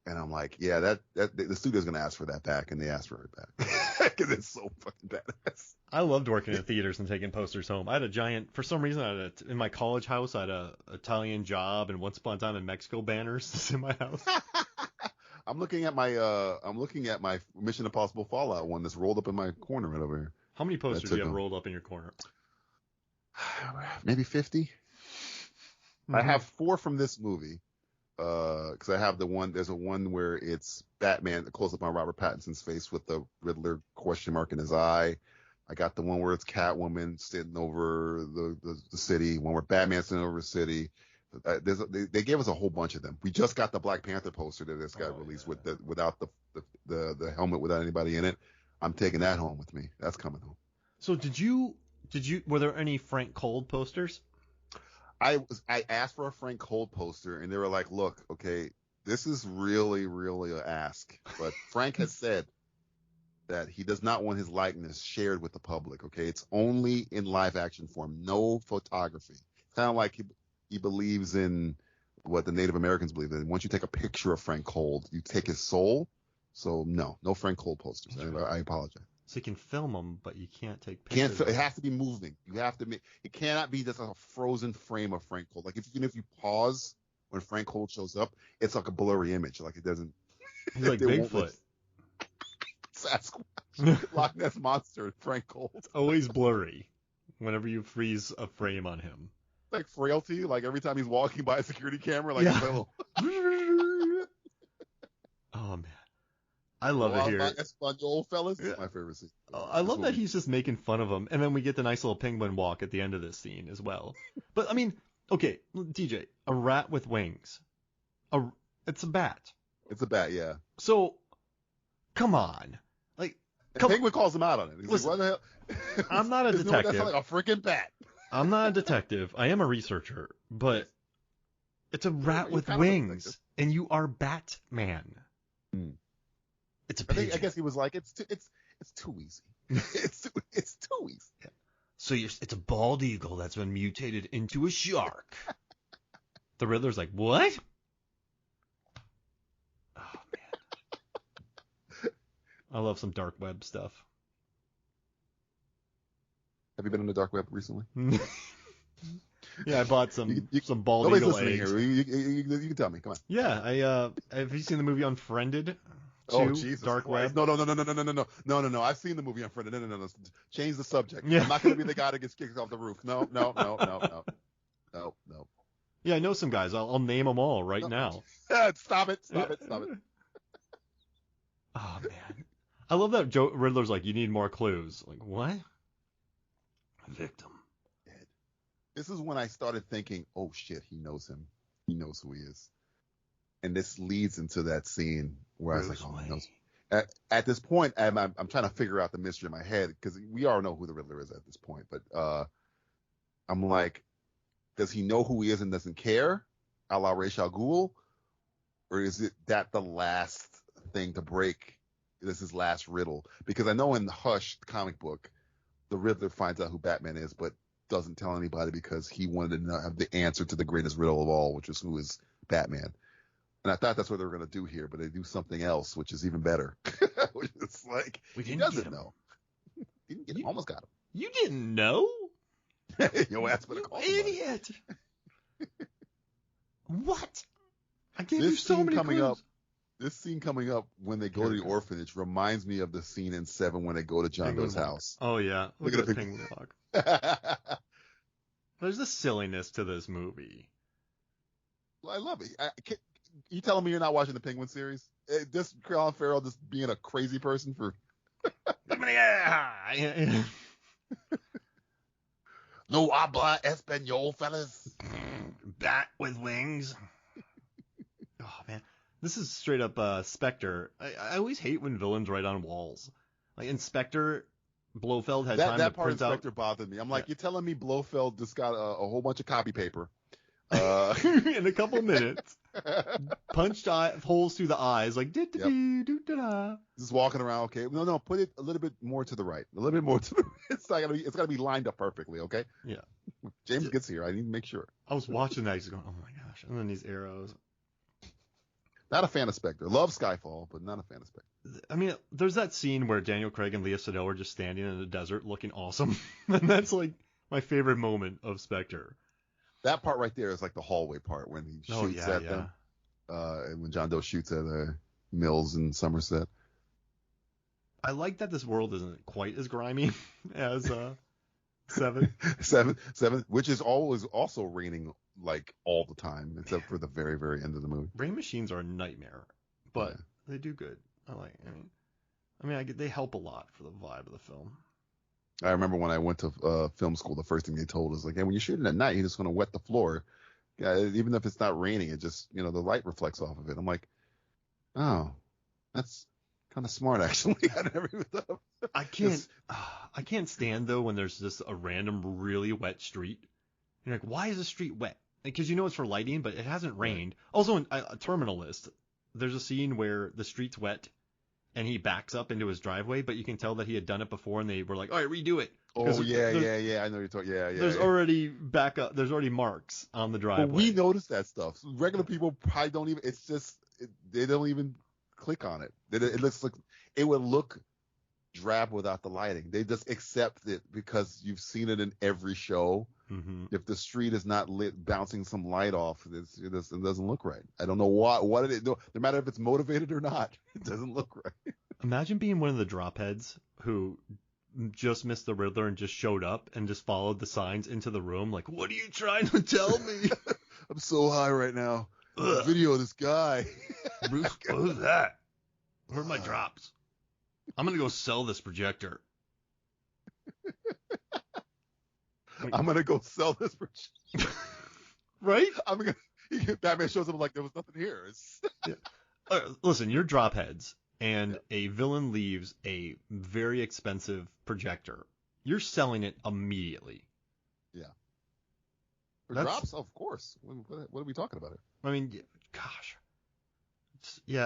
And I'm like, yeah, that the studio's going to ask for that back. And they asked for it back. Because it's so fucking badass. I loved working in theaters and taking posters home. I had a giant, for some reason, in my college house, I had a Italian Job and Once Upon a Time in Mexico banners in my house. I'm looking at my Mission Impossible Fallout one that's rolled up in my corner right over here. How many posters do you have rolled up in your corner? Maybe 50. Mm-hmm. I have 4 from this movie. Because I have there's a one where it's Batman, the close up on Robert Pattinson's face with the Riddler question mark in his eye. I got the one where it's Catwoman sitting over the city, one where Batman's sitting over the city. They gave us a whole bunch of them. We just got the Black Panther poster that just got released without the helmet, without anybody in it. I'm taking that home with me. That's coming home. So were there any Frank Cold posters? I asked for a Frank Cold poster, and they were like, look, okay, this is really, really an ask. But Frank has said that he does not want his likeness shared with the public, okay? It's only in live action form, no photography. Kind of like he believes in what the Native Americans believe in. Once you take a picture of Frank Cold, you take his soul. So no Frank Cold posters. I apologize. So you can film them, but you can't take pictures. It has to be moving. You have to it cannot be just a frozen frame of Frank Cold. Like even if you pause when Frank Cold shows up, it's like a blurry image. Like it doesn't. He's like Bigfoot. Sasquatch. Loch Ness Monster. Frank Cold. It's always blurry whenever you freeze a frame on him. Like Frailty. Like every time he's walking by a security camera, like yeah. Oh man. I love it here. Espanol, fellas. Yeah. My favorite scene. I love that he's just making fun of him, and then we get the nice little penguin walk at the end of this scene as well. But I mean, okay, DJ, a rat with wings. It's a bat. It's a bat, yeah. So, come on. Like, Penguin calls him out on it. He's listen, like, what the hell? I'm not a detective. That sounds like a freaking bat. I'm not a detective. I am a researcher, but it's a rat with wings, and you are Batman. It's a pigeon. I guess he was like, it's too easy. it's too easy. Yeah. So it's a bald eagle that's been mutated into a shark. The Riddler's like, what? Oh man, I love some dark web stuff. Have you been on the dark web recently? Yeah, I bought some bald eagle eggs. Here. You can tell me. Come on. Yeah, have you seen the movie Unfriended? Oh, Jesus Dark Christ. web. No. I've seen the movie Unfriended. No. Change the subject. Yeah. I'm not going to be the guy that gets kicked off the roof. No. Yeah, I know some guys. I'll name them all now. Stop it. Oh man, I love that Riddler's like, you need more clues. Like what? Victim. This is when I started thinking, oh shit, he knows him. He knows who he is. And this leads into that scene where I was like, oh, he knows. At this point, I'm trying to figure out the mystery in my head because we all know who the Riddler is at this point. But I'm like, does he know who he is and doesn't care, a la Ra's al Ghul? Or is it that the last thing to break? This is his last riddle. Because I know in the Hush comic book, the Riddler finds out who Batman is, but doesn't tell anybody because he wanted to have the answer to the greatest riddle of all, which is who is Batman. And I thought that's what they were going to do here, but they do something else, which is even better. Which is like, he doesn't know. Didn't get him. Almost got him. You didn't know? Yo ass better call idiot. What? I gave you so many clues. This scene coming up when they go to the orphanage reminds me of the scene in 7 when they go to John Doe's house. Oh, yeah. Look at the penguin walk. There's a silliness to this movie. Well, I love it. You telling me you're not watching the Penguin series? Just Colin Farrell just being a crazy person for... No habla español, fellas. Bat with wings. Oh, man. This is straight up Spectre. I always hate when villains write on walls. Like Inspector Blofeld had time to that part print out. Inspector bothered me. I'm like, you're telling me Blofeld just got a whole bunch of copy paper in a couple minutes, punched holes through the eyes, like just walking around. Okay, no, put it a little bit more to the right, a little bit more to the right. It's gotta be lined up perfectly. Okay. Yeah. James gets here. I need to make sure. I was watching that. He's going, oh my gosh, and then these arrows. Not a fan of Spectre. Love Skyfall, but not a fan of Spectre. I mean, there's that scene where Daniel Craig and Lea Seydoux are just standing in the desert looking awesome. And that's like my favorite moment of Spectre. That part right there is like the hallway part when he shoots at them. And when John Doe shoots at Mills in Somerset. I like that this world isn't quite as grimy as 7. 7, which is always also raining like all the time, except for the very, very end of the movie. Rain machines are a nightmare, but they do good. They help a lot for the vibe of the film. I remember when I went to film school, the first thing they told us, like, hey, when you're shooting at night, you're just going to wet the floor. Yeah, even if it's not raining, it just, the light reflects off of it. I'm like, oh, that's kind of smart, actually. I never even thought of it. I can't stand, though, when there's just a random really wet street. You're like, why is the street wet? Because it's for lighting, but it hasn't rained. Also, in Terminal List, there's a scene where the street's wet, and he backs up into his driveway, but you can tell that he had done it before, and they were like, all right, redo it. Oh, yeah. I know you're talking. Yeah. There's already there's already marks on the driveway. But we notice that stuff. Regular people probably don't even, it's just, they don't even click on it. It looks like, it would look drab without the lighting. They just accept it because you've seen it in every show. Mm-hmm. If the street is not lit, bouncing some light off, it doesn't look right. I don't know what did it do. No matter if it's motivated or not, it doesn't look right. Imagine being one of the drop heads who just missed the Riddler and just showed up and just followed the signs into the room. Like, what are you trying to tell me? I'm so high right now. Video of this guy. Bruce, what was that? Where are my drops? I'm going to go sell this projector. I'm going to go sell this projector. Right? Batman shows up like there was nothing here. Yeah. Listen, you're drop heads, and a villain leaves a very expensive projector. You're selling it immediately. Yeah. For drops? Of course. What are we talking about here? I mean, gosh. They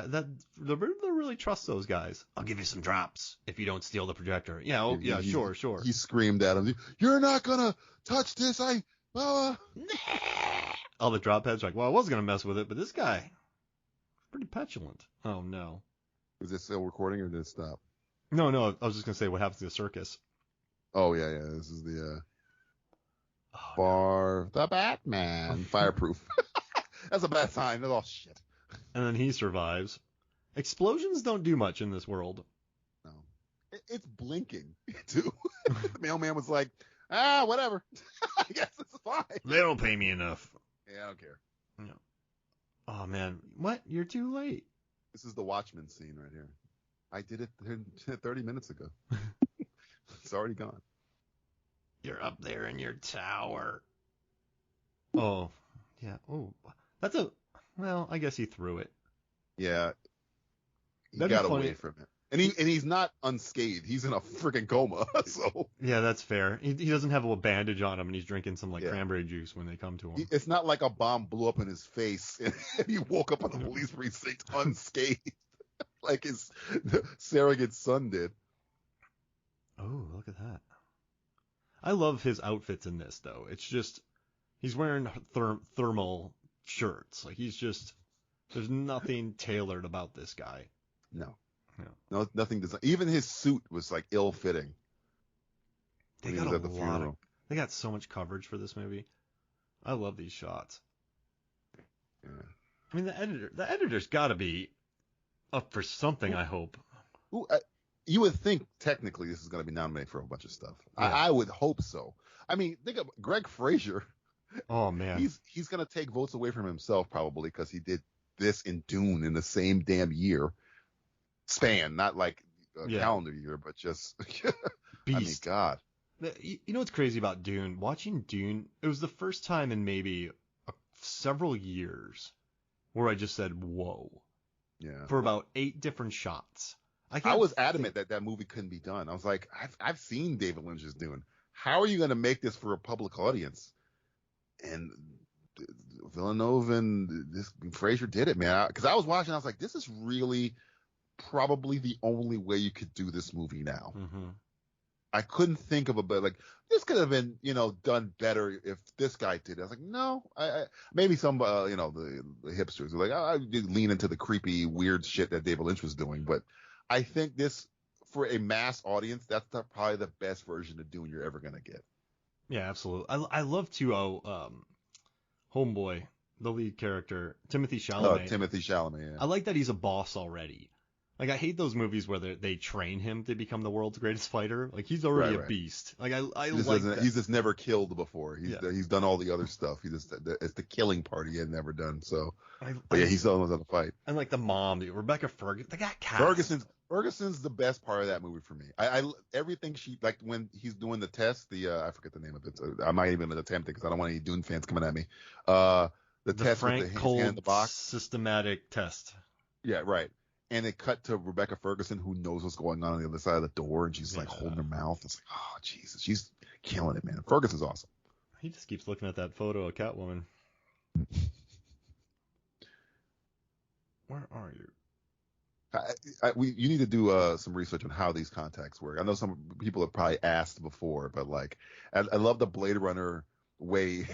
really trust those guys. I'll give you some drops if you don't steal the projector. Yeah, sure. He screamed at him, "You're not gonna touch this! All the drop heads are like, well, I was gonna mess with it, but this guy, pretty petulant. Oh no. Is it still recording or did it stop? No. I was just gonna say what happens to the circus. Oh yeah. This is the the Batman fireproof. That's a bad sign. That's all shit. And then he survives. Explosions don't do much in this world. No. It's blinking, too. The mailman was like, whatever. I guess it's fine. They don't pay me enough. Yeah, I don't care. No. Oh, man. What? You're too late. This is the Watchmen scene right here. I did it 30 minutes ago. It's already gone. You're up there in your tower. Oh, yeah. Oh, well, I guess he threw it. Yeah. He got away from it. And he's not unscathed. He's in a freaking coma. So yeah, that's fair. He doesn't have a bandage on him, and he's drinking some cranberry juice when they come to him. It's not like a bomb blew up in his face and he woke up on the police precinct unscathed, like his surrogate son did. Oh, look at that! I love his outfits in this, though. It's just he's wearing thermal shirts. Like there's nothing tailored about this guy. No, nothing. Even his suit was like ill-fitting. They got so much coverage for this movie. I love these shots. Yeah. I mean, the editor's got to be up for something. I hope. Ooh, you would think technically this is going to be nominated for a bunch of stuff. Yeah. I would hope so. I mean, think of Greg Fraser. Oh man, he's going to take votes away from himself probably because he did this in Dune in the same damn year span, not like a calendar year, but just Beast. I mean, God. You know what's crazy about Dune? Watching Dune, it was the first time in maybe several years where I just said, "Whoa!" Yeah. For about 8 different shots. I was adamant that movie couldn't be done. I was like, I've seen David Lynch's Dune. How are you going to make this for a public audience? And Villeneuve and this Fraser did it, man. Because I was watching, I was like, this is really probably the only way you could do this movie now. Mm-hmm. I couldn't think of like this could have been, done better if this guy did it. I was like, no, I maybe some, the hipsters are like, I did lean into the creepy, weird shit that David Lynch was doing, but I think this for a mass audience, that's probably the best version of Dune you're ever gonna get. Yeah, absolutely. I love to Homeboy, the lead character, Timothée Chalamet. Timothée Chalamet. Yeah. I like that he's a boss already. Like I hate those movies where they train him to become the world's greatest fighter. Like he's already a beast. Like I like that. He's just never killed before. He's done all the other stuff. It's the killing part he had never done. So, he still knows how to fight. And like the mom, Rebecca Ferguson, they got cast. Ferguson's the best part of that movie for me. I everything she like when he's doing the test. I forget the name of it. So I'm not even attempt it because I don't want any Dune fans coming at me. The test Frank with the Cold hand in the box. Systematic test. Yeah, right. And it cut to Rebecca Ferguson, who knows what's going on the other side of the door, and she's like holding her mouth. It's like, oh Jesus, she's killing it, man. Ferguson's awesome. He just keeps looking at that photo of Catwoman. Where are you? You need to do some research on how these contacts work. I know some people have probably asked before, but like, I love the Blade Runner way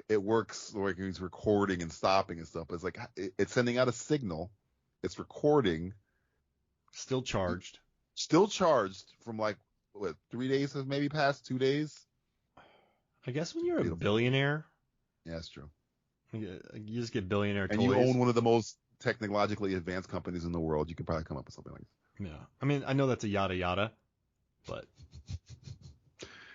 it works. Like he's recording and stopping and stuff. But it's like it's sending out a signal. It's recording. Still charged from like, 3 days have maybe passed, 2 days? I guess when you're a billionaire. Yeah, that's true. You just get billionaire toys. And you own one of the most technologically advanced companies in the world. You could probably come up with something like this. Yeah. I mean, I know that's a yada yada, but.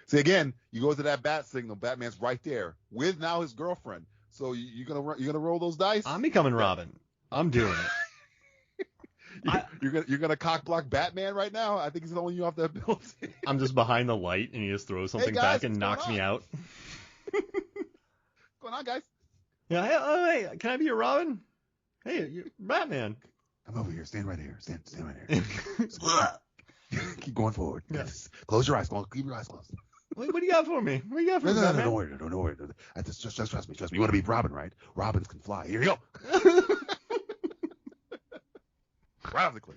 See, again, you go to that bat signal. Batman's right there with now his girlfriend. So you're gonna roll those dice? I'm becoming Robin. I'm doing it. You're gonna cock block Batman right now? I think he's throwing you off that building. I'm just behind the light, and he just throws something back and knocks me out. What's going on, guys? Yeah. Hey, can I be your Robin? Hey, you're Batman. Come over here. Stand right here. Stand right here. Keep going forward. Yes. Close your eyes. Keep your eyes closed. What do you got for me? What do you got for me, No, Batman? don't worry. Just trust me. You want to be Robin, right? Robins can fly. Here you go. Right off the cliff.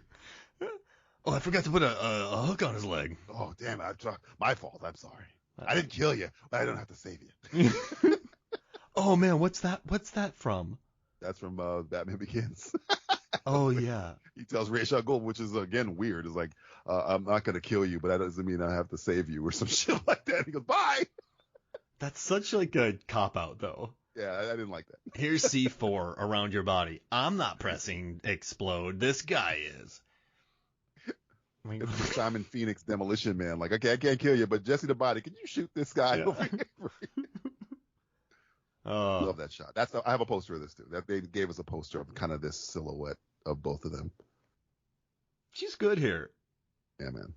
Oh, I forgot to put a hook on his leg. Oh, damn. My fault. I'm sorry. I didn't kill you, but I don't have to save you. Oh, man. What's that from? That's from Batman Begins. Oh, yeah. He tells Ra's al Ghul, which is, again, weird. It's like, I'm not going to kill you, but that doesn't mean I have to save you or some shit like that. He goes, bye. That's such like a cop-out, though. Yeah, I didn't like that. Here's C4 around your body. I'm not pressing explode. This guy is. It's the Simon Phoenix Demolition Man. Like, okay, I can't kill you, but Jesse the Body, can you shoot this guy over here? Love that shot. I have a poster of this too. That they gave us a poster of kind of this silhouette of both of them. She's good here. Yeah, man.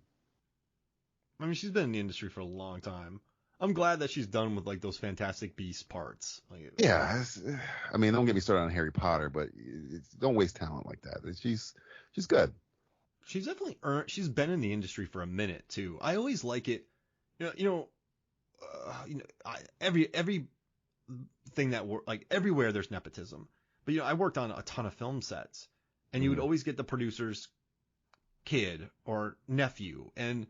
I mean, she's been in the industry for a long time. I'm glad that she's done with like those Fantastic Beasts parts. Yeah, I mean, don't get me started on Harry Potter, but don't waste talent like that. She's good. She's definitely earned. She's been in the industry for a minute too. I always like it. Every thing that like everywhere there's nepotism. But I worked on a ton of film sets, and you would always get the producer's kid or nephew, and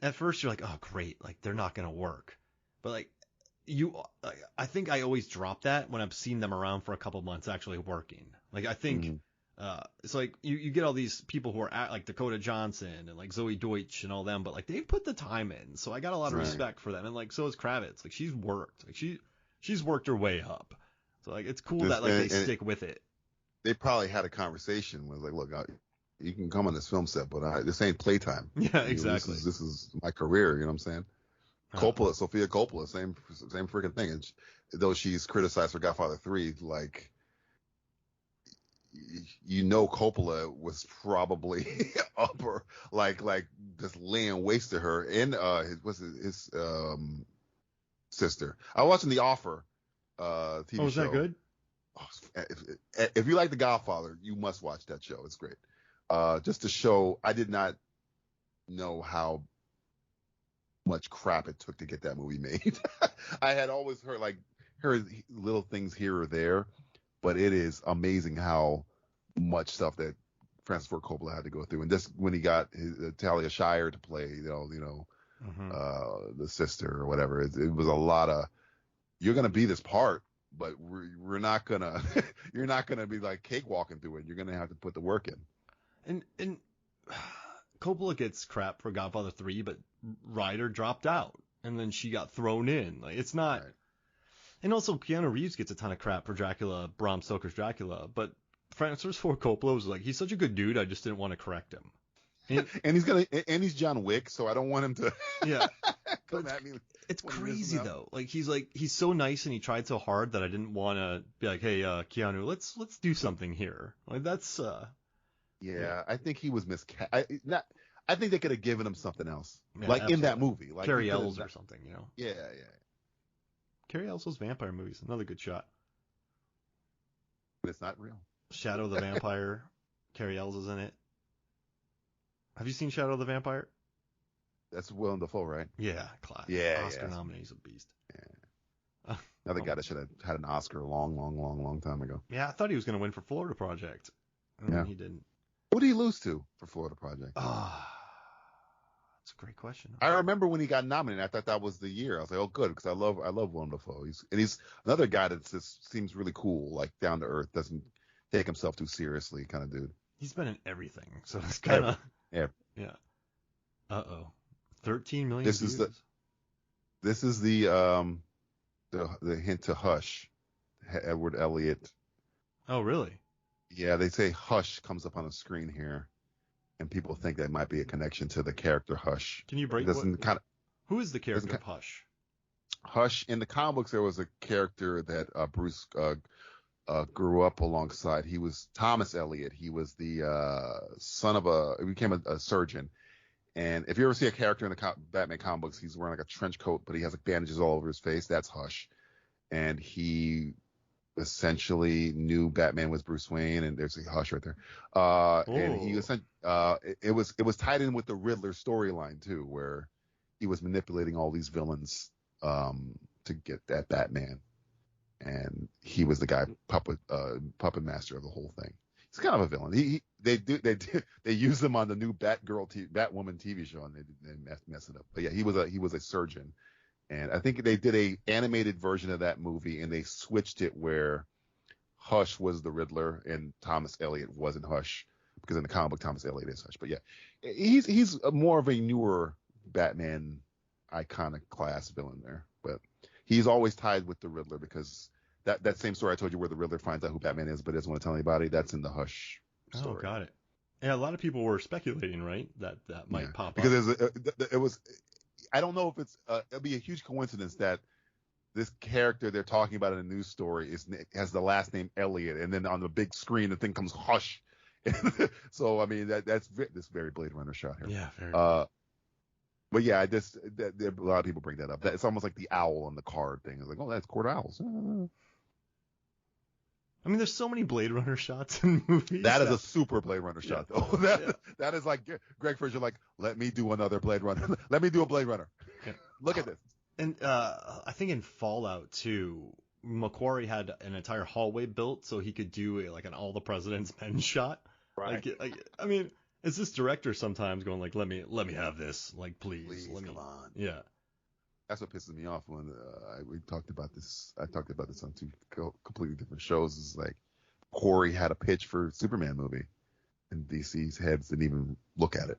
at first you're like, oh great, like they're not gonna work. But like I think I always drop that when I've seen them around for a couple months actually working. Like I think it's like you get all these people who are like Dakota Johnson and like Zoe Deutsch and all them, but like they've put the time in, so I got a lot of respect for them. And like so is Kravitz. Like she's worked. Like she's worked her way up. So like it's cool that like they stick with it. They probably had a conversation with like, look, you can come on this film set, but this ain't playtime. Yeah, exactly. This is my career. You know what I'm saying? Coppola, Sofia Coppola, same freaking thing. And though she's criticized for Godfather 3, like, Coppola was probably upper, like just laying waste to her and his sister. I was watching The Offer TV show. Oh, is that good? If you like The Godfather, you must watch that show. It's great. Just to show, I did not know how much crap it took to get that movie made. I had always heard little things here or there, but it is amazing how much stuff that Francis Ford Coppola had to go through. And just when he got Talia Shire to play, the sister or whatever, it was a lot of, you're going to be this part, but we're not going to, you're not going to be like cakewalking through it. You're going to have to put the work in. And Coppola gets crap for Godfather 3, but Ryder dropped out, and then she got thrown in. Like it's not. Right. And also Keanu Reeves gets a ton of crap for Dracula, Bram Stoker's Dracula, but Francis Ford Coppola was like, he's such a good dude, I just didn't want to correct him. And he's John Wick, so I don't want him to. Yeah. Come at me. It's crazy though. Like he's so nice and he tried so hard that I didn't want to be like, hey, Keanu, let's do something here. Like that's. Yeah, I think he was I think they could have given him something else, absolutely. In that movie, like Cary Elwes or something, Yeah. Cary Elwes' vampire movies, another good shot. But it's not real. Shadow of the Vampire, Cary Elwes is in it. Have you seen Shadow of the Vampire? That's Willem Dafoe, right? Yeah, class. Yeah, Oscar nominee, he's a beast. Yeah. Another guy that should have had an Oscar a long time ago. Yeah, I thought he was going to win for Florida Project. And he didn't. Who did he lose to for Florida Project? That's a great question. I remember when he got nominated. I thought that was the year. I was like, oh, good, because I love Willem Dafoe. He's another guy that just seems really cool, like down to earth, doesn't take himself too seriously, kind of dude. He's been in everything, so it's kind of yeah. 13 million. This is the hint to Hush, Edward Elliot. Oh, really? Yeah, they say Hush comes up on the screen here, and people think that might be a connection to the character Hush. Can you break? Who is the character of Hush? Hush in the comic books, there was a character that Bruce grew up alongside. He was Thomas Elliot. He was the son of he became a surgeon. And if you ever see a character in the Batman comic books, he's wearing like a trench coat, but he has like bandages all over his face. That's Hush. And he essentially knew Batman was Bruce Wayne, and there's a Hush right there. And he was it was tied in with the Riddler storyline too, where he was manipulating all these villains to get that Batman, and he was the guy puppet master of the whole thing. He's kind of a villain. They use him on the new Batwoman TV show, and they mess it up. But yeah, he was a surgeon. And I think they did a animated version of that movie, and they switched it where Hush was the Riddler and Thomas Elliot wasn't Hush, because in the comic book Thomas Elliot is Hush. But yeah, he's more of a newer Batman iconic class villain there. But he's always tied with the Riddler, because that same story I told you where the Riddler finds out who Batman is but doesn't want to tell anybody, that's in the Hush story. Oh, got it. Yeah, a lot of people were speculating, right, that might pop up. Because it was. I don't know if it'll be a huge coincidence that this character they're talking about in a news story has the last name Elliot, and then on the big screen the thing comes Hush. So I mean that's this very Blade Runner shot here. Yeah, very. But yeah, a lot of people bring that up. It's almost like the owl on the card thing. It's like, oh, that's Court Owls. I mean, there's so many Blade Runner shots in movies. That is a super Blade Runner shot, though. That is like Greg Fraser, like, let me do another Blade Runner. Let me do a Blade Runner. Yeah. Look at this. And I think in Fallout 2, Macquarie had an entire hallway built so he could do an All the President's Men shot. Right. I mean, it's this director sometimes going like, let me have this, like, please let me. Come on. Yeah. That's what pisses me off when we talked about this. I talked about this on two completely different shows. It's like Corey had a pitch for a Superman movie, and DC's heads didn't even look at it,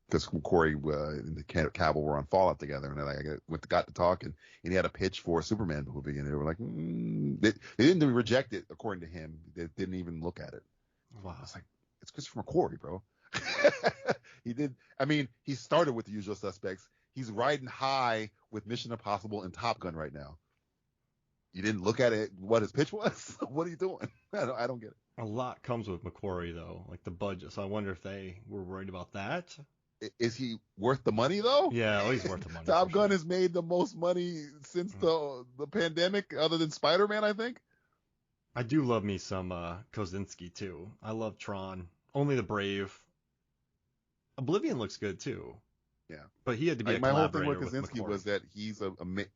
because Corey and the Cavill were on Fallout together, and I got to talk, and he had a pitch for a Superman movie, and they were like, they didn't reject it according to him. They didn't even look at it. Wow. It's like, it's Christopher McQuarrie, bro. He did. I mean, he started with The Usual Suspects. He's riding high with Mission Impossible and Top Gun right now. You didn't look at it, what his pitch was? What are you doing? I don't get it. A lot comes with Macquarie, though, like the budget. So I wonder if they were worried about that. Is he worth the money, though? Yeah, he's worth the money. Top Gun has made the most money since the pandemic, other than Spider-Man, I think. I do love me some Kosinski, too. I love Tron. Only the Brave. Oblivion looks good, too. Yeah, but he had to be my whole thing with Kaczynski was that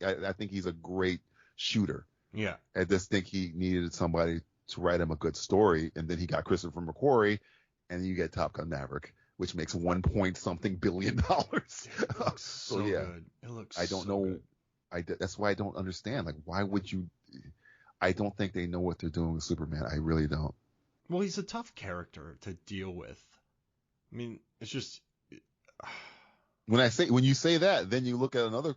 I think he's a great shooter. Yeah, I just think he needed somebody to write him a good story, and then he got Christopher McQuarrie, and you get Top Gun Maverick, which makes $1 billion. It looks so good. It looks. I don't know. Good. That's why I don't understand. Like, why would you? I don't think they know what they're doing with Superman. I really don't. Well, he's a tough character to deal with. I mean, it's just. When you say that, then you look at another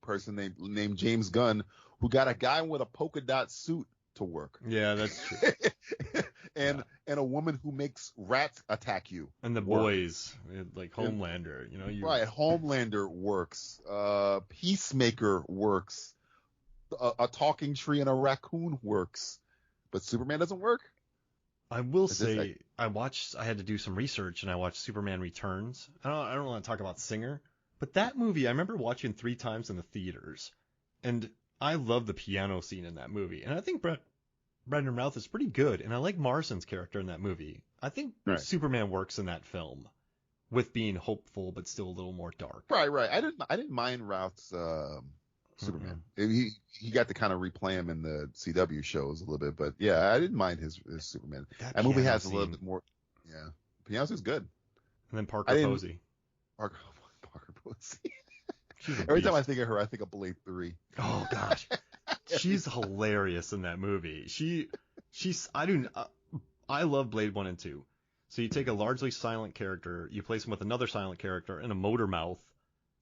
person named James Gunn, who got a guy with a polka dot suit to work. Yeah, that's true. and a woman who makes rats attack you. And the boys, like Homelander, right. Homelander works. Peacemaker works. A talking tree and a raccoon works, but Superman doesn't work. I will say, I had to do some research, and I watched Superman Returns. I don't want to talk about Singer, but that movie I remember watching 3 times in the theaters, and I love the piano scene in that movie. And I think Brendan Routh is pretty good, and I like Marston's character in that movie. I think Superman works in that film, with being hopeful but still a little more dark. Right. I didn't mind Routh's Superman. Mm-hmm. He got to kind of replay him in the CW shows a little bit, but yeah, I didn't mind his Superman. That movie has a little bit more. Yeah, piano is good. And then Parker Posey. Parker Posey. Every time I think of her, I think of Blade 3. Oh gosh, she's hilarious in that movie. I love Blade 1 and 2. So you take a largely silent character, you place him with another silent character and a motor mouth,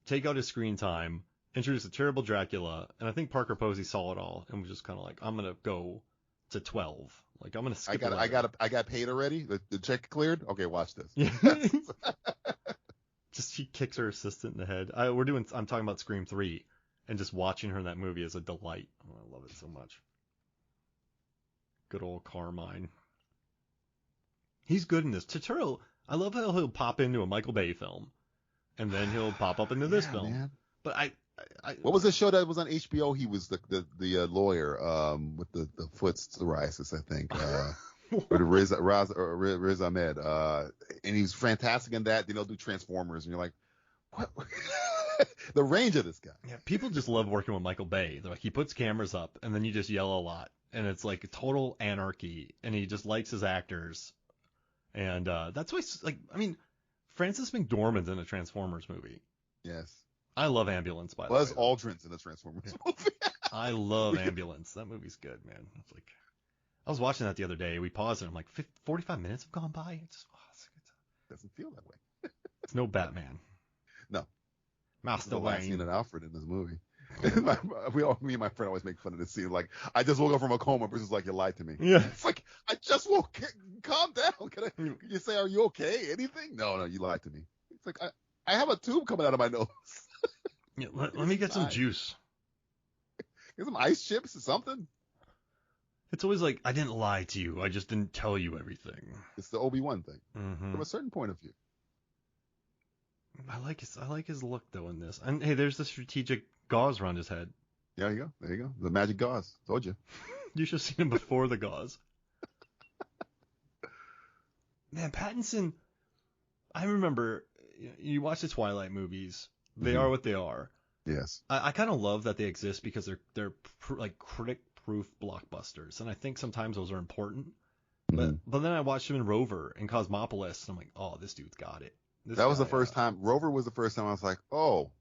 take out his screen time, introduce a terrible Dracula, and I think Parker Posey saw it all and was just kind of like, I'm gonna go to 12. Like, I'm gonna skip. I got paid already. The check cleared. Okay, watch this. Yeah. Just she kicks her assistant in the head. I'm talking about Scream 3, and just watching her in that movie is a delight. Oh, I love it so much. Good old Carmine. He's good in this. Turturro, I love how he'll pop into a Michael Bay film, and then he'll pop up into this film. Man. But I what was the show that was on HBO? He was the lawyer with the foot psoriasis, I think. With Riz Ahmed. And he was fantastic in that. Then he'll do Transformers, and you're like, what? The range of this guy. Yeah, people just love working with Michael Bay. They're like, he puts cameras up, and then you just yell a lot, and it's like total anarchy, and he just likes his actors. And that's why, like, I mean, Frances McDormand's in a Transformers movie. Yes. I love Ambulance, by the way. Buzz though. Aldrin's in the Transformers movie. I love Ambulance. That movie's good, man. It's like, I was watching that the other day. We paused it. I'm like, 45 minutes have gone by. It's doesn't feel that way. It's no Batman. No. Master Wayne. Wayne. Scene in Alfred in this movie. Me and my friend always make fun of this scene. Like, I just woke up from a coma. Person's like, you lied to me. Yeah. It's like, I just woke. Calm down. Can you say, are you okay? Anything? No, you lied to me. It's like, I have a tube coming out of my nose. Yeah, let me get some juice. Get some ice chips or something. It's always like, I didn't lie to you. I just didn't tell you everything. It's the Obi-Wan thing. Mm-hmm. From a certain point of view. I like his look though in this. And hey, there's the strategic gauze around his head. There you go. The magic gauze. Told you. You should have seen him before the gauze. Man, Pattinson. I remember you watch the Twilight movies. They are what they are. Yes. I kind of love that they exist because they're like critic-proof blockbusters, and I think sometimes those are important. But then I watched him in Rover and Cosmopolis, and I'm like, oh, this dude's got it. That was the first time. Rover was the first time I was like, oh,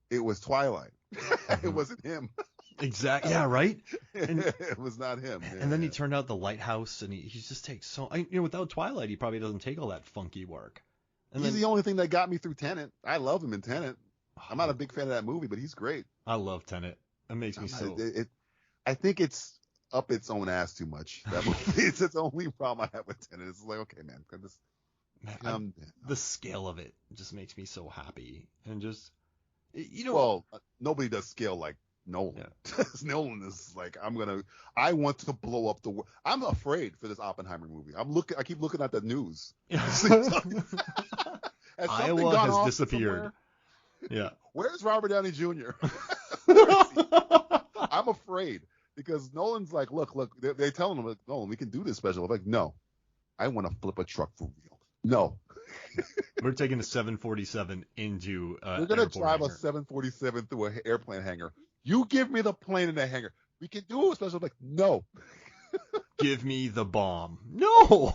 it was Twilight. It wasn't him. Exactly. Yeah, right? And, it was not him. Yeah, and then he turned out The Lighthouse, and he just takes so... without Twilight, he probably doesn't take all that funky work. And he's the only thing that got me through Tenet. I love him in Tenet. I'm not a big fan of that movie, but he's great. I love Tenet. It makes me so... I think it's up its own ass too much. That movie. It's the only problem I have with Tenet. It's like, okay, man. The scale of it just makes me so happy. And just... Well, nobody does scale like Nolan. Yeah. Nolan is like, I want to blow up the world. I'm afraid for this Oppenheimer movie. I keep looking at the news. Iowa has disappeared. Yeah. Where's Robert Downey Jr.? I'm afraid because Nolan's like, look, they're telling him, Nolan, we can do this special. I'm like, no, I want to flip a truck for real. No. We're taking a 747 into we're going to drive a 747 through an airplane hangar. You give me the plane in the hangar. We can do a special. I'm like, no. Give me the bomb. No.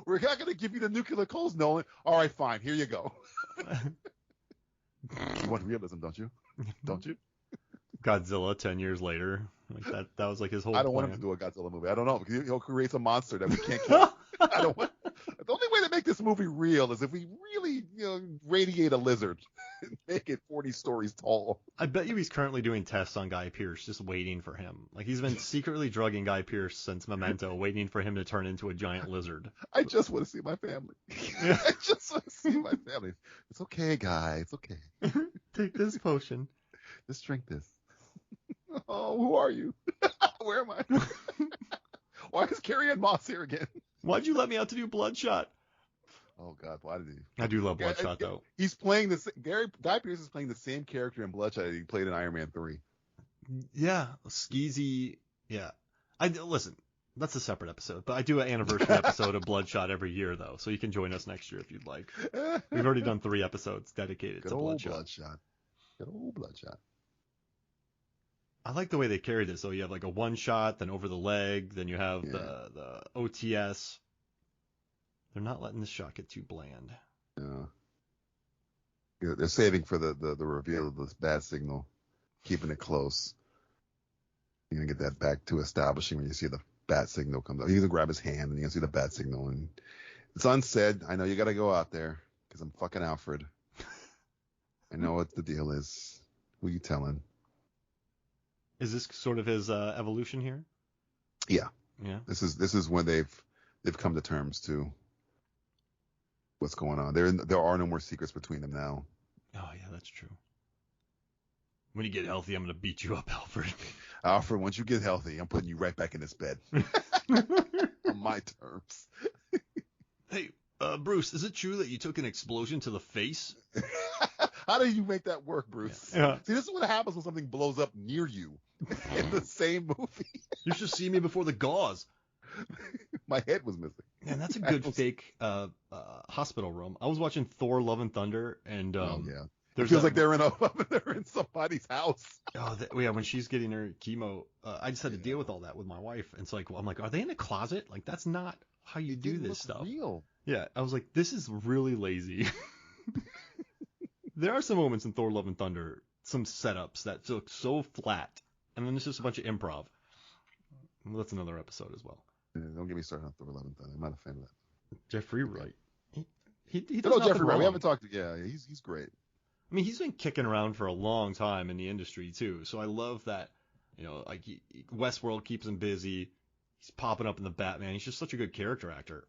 We're not going to give you the nuclear codes, Nolan. All right, fine. Here you go. You want realism, don't you? Don't you? Godzilla 10 years later. Like that was like his whole I don't plan. want him to do a Godzilla movie. I don't know. Because he'll create a monster that we can't kill. I don't want. The only way to make this movie real is if we really, radiate a lizard and make it 40 stories tall. I bet you he's currently doing tests on Guy Pearce, just waiting for him. Like he's been secretly drugging Guy Pearce since Memento, waiting for him to turn into a giant lizard. I just want to see my family. Yeah. I just want to see my family. It's okay, Guy. It's okay. Take this potion. Just drink this. Oh, who are you? Where am I? Why is Carrie-Anne Moss here again? Why'd you let me out to do Bloodshot? Oh God, why did he? I do love Bloodshot though. He's playing Guy Pearce is playing the same character in Bloodshot that he played in Iron Man 3. Yeah, skeezy. Yeah, listen. That's a separate episode, but I do an anniversary episode of Bloodshot every year though, so you can join us next year if you'd like. We've already done 3 episodes dedicated to Bloodshot. Good old Bloodshot. I like the way they carry this. So you have like a one shot, then over the leg, then you have the OTS. They're not letting this shot get too bland. Yeah. They're saving for the reveal of this bad signal, keeping it close. You're gonna get that back to establishing when you see the bat signal comes up. He's gonna grab his hand and you're gonna see the bat signal, and it's unsaid. I know you gotta go out there because I'm fucking Alfred. I know what the deal is. Who you telling? Is this sort of his evolution here? Yeah. Yeah. This is when they've come to terms to what's going on. There are no more secrets between them now. Oh yeah, that's true. When you get healthy, I'm gonna beat you up, Alfred. Alfred, once you get healthy, I'm putting you right back in this bed. On my terms. Hey, Bruce, is it true that you took an explosion to the face? How do you make that work, Bruce? Yeah. See, this is what happens when something blows up near you in the same movie. You should see me before the gauze. My head was missing. Man, that's a good fake hospital room. I was watching Thor: Love and Thunder, and yeah. It feels like they're in somebody's house. Oh, yeah. When she's getting her chemo, I just had to deal with all that with my wife. And it's like, well, I'm like, are they in a closet? Like, that's not how you do this stuff. Real. Yeah, I was like, this is really lazy. There are some moments in Thor: Love and Thunder, some setups that look so flat, and then it's just a bunch of improv. Well, that's another episode as well. Yeah, don't get me started on Thor: Love and Thunder. I'm not a fan of that. Jeffrey Wright. He does Hello, nothing Jeffrey Wright. wrong. We haven't talked. Yeah, he's great. I mean, he's been kicking around for a long time in the industry too. So I love that, like Westworld keeps him busy. He's popping up in the Batman. He's just such a good character actor.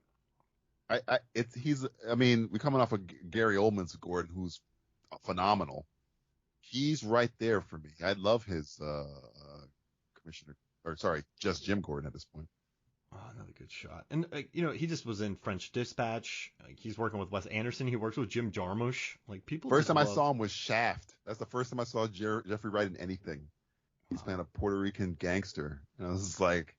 We're coming off of Gary Oldman's Gordon, who's phenomenal. He's right there for me. I love his just Jim Gordon at this point. Oh, another good shot. And he just was in French Dispatch. Like, he's working with Wes Anderson. He works with Jim Jarmusch. Like people. First time I saw him was Shaft. That's the first time I saw Jeffrey Wright in anything. He's playing a Puerto Rican gangster. And I was just like,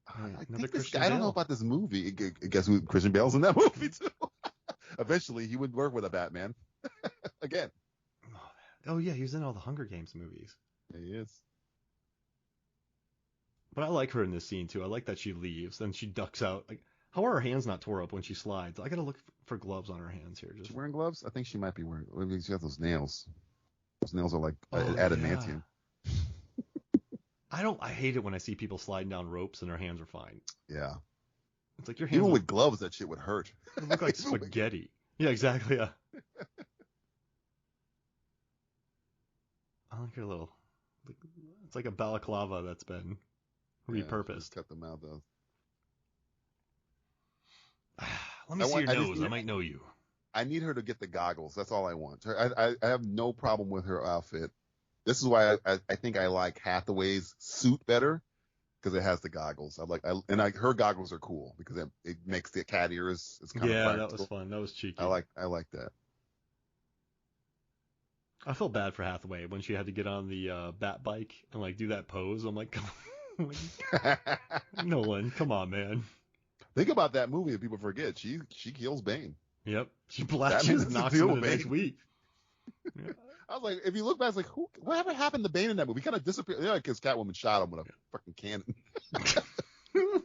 I don't know about this movie. Guess who Christian Bale's in that movie too? Eventually, he would work with a Batman again. Oh yeah, he was in all the Hunger Games movies. Yeah, he is. But I like her in this scene too. I like that she leaves, then she ducks out. Like, how are her hands not tore up when she slides? I gotta look for gloves on her hands here. Is she wearing gloves? I think she might be wearing. I mean, she has those nails. Those nails are like adamantium. Yeah. I hate it when I see people sliding down ropes and their hands are fine. Yeah. It's like your hands. Even with gloves, that shit would hurt. They look like spaghetti. Yeah, exactly. Yeah. I like her little. It's like a balaclava that's been repurposed. Cut them out though. Let me see your nose. I might know you. I need her to get the goggles. That's all I want. I have no problem with her outfit. This is why I think I like Hathaway's suit better, because it has the goggles. Her goggles are cool because it makes the cat ears. It's kind of practical. That was fun. That was cheeky. I like that. I felt bad for Hathaway when she had to get on the bat bike and like do that pose. I'm like, come on. Nolan, come on, man. Think about that movie that people forget. She kills Bane. Yep. She knocks him in the next week. Yeah. I was like, if you look back, it's like, whatever happened to Bane in that movie? He kind of disappeared. Yeah, because Catwoman shot him with a fucking cannon. And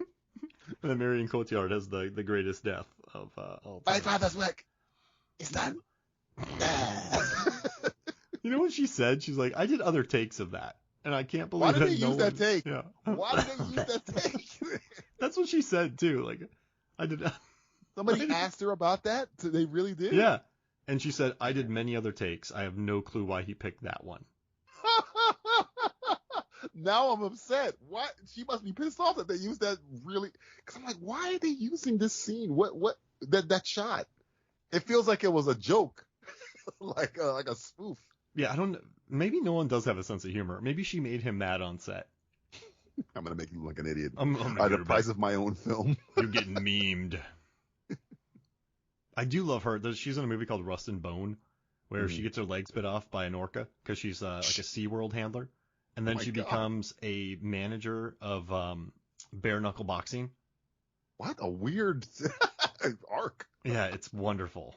then Marion Cotillard has the greatest death of all time. My father's work is done. You know what she said? She's like, I did other takes of that, and I can't believe Why that did they use that take? Yeah. Why did they use that take? That's what she said too. Like, I did. Somebody asked her about that. They really did. Yeah. And she said, I did many other takes. I have no clue why he picked that one. Now I'm upset. What? She must be pissed off that they used that really. Because I'm like, why are they using this scene? What that shot? It feels like it was a joke, like a spoof. Yeah, I don't know. Maybe no one does have a sense of humor. Maybe she made him mad on set. I'm gonna make you look like an idiot. I'm At the price of my own film. You're getting memed. I do love her. She's in a movie called Rust and Bone, where she gets her legs bit off by an orca because she's like a SeaWorld handler, and then she becomes a manager of bare knuckle boxing. What a weird arc. Yeah, it's wonderful.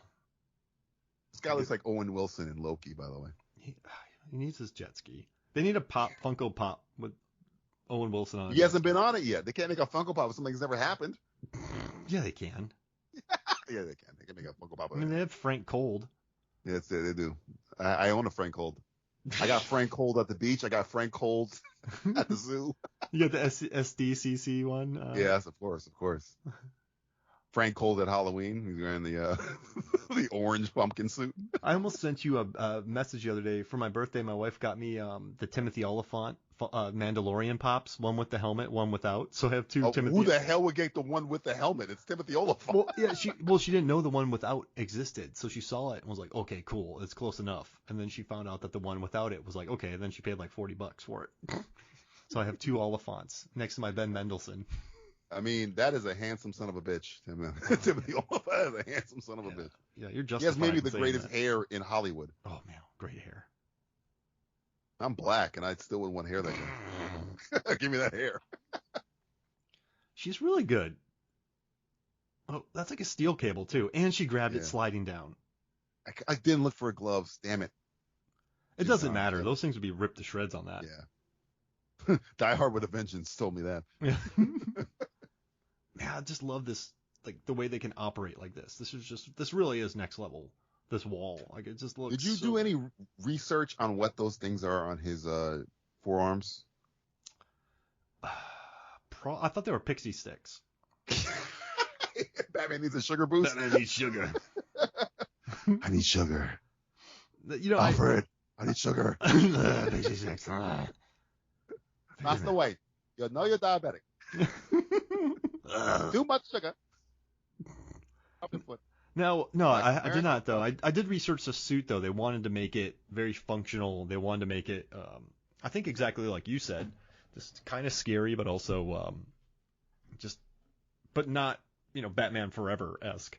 This guy looks like Owen Wilson in Loki, by the way. He needs his jet ski. They need a Funko Pop with Owen Wilson on it. He hasn't been on it yet. They can't make a Funko Pop with something that's never happened. Yeah, they can. Yeah, they can. They can make a Funko Pop. I mean, they have Frank Cold. Yes, they do. I own a Frank Cold. I got Frank Cold at the beach. I got Frank Cold at the zoo. You got the SDCC one? Yes, of course. Frank Cold at Halloween. He's wearing the the orange pumpkin suit. I almost sent you a message the other day for my birthday. My wife got me the Timothy Oliphant Mandalorian pops, one with the helmet, one without. So I have two Timothy. Who the hell would get the one with the helmet? It's Timothy Oliphant. Well, yeah, she didn't know the one without existed, so she saw it and was like, okay, cool, it's close enough. And then she found out that the one without it was like, okay, and then she paid like $40 for it. So I have two Oliphants next to my Ben Mendelsohn. I mean, that is a handsome son of a bitch. Timothy Oliphant is a handsome son of a bitch. Yeah, you're just. He has maybe the greatest hair in Hollywood. Oh man, great hair. I'm black, and I still wouldn't want hair that good. Give me that hair. She's really good. Oh, that's like a steel cable too, and she grabbed it sliding down. I didn't look for her gloves. Damn it. It doesn't matter. Those things would be ripped to shreds on that. Yeah. Die Hard with a Vengeance told me that. Yeah. Yeah, I just love this, like the way they can operate like this. This really is next level. This wall, like it just looks. Did you do any research on what those things are on his forearms? I thought they were pixie sticks. Batman needs a sugar boost. Batman needs sugar. I need sugar. You know, Alfred, I need sugar. Pixie sticks. That's the way. You know you're diabetic. Too much sugar. Up your foot. No, I did not though. I did research the suit though. They wanted to make it very functional. They wanted to make it, I think exactly like you said, just kind of scary, but also but not Batman Forever-esque.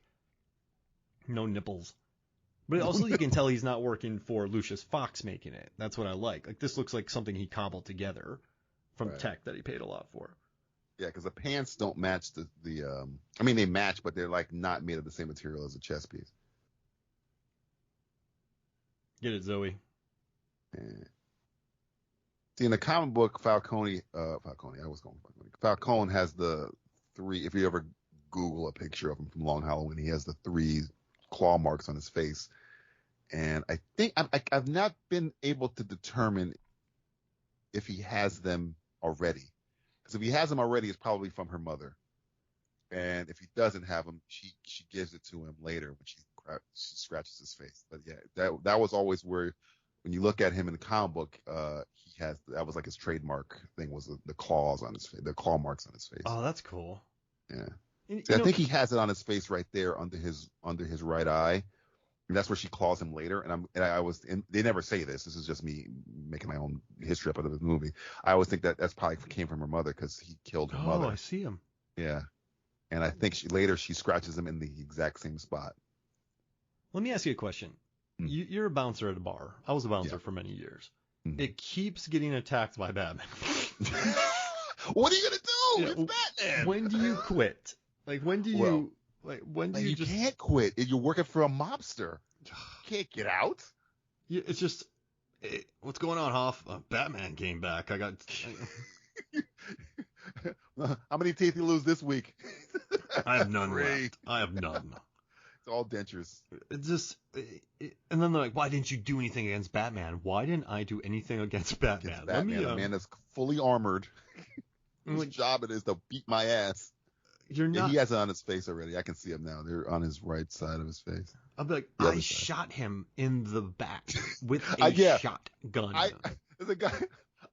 No nipples. But also you can tell he's not working for Lucius Fox making it. That's what I like. Like this looks like something he cobbled together from tech that he paid a lot for. Yeah, because the pants don't match I mean, they match, but they're like not made of the same material as a chest piece. Get it, Zoe. Yeah. See, in the comic book, Falcone has the 3, if you ever Google a picture of him from Long Halloween, he has the 3 claw marks on his face. And I think I've not been able to determine if he has them already. Because if he has them already, it's probably from her mother. And if he doesn't have them, she gives it to him later when she scratches his face. But yeah, that was always where, when you look at him in the comic book, that was like his trademark thing, was the claws on his face, the claw marks on his face. Oh, that's cool. Yeah. I think he has it on his face right there under his right eye. And that's where she claws him later. And they never say this. This is just me making my own history up out of the movie. I always think that's probably came from her mother because he killed her mother. Oh, I see him. Yeah. And I think she scratches him in the exact same spot. Let me ask you a question. You're a bouncer at a bar. I was a bouncer for many years. Mm-hmm. It keeps getting attacked by Batman. What are you gonna do? It's Batman. When do you quit? Like when do you? You can't quit. You're working for a mobster. You can't get out. Yeah, it's just, what's going on, Hoff? Batman came back. I got. How many teeth you lose this week? I have none left. I have none. It's all dentures. It's just, and then they're like, "Why didn't you do anything against Batman?" Why didn't I do anything against Batman? A man that's fully armored. Whose job it is to beat my ass. You're not. He has it on his face already. I can see him now. They're on his right side of his face. I'm like, I shot him in the back with a shotgun. There's a guy.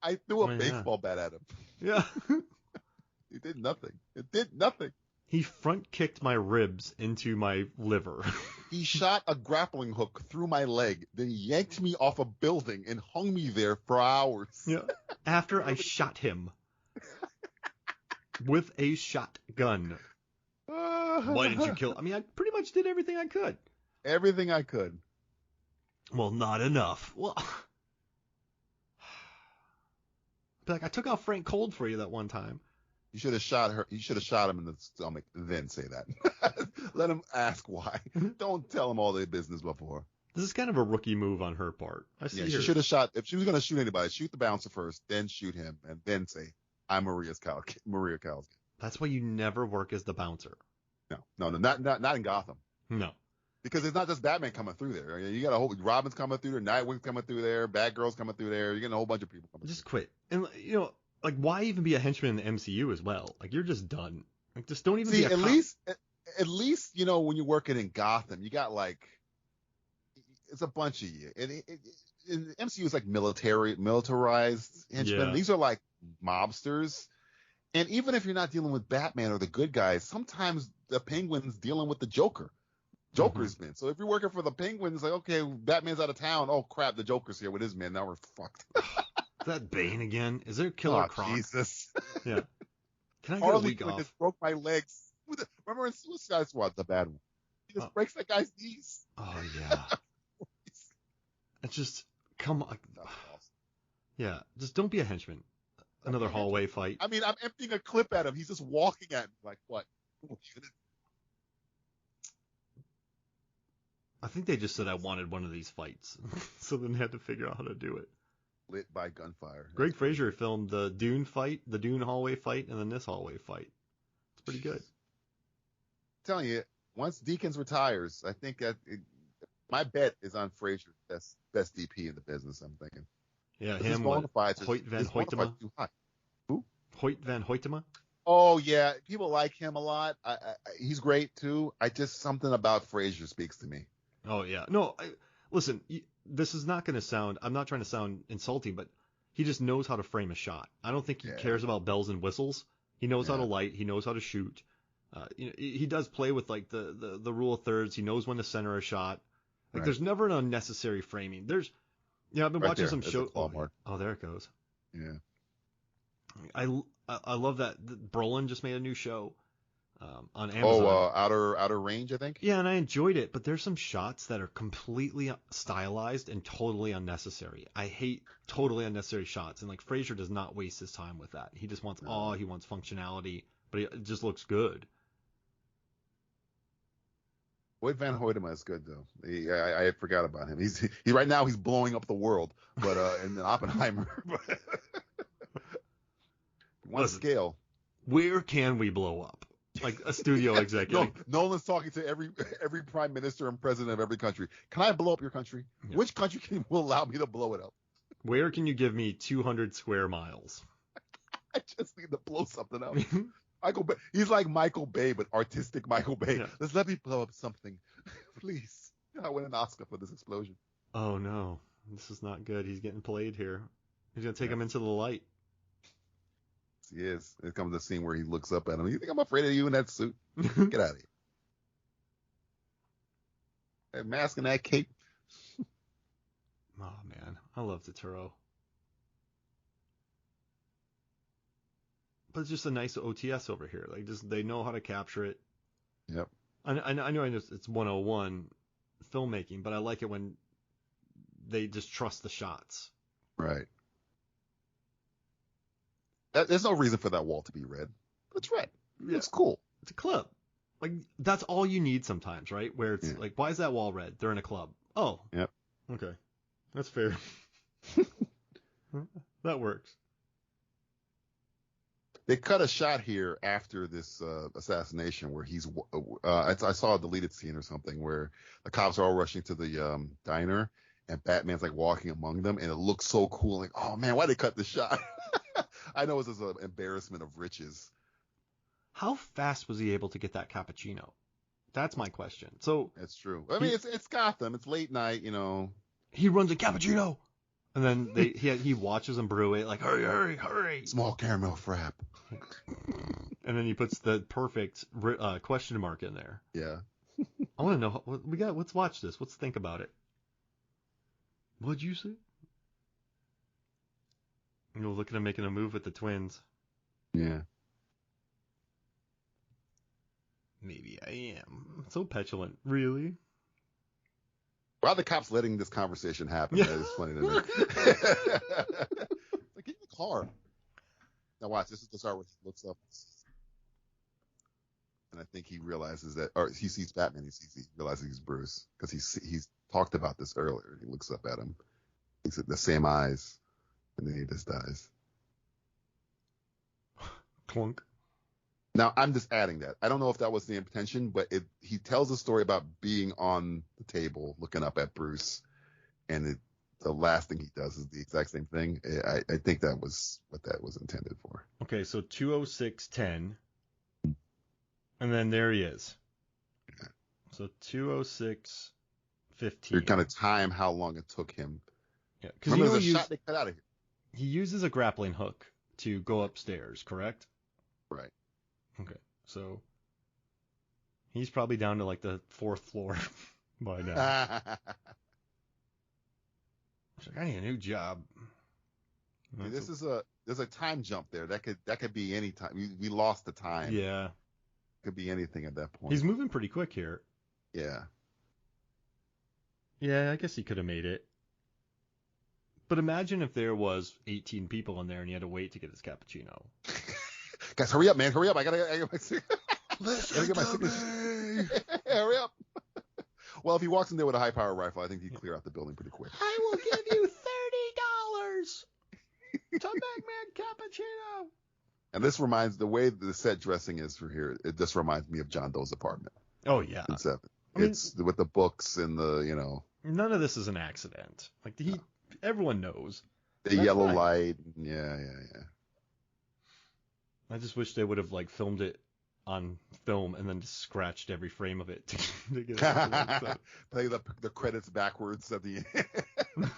I threw a baseball bat at him. Yeah. He did nothing. It did nothing. He front kicked my ribs into my liver. He shot a grappling hook through my leg, then yanked me off a building and hung me there for hours. Yeah. After I shot him. With a shotgun. Why didn't you kill? I mean, I pretty much did everything I could. Everything I could. Well, not enough. Well, like I took out Frank Cold for you that one time. You should have shot her. You should have shot him in the stomach, then say that. Let him ask why. Don't tell him all their business before. This is kind of a rookie move on her part. She should have shot. If she was going to shoot anybody, shoot the bouncer first, then shoot him, and then say, I'm Maria Kalsky. That's why you never work as the bouncer. No, not in Gotham. No. Because it's not just Batman coming through there. You got a whole Robin's coming through there, Nightwing's coming through there, Batgirl's coming through there. You're getting a whole bunch of people coming. Just quit. And like why even be a henchman in the MCU as well? Like you're just done. Like just don't even be a cop. At at least, when you're working in Gotham, you got like, it's a bunch of you. And MCU is like militarized henchmen. Yeah. These are like mobsters. And even if you're not dealing with Batman or the good guys, sometimes the Penguin's dealing with the Joker. Joker's men. So if you're working for the Penguin, it's like, okay, Batman's out of town. Oh crap, the Joker's here with his men. Now we're fucked. Is that Bane again? Is there Killer Croc? Jesus. Yeah. Can I get Harley a week Quinn off? just broke my legs. Remember in Suicide Squad, the bad one? He just breaks that guy's knees. Oh yeah. It's just come on. Yeah, just don't be a henchman. Another hallway fight. I mean, I'm emptying a clip at him. He's just walking at me like, what? I think they just said I wanted one of these fights, so then they had to figure out how to do it. Lit by gunfire. Greg Fraser filmed the Dune fight, the Dune hallway fight, and then this hallway fight. It's pretty good. I'm telling you, once Deakins retires, I think my bet is on Fraser, best DP in the business. I'm thinking. Yeah, him. Hoyt van Hoytema. Who? Hoyt van Hoytema. Oh yeah, people like him a lot. He's great too. Something about Fraser speaks to me. Oh yeah, no. Listen, this is not going to sound. I'm not trying to sound insulting, but he just knows how to frame a shot. I don't think he cares about bells and whistles. He knows how to light. He knows how to shoot. He does play with like the rule of thirds. He knows when to center a shot. Like there's never an unnecessary framing. I've been watching some shows. Oh, there it goes. Yeah. I love that Brolin just made a new show on Amazon. Outer Range, I think. Yeah, and I enjoyed it, but there's some shots that are completely stylized and totally unnecessary. I hate totally unnecessary shots, and like Fraser does not waste his time with that. He just wants he wants functionality, but it just looks good. Hoyt van Hoytema is good though. I forgot about him. He's right now he's blowing up the world, but in Oppenheimer. One scale. Where can we blow up? Like a studio executive. Nolan's talking to every prime minister and president of every country. Can I blow up your country? Yeah. Which country will allow me to blow it up? Where can you give me 200 square miles? I just need to blow something up. Michael Bay. He's like Michael Bay, but artistic Michael Bay. Yeah. Let me blow up something, please. I win an Oscar for this explosion. Oh no, this is not good. He's getting played here. He's gonna take him into the light. He is. It comes the scene where he looks up at him. You think I'm afraid of you in that suit? Get out of here. That mask and that cape. Oh man, I love Totoro. But it's just a nice OTS over here. Like, just they know how to capture it. Yep. I know it's 101 filmmaking, but I like it when they just trust the shots. Right. There's no reason for that wall to be red. It's red. Yeah. It's cool. It's a club. Like, that's all you need sometimes, right? Where it's like, why is that wall red? They're in a club. Oh. Yep. Okay. That's fair. That works. They cut a shot here after this assassination where he's I saw a deleted scene or something where the cops are all rushing to the diner and Batman's like walking among them and it looks so cool. Like, oh man, why they cut the shot? I know it's just an embarrassment of riches. How fast was he able to get that cappuccino? That's my question. So that's true. I mean, it's Gotham. It's late night, you know. He runs a cappuccino. And then he watches them brew it, like, hurry. Small caramel frap. And then he puts the perfect question mark in there. Yeah. I want to know what we got. Let's watch this. Let's think about it. What'd you say? You're looking at making a move with the twins. Yeah. Maybe I am. So petulant. Really? Why are the cops letting this conversation happen? Yeah. That is funny to me. Like, get in the car. Now watch, this is the start where he looks up. And I think he realizes that, or he sees Batman, he realizes he's Bruce. Because he's talked about this earlier. He looks up at him. He's got the same eyes. And then he just dies. Clunk. Now, I'm just adding that. I don't know if that was the intention, but he tells a story about being on the table, looking up at Bruce, and the last thing he does is the exact same thing. I think that was what that was intended for. Okay, so 2:06:10, and then there he is. So 2:06:15. You're kind of time how long it took him. Yeah, because remember there's a shot they cut out of here. He uses a grappling hook to go upstairs, correct? Right. Okay, so he's probably down to like the 4th floor by now. He's like, I need a new job. Dude, there's a time jump there. That could be any time. We lost the time. Yeah. Could be anything at that point. He's moving pretty quick here. Yeah. Yeah, I guess he could have made it. But imagine if there was 18 people in there and he had to wait to get his cappuccino. Guys, hurry up, man. Hurry up. I gotta get my signature. Hurry up. Well, if he walks in there with a high-power rifle, I think he'd clear out the building pretty quick. I will give you $30 to make me a cappuccino. And this reminds, the way the set dressing is for here, it just reminds me of John Doe's apartment. Oh, yeah. In 7. It's with the books and the, None of this is an accident. Like, everyone knows. The yellow light. Yeah. I just wish they would have, like, filmed it on film and then just scratched every frame of it to get it. Play the credits backwards at the end.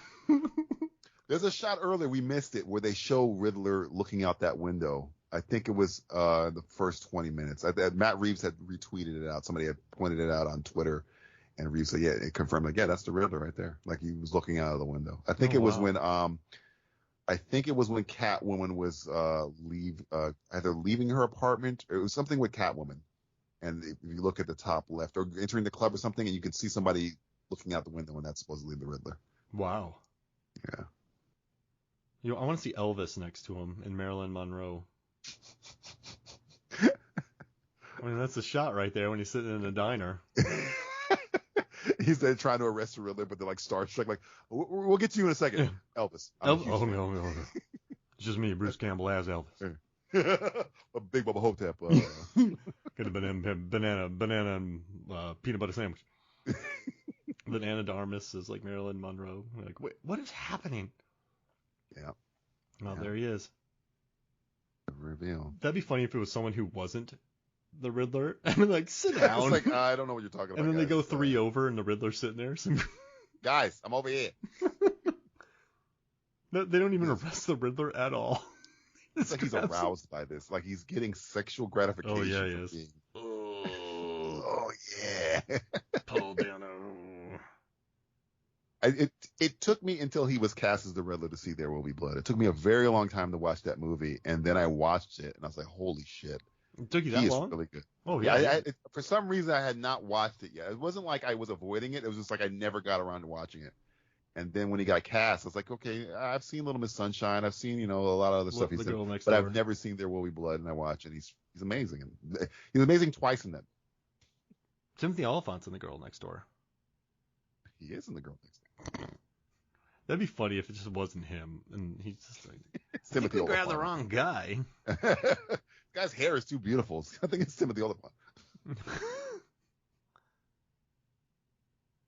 There's a shot earlier, we missed it, where they show Riddler looking out that window. I think it was the first 20 minutes. Matt Reeves had retweeted it out. Somebody had pointed it out on Twitter, and Reeves said, "Yeah," it confirmed, like, "Yeah, that's the Riddler right there." Like he was looking out of the window. I think it was when Catwoman was either leaving her apartment, or it was something with Catwoman. And if you look at the top left, or entering the club or something, and you can see somebody looking out the window, and that's supposedly the Riddler. Wow. Yeah. I want to see Elvis next to him in Marilyn Monroe. I mean, that's a shot right there when he's sitting in a diner. He's there trying to arrest the Riddler, but they're like starstruck, like, we'll get to you in a second. Elvis. Oh, no. It's just me, Bruce Campbell, as Elvis. A Big Bubba Hotep. Could have been banana and peanut butter sandwich. Then Anna Darmus is like Marilyn Monroe. We're like, wait, what is happening? Yeah. Well, there he is. Reveal. That'd be funny if it was someone who wasn't the Riddler. I mean, like, sit down. It's like, I don't know what you're talking about. And then they go 3 over, and the Riddler's sitting there. Guys, I'm over here. No, they don't even arrest the Riddler at all. It's like he's aroused by this. Like he's getting sexual gratification. Oh, yeah, he is. Being... Oh, yeah. Paul Dano. It took me until he was cast as the Riddler to see There Will Be Blood. It took me a very long time to watch that movie, and then I watched it, and I was like, holy shit. It took you that long? He is really good. Oh, yeah. For some reason, I had not watched it yet. It wasn't like I was avoiding it. It was just like I never got around to watching it. And then when he got cast, I was like, okay, I've seen Little Miss Sunshine. I've seen, a lot of other stuff he's done. But I've never seen There Will Be Blood, and I watch it. He's amazing. And he's amazing twice in that. Timothy Olyphant's in The Girl Next Door. He is in The Girl Next Door. That'd be funny if it just wasn't him, and he's just like, I think we grabbed the wrong guy. This guy's hair is too beautiful. I think it's Timothy Olyphant.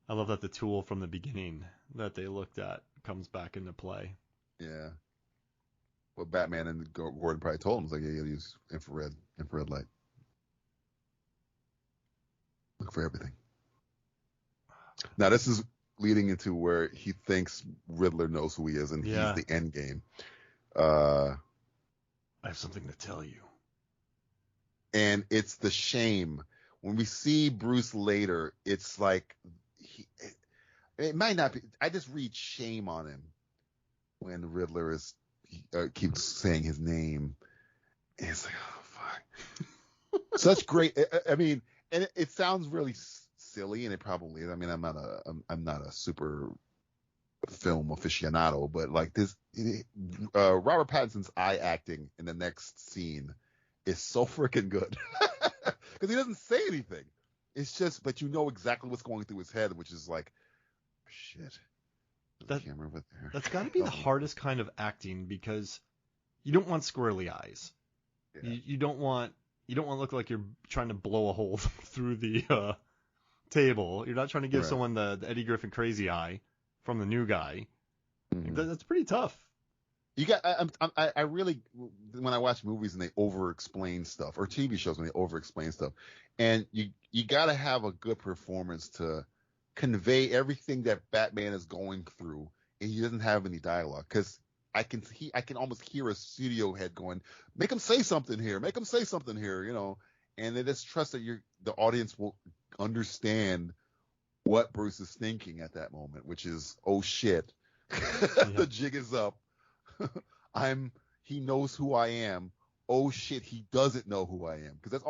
I love that the tool from the beginning that they looked at comes back into play. Yeah. Well, Batman and Gordon probably told him, like, yeah, you use infrared light. Look for everything. Now, this is leading into where he thinks Riddler knows who he is, and he's the end game. I have something to tell you. And it's the shame. When we see Bruce later, it's like, it might not be, I just read shame on him when the Riddler keeps saying his name. And it's like, oh, fuck. Such great, I mean, and it sounds really silly, and it probably is. I mean, I'm not a super film aficionado, but like this, Robert Pattinson's eye acting in the next scene is so freaking good because he doesn't say anything. It's just, but you know exactly what's going through his head, which is like, shit. That's got to be the hardest kind of acting, because you don't want squirrely eyes. Yeah. You don't want to look like you're trying to blow a hole through the table. You're not trying to give someone the Eddie Griffin crazy eye from the new guy. Mm-hmm. That's pretty tough. You got. I really, when I watch movies and they over-explain stuff, or TV shows when they over-explain stuff, and you got to have a good performance to convey everything that Batman is going through, and he doesn't have any dialogue. Because I can almost hear a studio head going, "Make him say something here, make him say something here," and they just trust that the audience will understand what Bruce is thinking at that moment, which is, oh shit, the jig is up. He knows who I am. Oh shit, he doesn't know who I am. Because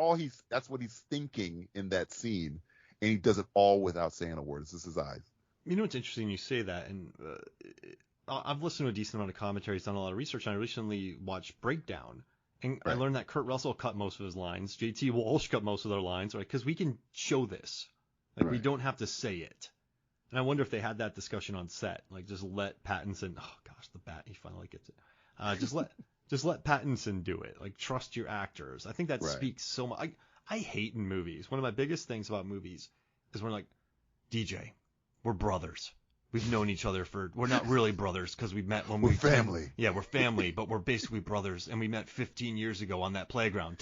that's what he's thinking in that scene. And he does it all without saying a word. It's just his eyes. You know, it's interesting you say that. And I've listened to a decent amount of commentaries, done a lot of research, and I recently watched Breakdown. And I learned that Kurt Russell cut most of his lines. JT Walsh cut most of their lines, right? Because we can show this. Like, we don't have to say it. And I wonder if they had that discussion on set. Like, just let Pattinson, oh gosh, the bat, he finally gets it. Just let Pattinson do it. Like, trust your actors. I think that speaks so much. I hate in movies. One of my biggest things about movies is when like, DJ, we're brothers. We've known each other we're not really brothers because we met when we're family. Yeah, we're family, but we're basically brothers. And we met 15 years ago on that playground.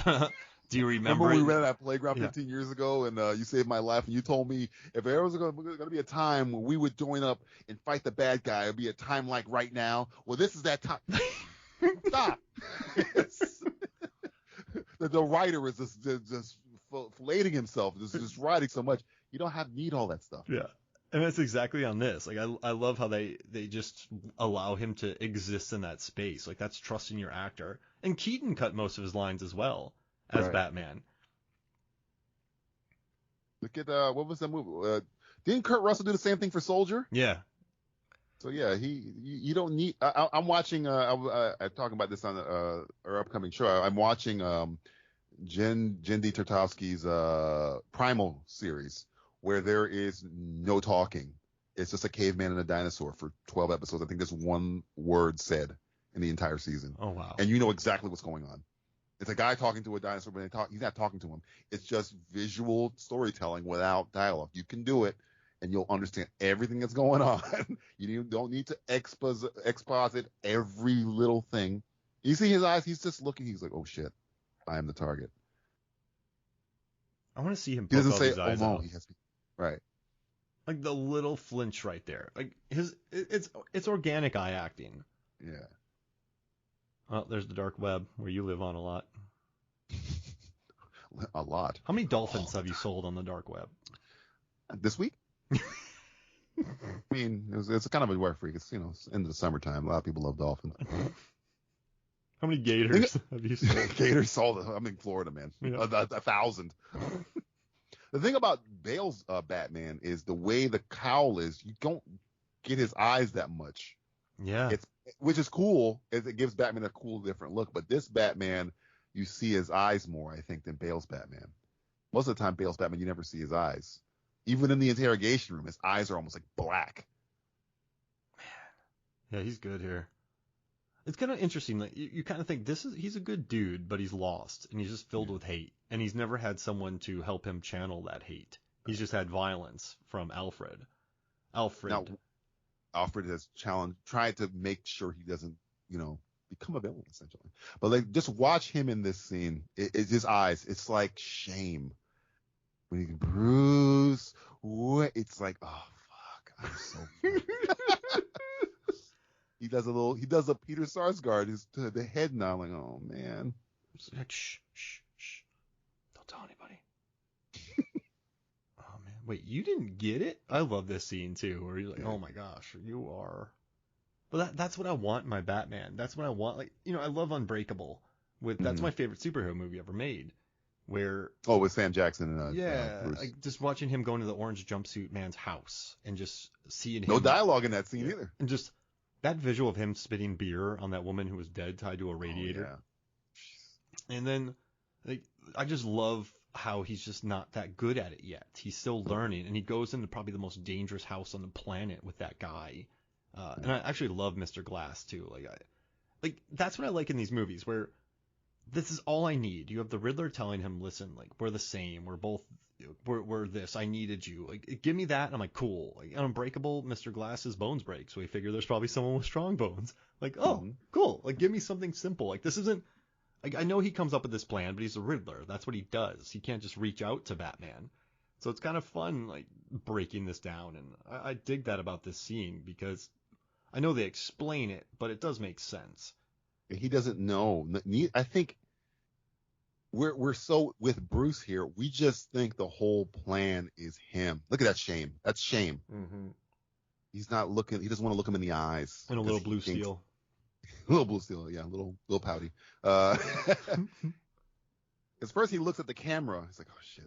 Do you remember? We ran that playground 15 years ago, and you saved my life, and you told me if there was going to be a time when we would join up and fight the bad guy, it would be a time like right now. Well, this is that time. Stop. The writer is just filleting himself, just writing so much. You don't need all that stuff. Yeah. And that's exactly on this. Like, I love how they just allow him to exist in that space. Like, that's trusting your actor. And Keaton cut most of his lines as well as Batman. Look at what was that movie? Didn't Kurt Russell do the same thing for Soldier? Yeah. So yeah, you don't need. I'm watching. I'm talking about this on our upcoming show. I'm watching Jen D. Tartovsky's Primal series, where there is no talking. It's just a caveman and a dinosaur for 12 episodes. I think there's one word said in the entire season. Oh wow! And you know exactly what's going on. It's a guy talking to a dinosaur, but he's not talking to him. It's just visual storytelling without dialogue. You can do it, and you'll understand everything that's going on. You don't need to exposit every little thing. You see his eyes? He's just looking. He's like, oh shit, I am the target. I want to see him. He doesn't say, oh no, he has to. Right. Like the little flinch right there. Like it's organic eye acting. Yeah. Oh, there's the dark web where you live on a lot. A lot. How many dolphins have you sold on the dark web? This week? I mean, it's kind of a weird freak. It's, it's into the summertime. A lot of people love dolphins. How many gators have you sold? Gators sold. I'm in Florida, man. Yeah. 1,000. The thing about Bale's Batman is the way the cowl is. You don't get his eyes that much. Yeah. Which is cool. It gives Batman a cool, different look. But this Batman, you see his eyes more, I think, than Bale's Batman. Most of the time, Bale's Batman, you never see his eyes. Even in the interrogation room, his eyes are almost like black. Man. Yeah, he's good here. It's kind of interesting. Like, you kind of think he's a good dude, but he's lost, and he's just filled with hate. And he's never had someone to help him channel that hate. He's just had violence from Alfred. Now, Alfred has tried to make sure he doesn't, become a villain, essentially. But like, just watch him in this scene. It's his eyes. It's like shame. When he Bruce, what? It's like, oh fuck, I'm so. He does a Peter Sarsgaard, the head nod, like, oh man. Like, shh, don't tell anybody. Oh man, wait, you didn't get it? I love this scene too, where he's like, oh my gosh, you are. But that's what I want in my Batman. That's what I want. Like, I love Unbreakable. That's my favorite superhero movie ever made. Where with Sam Jackson and Bruce. Like just watching him go into the orange jumpsuit man's house and just seeing him. No dialogue in that scene either. And just that visual of him spitting beer on that woman who was dead tied to a radiator. Oh, yeah. And then, like, I just love how he's just not that good at it yet. He's still learning, and he goes into probably the most dangerous house on the planet with that guy. And I actually love Mr. Glass too. Like that's what I like in these movies, where this is all I need. You have the Riddler telling him, listen, like, we're the same. We're this. I needed you. Like, give me that. And I'm like, cool. Like, Unbreakable, Mr. Glass's bones break. So we figure there's probably someone with strong bones. Like, oh, cool. Like, give me something simple. Like, this isn't, like, I know he comes up with this plan, but he's a Riddler. That's what he does. He can't just reach out to Batman. So it's kind of fun, like, breaking this down. And I dig that about this scene because I know they explain it, but it does make sense. He doesn't know. I think we're so with Bruce here. We just think the whole plan is him. Look at that shame. That's shame. Mm-hmm. He's not looking. He doesn't want to look him in the eyes. And a little blue steel. A little blue steel, yeah, a little pouty. Because first he looks at the camera. He's like, oh shit.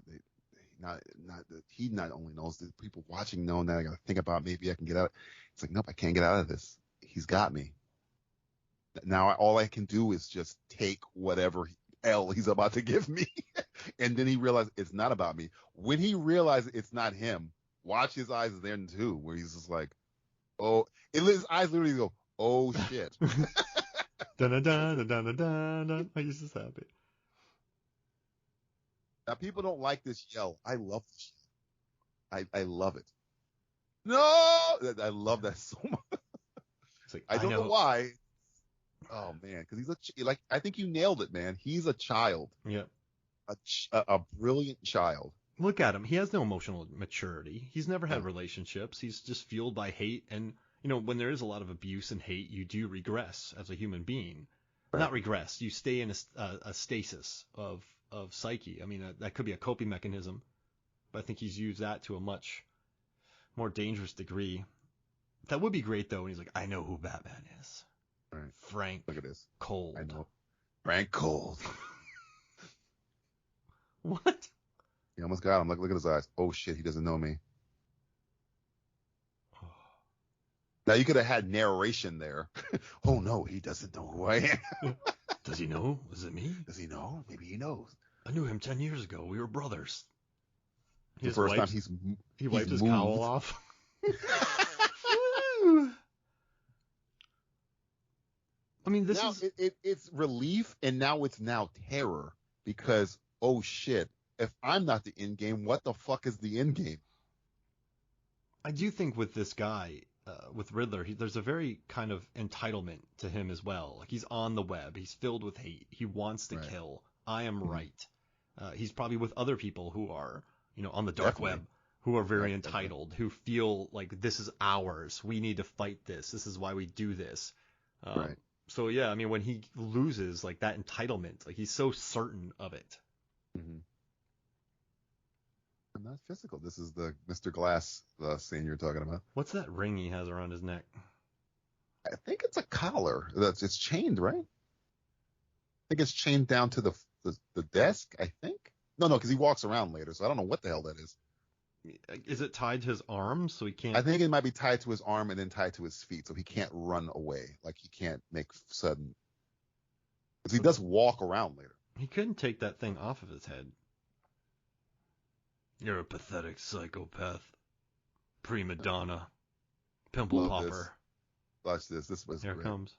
He not only knows, the people watching know that I got to think about maybe I can get out. It's like, nope, I can't get out of this. He's got me. Now all I can do is just take whatever L he's about to give me. And then he realized it's not about me. When he realizes it's not him, watch his eyes then too, where he's just like, oh, his eyes literally go, oh shit. Dun dun dun dun dun dun. He's just happy. Now people don't like this yell. I love this yell. I love it. No, I love that so much. Like, I don't know why. Oh man, because he's I think you nailed it, man. He's a child. Yeah. A brilliant child. Look at him. He has no emotional maturity. He's never had relationships. He's just fueled by hate. And, when there is a lot of abuse and hate, you do regress as a human being. Right. Not regress. You stay in a stasis of psyche. I mean, that could be a coping mechanism, but I think he's used that to a much more dangerous degree. That would be great, though, when he's like, I know who Batman is. Right. Frank. Look at this. Cold. I know. Frank Cold. What? He almost got him. Look at his eyes. Oh, shit, he doesn't know me. Now, you could have had narration there. Oh, no, he doesn't know who I am. Does he know? Is it me? Does he know? Maybe he knows. I knew him 10 years ago. We were brothers. The first time he wiped his cowl off. I mean, it's relief, and now it's terror because, oh shit, if I'm not the end game, what the fuck is the end game? I do think with this guy, with Riddler, there's a very kind of entitlement to him as well. Like, he's on the web. He's filled with hate. He wants to kill. I am right. He's probably with other people who are, on the dark web, who are very entitled, who feel like this is ours. We need to fight this. This is why we do this. Right. So, yeah, I mean, when he loses, like, that entitlement, like, he's so certain of it. Mm-hmm. Not physical. This is the Mr. Glass scene you're talking about. What's that ring he has around his neck? I think it's a collar. It's chained, right? I think it's chained down to the desk, I think. No, because he walks around later, so I don't know what the hell that is. Is it tied to his arm so he can't? I think it might be tied to his arm and then tied to his feet so he can't run away. Like, he can't make sudden. Because he does walk around later. He couldn't take that thing off of his head. You're a pathetic psychopath. Prima donna. Pimple popper. Watch this. This was Here great. It comes.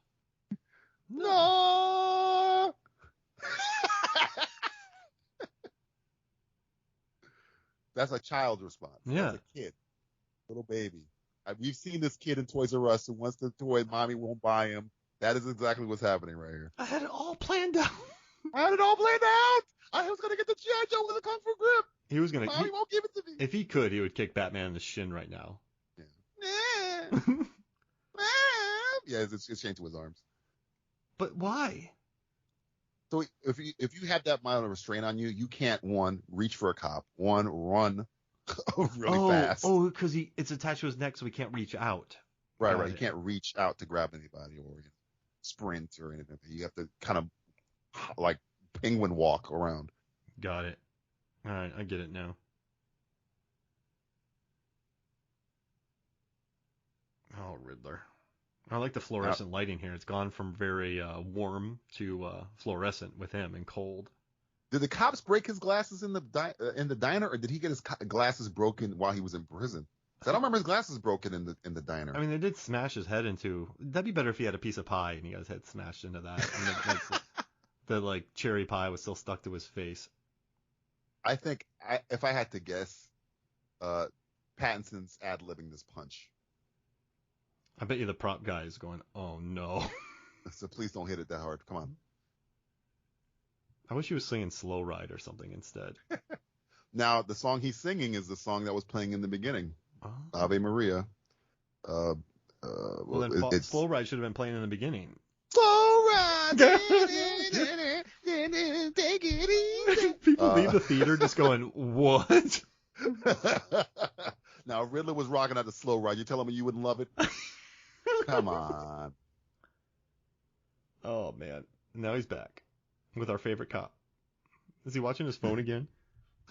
No! That's a child's response. Yeah. That's a kid. Little baby. We've seen this kid in Toys R Us who wants the toy mommy won't buy him. That is exactly what's happening right here. I had it all planned out. I was going to get the G.I. Joe with a Kung Fu grip. He was going to. Mommy won't give it to me. If he could, he would kick Batman in the shin right now. Yeah. Yeah, it's chained to his arms. But why? So if you have that amount of restraint on you, you can't, one, reach for a cop, one, run really fast. Oh, because it's attached to his neck, so he can't reach out. Right. He can't reach out to grab anybody or sprint or anything. You have to kind of like penguin walk around. Got it. All right, I get it now. Oh, Riddler. I like the fluorescent lighting here. It's gone from very warm to fluorescent with him and cold. Did the cops break his glasses in the diner, or did he get his glasses broken while he was in prison? I don't remember his glasses broken in the diner. I mean, they did smash his head into. That'd be better if he had a piece of pie and he got his head smashed into that. The like cherry pie was still stuck to his face. I think if I had to guess, Pattinson's ad-libbing this punch. I bet you the prop guy is going, oh no. So please don't hit it that hard. Come on. I wish he was singing Slow Ride or something instead. Now, the song he's singing is the song that was playing in the beginning. Oh. Ave Maria. Well, then Slow Ride should have been playing in the beginning. Slow Ride. People leave the theater just going, what? Now, Riddler was rocking out the Slow Ride. You're telling me you wouldn't love it? Come on. Oh, man. Now he's back with our favorite cop. Is he watching his phone again?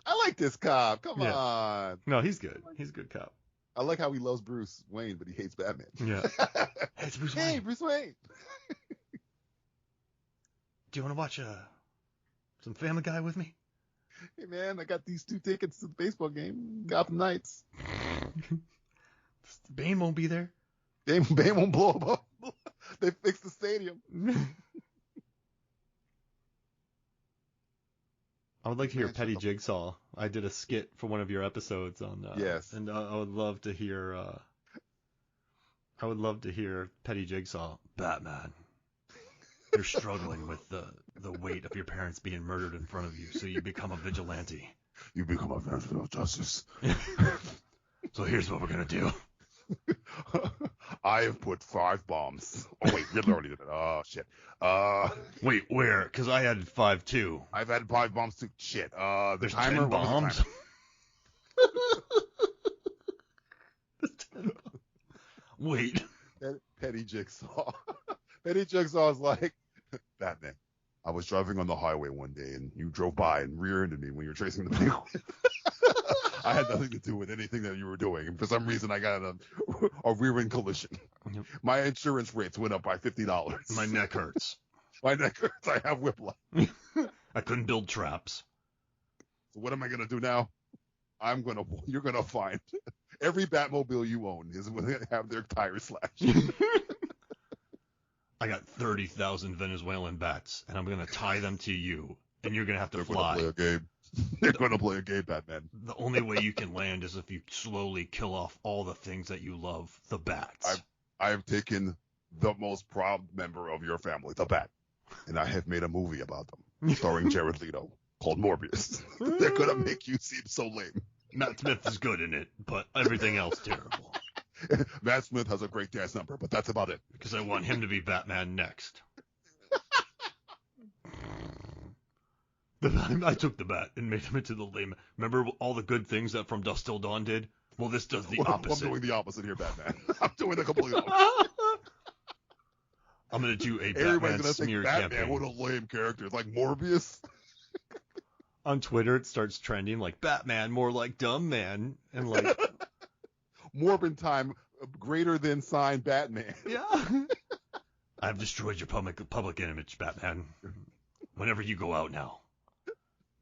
I like this cop. Come on. No, he's good. He's a good cop. I like how he loves Bruce Wayne, but he hates Batman. Yeah. Hey, it's Bruce Wayne. Hey, Bruce Wayne. Do you want to watch some Family Guy with me? Hey, man, I got these 2 tickets to the baseball game. Gotham Knights. Bane won't be there. Bane won't blow up. They fixed the stadium. I would like to hear Petty Jigsaw. I did a skit for one of your episodes on. Yes. And I would love to hear. I would love to hear Petty Jigsaw. Batman, you're struggling with the weight of your parents being murdered in front of you, so you become a vigilante. You become a vigilante of justice. So here's what we're gonna do. I have put 5 bombs. Oh wait, Riddler already did it. Oh shit. Wait, where? Because I had 5 too. I've had 5 bombs too. Shit. There's timer. 10 bombs. There's 10 bombs. Wait. Petty Jigsaw. Petty Jigsaw is like, Batman, I was driving on the highway one day and you drove by and rear-ended me when you were tracing the vehicle. I had nothing to do with anything that you were doing. And for some reason, I got a rear-end collision. Yep. My insurance rates went up by $50. My neck hurts. My neck hurts. I have whiplash. I couldn't build traps. So what am I going to do now? You're going to find every Batmobile you own is going to have their tires slashed. I got 30,000 Venezuelan bats, and I'm going to tie them to you, and you're going to have to fly. They're going to play a game. They're going to play a game, Batman. The only way you can land is if you slowly kill off all the things that you love, the bats. I've taken the most proud member of your family, the Bat, and I have made a movie about them, starring Jared Leto, called Morbius. They're going to make you seem so lame. Matt Smith is good in it, but everything else terrible. Matt Smith has a great dance number, but that's about it. Because I want him to be Batman next. I took the bat and made him into the lame. Remember all the good things that From Dusk Till Dawn did? Well, this does the opposite. I'm doing the opposite here, Batman. I'm doing the complete opposite. I'm going to do a Batman smear campaign. Batman, what a lame character. It's like Morbius. On Twitter, it starts trending like Batman, more like dumb man, and like Morbin time greater than sign Batman. Yeah. I've destroyed your public image, Batman. Whenever you go out now,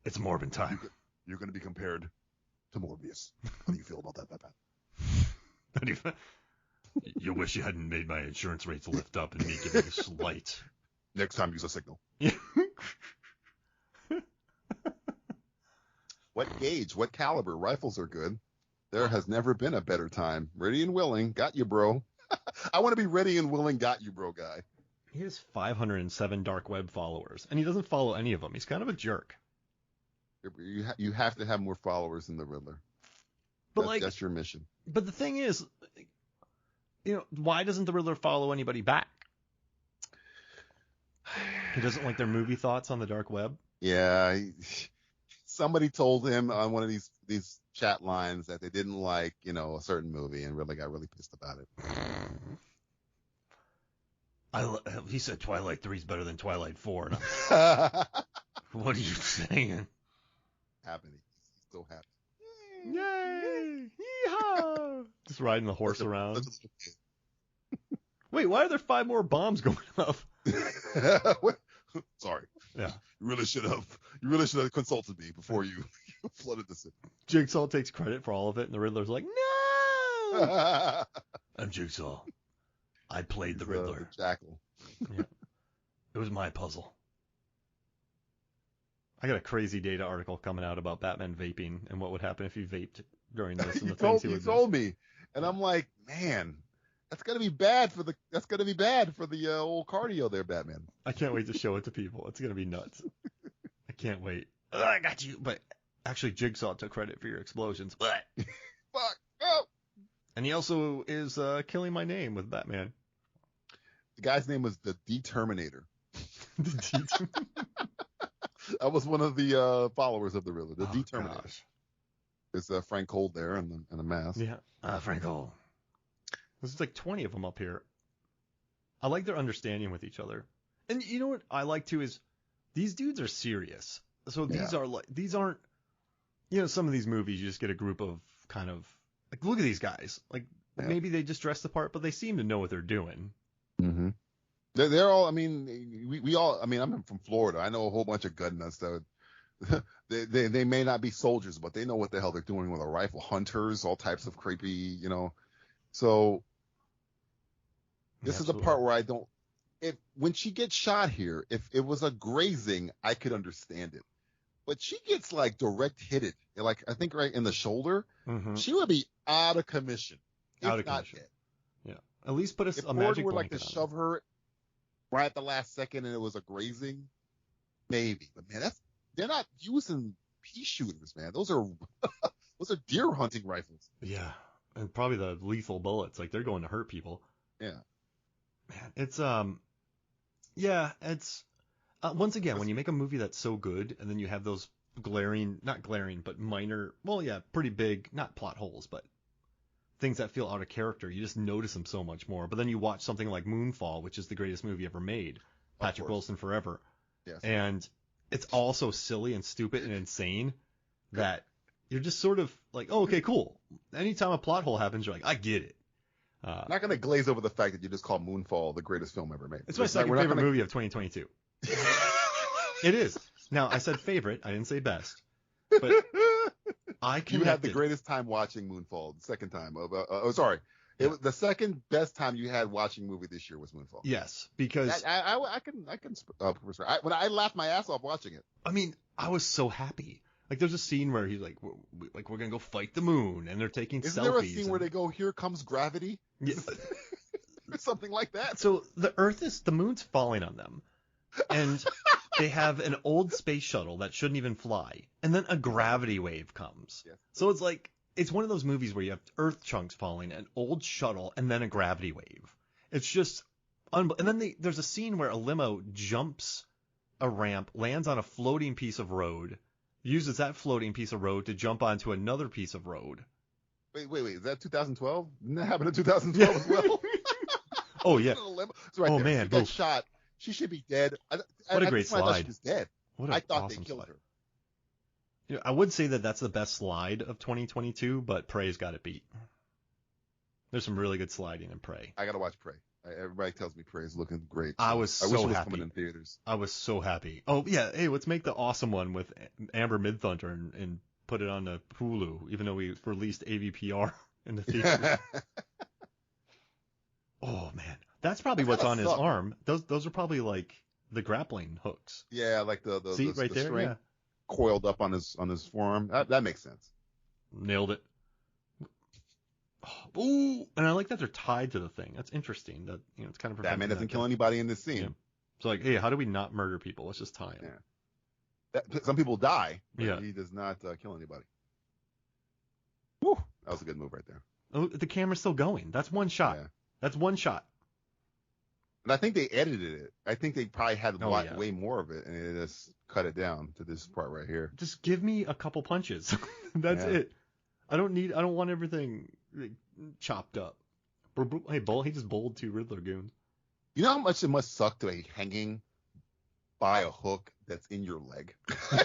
it's Morbin time. You're going to be compared to Morbius. How do you feel about that, Batman? You wish you hadn't made my insurance rates lift up and me giving a slight. Next time, use a signal. What gauge? What caliber? Rifles are good. There has never been a better time. Ready and willing. Got you, bro. I want to be ready and willing. Got you, bro guy. He has 507 dark web followers, and he doesn't follow any of them. He's kind of a jerk. You have to have more followers than the Riddler. But that's your mission. But the thing is, why doesn't the Riddler follow anybody back? He doesn't like their movie thoughts on the dark web? Yeah. Somebody told him on one of these chat lines that they didn't like, a certain movie, and really got really pissed about it. He said Twilight 3 is better than Twilight 4. What are you saying? Happy. He's so happy. Yay! Yeehaw! Just riding the horse around. Wait, why are there 5 more bombs going up? Sorry. Yeah. You really should have consulted me before you flooded the city. Jigsaw takes credit for all of it, and the Riddler's like, no! I'm Jigsaw. I played the Riddler. The Jackal. Yeah. It was my puzzle. I got a crazy data article coming out about Batman vaping and what would happen if he vaped during this. And you told me, and I'm like, man, that's gonna be bad for the old cardio there, Batman. I can't wait to show it to people. It's gonna be nuts. I can't wait. I got you, but actually, Jigsaw took credit for your explosions. But fuck, no. And he also is killing my name with Batman. The guy's name was the Determinator. That was one of the followers of the Riddler, the Determinator. Gosh. It's Frank Cold there and a mask. Yeah, Frank Cold. There's like 20 of them up here. I like their understanding with each other. And you know what I like too is these dudes are serious. So these aren't, some of these movies you just get a group of kind of like, look at these guys. Like maybe they just dress the part, but they seem to know what they're doing. Mm-hmm. They're all, I mean, we all, I mean, I'm from Florida. I know a whole bunch of gun nuts that they may not be soldiers, but they know what the hell they're doing with a rifle. Hunters, all types of creepy, So this is the part where I don't, when she gets shot here, if it was a grazing, I could understand it. But she gets like direct hit it, like I think right in the shoulder. Mm-hmm. She would be out of commission. Out of commission. Yeah. At least put a magic blanket on. If Ford were like to shove her right at the last second and it was a grazing, maybe. But man, they're not using pea shooters, man. Those are deer hunting rifles. Yeah. And probably the lethal bullets. Like they're going to hurt people. Yeah. Man, it's once again, when you make a movie that's so good and then you have those not glaring, but minor, pretty big, not plot holes, but things that feel out of character, you just notice them so much more. But then you watch something like Moonfall, which is the greatest movie ever made, Patrick Wilson forever. Yes. And it's all so silly and stupid and insane that you're just sort of like, oh, okay, cool. Anytime a plot hole happens, you're like, I get it. I'm not going to glaze over the fact that you just called Moonfall the greatest film ever made. It's my second favorite movie of 2022. It is. Now, I said favorite. I didn't say best. But You had the greatest time watching Moonfall. The second time. Sorry. It was the second best time you had watching a movie this year was Moonfall. Yes, because I can when I laughed my ass off watching it. I mean, I was so happy. Like, there's a scene where he's like, we're gonna go fight the moon, and they're taking selfies. Isn't there a scene where they go, "Here comes gravity"? Yeah. Something like that. So the moon's falling on them, and they have an old space shuttle that shouldn't even fly, and then a gravity wave comes. Yeah. So it's like, it's one of those movies where you have Earth chunks falling, an old shuttle, and then a gravity wave. It's just, and then there's a scene where a limo jumps a ramp, lands on a floating piece of road, uses that floating piece of road to jump onto another piece of road. Wait, is that 2012? Didn't that happen in 2012 as well? Oh, yeah. Right man. She got shot. She should be dead. What a great slide. I thought she was dead. I thought they killed her. I would say that that's the best slide of 2022, but Prey's got it beat. There's some really good sliding in Prey. I got to watch Prey. Everybody tells me Prey is looking great. I wish it was coming in theaters. I was so happy. Oh, yeah. Hey, let's make the awesome one with Amber Midthunder and put it on the Hulu, even though we released AVPR in the theater. Oh, man. That's probably what's on his arm. Those are probably like the grappling hooks. Yeah, like the right there, string yeah. Coiled up on his forearm. That makes sense. Nailed it. Oh, ooh, and I like that they're tied to the thing. That's interesting. That it's kind of Batman doesn't kill anybody in this scene. Yeah. So like, hey, how do we not murder people? Let's just tie him. Yeah. Some people die, but yeah. He does not kill anybody. Woo, that was a good move right there. Oh, the camera's still going. That's one shot. Yeah. That's one shot. And I think they edited it. I think they probably had way more of it, and they just cut it down to this part right here. Just give me a couple punches. That's it. I don't want everything chopped up. Hey, he just bowled 2 Riddler goons. You know how much it must suck to be hanging by a hook that's in your leg?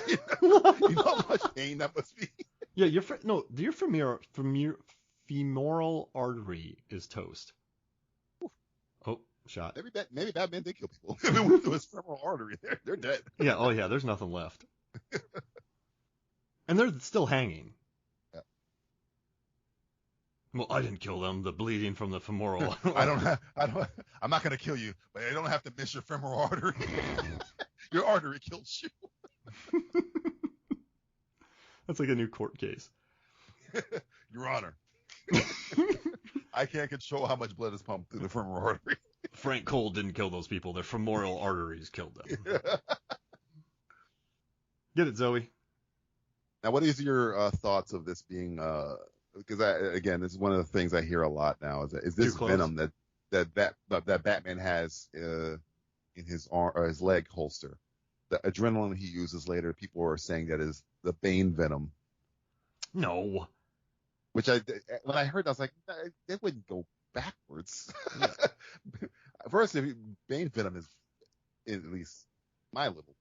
You know how much pain that must be? Yeah, your femoral artery is toast. Oof. Oh, shot. Maybe Batman did kill people. If it went through his femoral artery, they're dead. Yeah, oh yeah, there's nothing left. And they're still hanging. Yeah. Well, I didn't kill them. The bleeding from the femoral. I'm not gonna kill you, but I don't have to miss your femoral artery. Your artery killed you. That's like a new court case. Your Honor, I can't control how much blood is pumped through the femoral artery. Frank Cole didn't kill those people. Their femoral arteries killed them. Get it, Zoe? Now, what is your thoughts of this being? Because again, this is one of the things I hear a lot now. Is this venom that Batman has in his arm or his leg holster? The adrenaline he uses later, people are saying that is the Bane venom. No. Which when I heard, I was like, that wouldn't go backwards. Yeah. First, Bane venom is, at least my little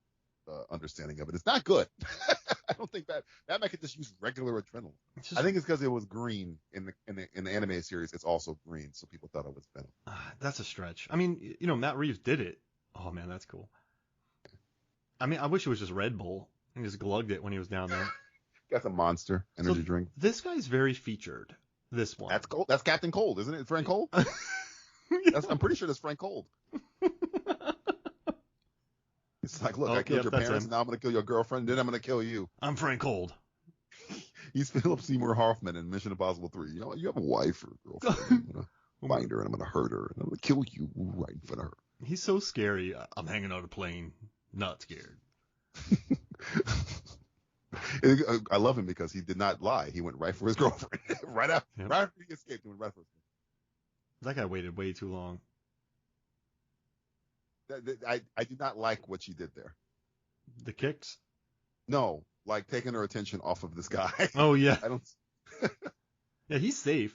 understanding of it, it's not good. I don't think Batman could just use regular adrenaline. I think it's because it was green in the animated series. It's also green, so people thought it was venom. That's a stretch. I mean, Matt Reeves did it. Oh man, that's cool. I mean, I wish it was just Red Bull and just glugged it when he was down there. Got some Monster energy drink. This guy's very featured. This one. That's Cold. That's Captain Cold, isn't it? Frank Cold. I'm pretty sure that's Frank Cold. It's like, look, I killed your parents, and now I'm going to kill your girlfriend, then I'm going to kill you. I'm Frank Cold. He's Philip Seymour Hoffman in Mission Impossible 3. You know, you have a wife or a girlfriend. I'm going to find her, and I'm going to hurt her, and I'm going to kill you right in front of her. He's so scary. I'm hanging out a plane, not scared. I love him because he did not lie. He went right for his girlfriend. right after he escaped, he went right for his girlfriend. That guy waited way too long. I do not like what she did there. The kicks? No, like taking her attention off of this guy. Oh yeah. I don't. Yeah, he's safe.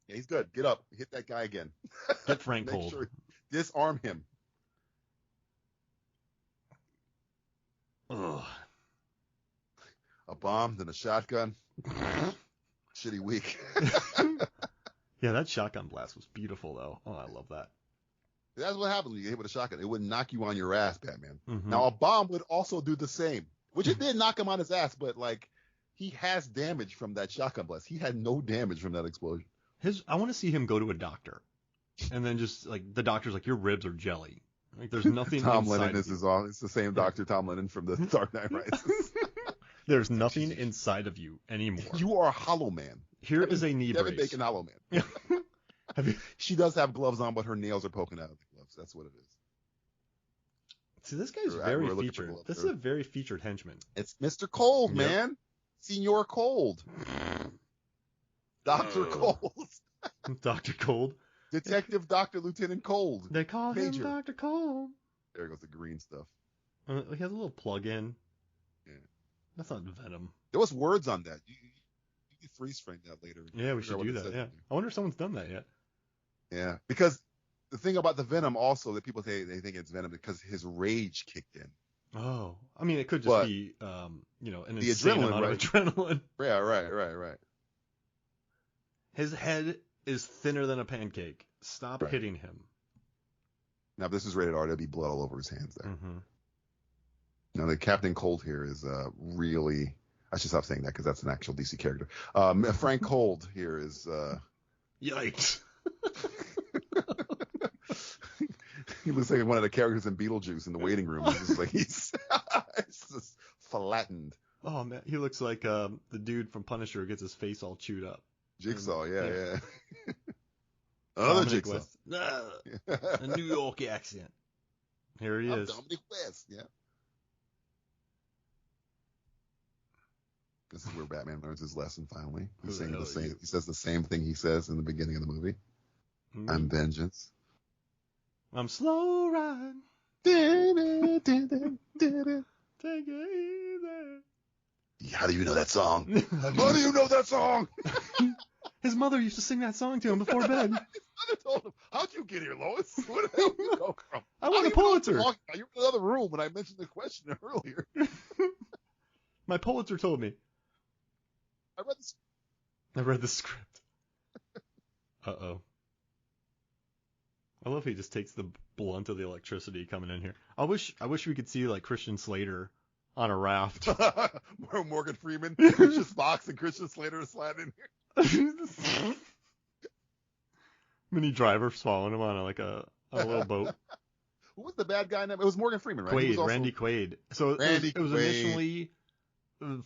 Yeah, he's good. Get up, hit that guy again. Get Frank Cold. Sure, disarm him. Ugh. A bomb, then a shotgun. Shitty week. Yeah, that shotgun blast was beautiful though. Oh, I love that. That's what happens when you get hit with a shotgun. It would knock you on your ass, Batman. Mm-hmm. Now, a bomb would also do the same, which it did knock him on his ass, but, like, he has damage from that shotgun blast. He had no damage from that explosion. I want to see him go to a doctor, and then just, like, the doctor's like, your ribs are jelly. Like, there's nothing Tom inside Lennon of you. It's the same Dr. Tom Lennon from the Dark Knight Rises. There's nothing inside of you anymore. You are a hollow man. Here is a knee Kevin brace. Bacon hollow man. She does have gloves on, but her nails are poking out of the gloves. That's what it is. See, this guy's very featured. This is a very featured henchman. It's Mr. Cold, man. Senor Cold. Dr. Cold. Dr. Cold. Detective Dr. Lieutenant Cold. They call him Dr. Cold. There goes the green stuff. He has a little plug-in. Yeah. That's not Venom. There was words on that. You could freeze frame that later. Yeah, we should do that. Yeah. I wonder if someone's done that yet. Yeah, because the thing about the Venom also that people say they think it's Venom because his rage kicked in. Oh, I mean, it could just be, an insane amount of adrenaline. Yeah, right. His head is thinner than a pancake. Stop hitting him. Now, if this is rated R, there'll be blood all over his hands there. Mm-hmm. Now, the Captain Cold here is really... I should stop saying that because that's an actual DC character. Frank Cold here is... Yikes. He looks like one of the characters in Beetlejuice in the waiting room. It's just like he's just flattened. Oh man, he looks like the dude from Punisher who gets his face all chewed up. Jigsaw, yeah. Another Jigsaw. A New York accent. Here he is. Dominic West, yeah. This is where Batman learns his lesson finally. He's saying the same. He says the same thing he says in the beginning of the movie. I'm vengeance. I'm slow ride. Take it easy. How do you know that song? How do you know that song? His mother used to sing that song to him before bed. His mother told him, "How'd you get here, Lois? Where the hell did you go from?" I won a Pulitzer. You're in another room when I mentioned the question earlier. My Pulitzer told me. I read the script. Uh-oh. I love he just takes the blunt of the electricity coming in here. I wish we could see like Christian Slater on a raft. Morgan Freeman, Christian Fox, and Christian Slater sliding in here. Mini driver following him on a little boat. Who was the bad guy name? It was Morgan Freeman, right? Randy Quaid. So it was initially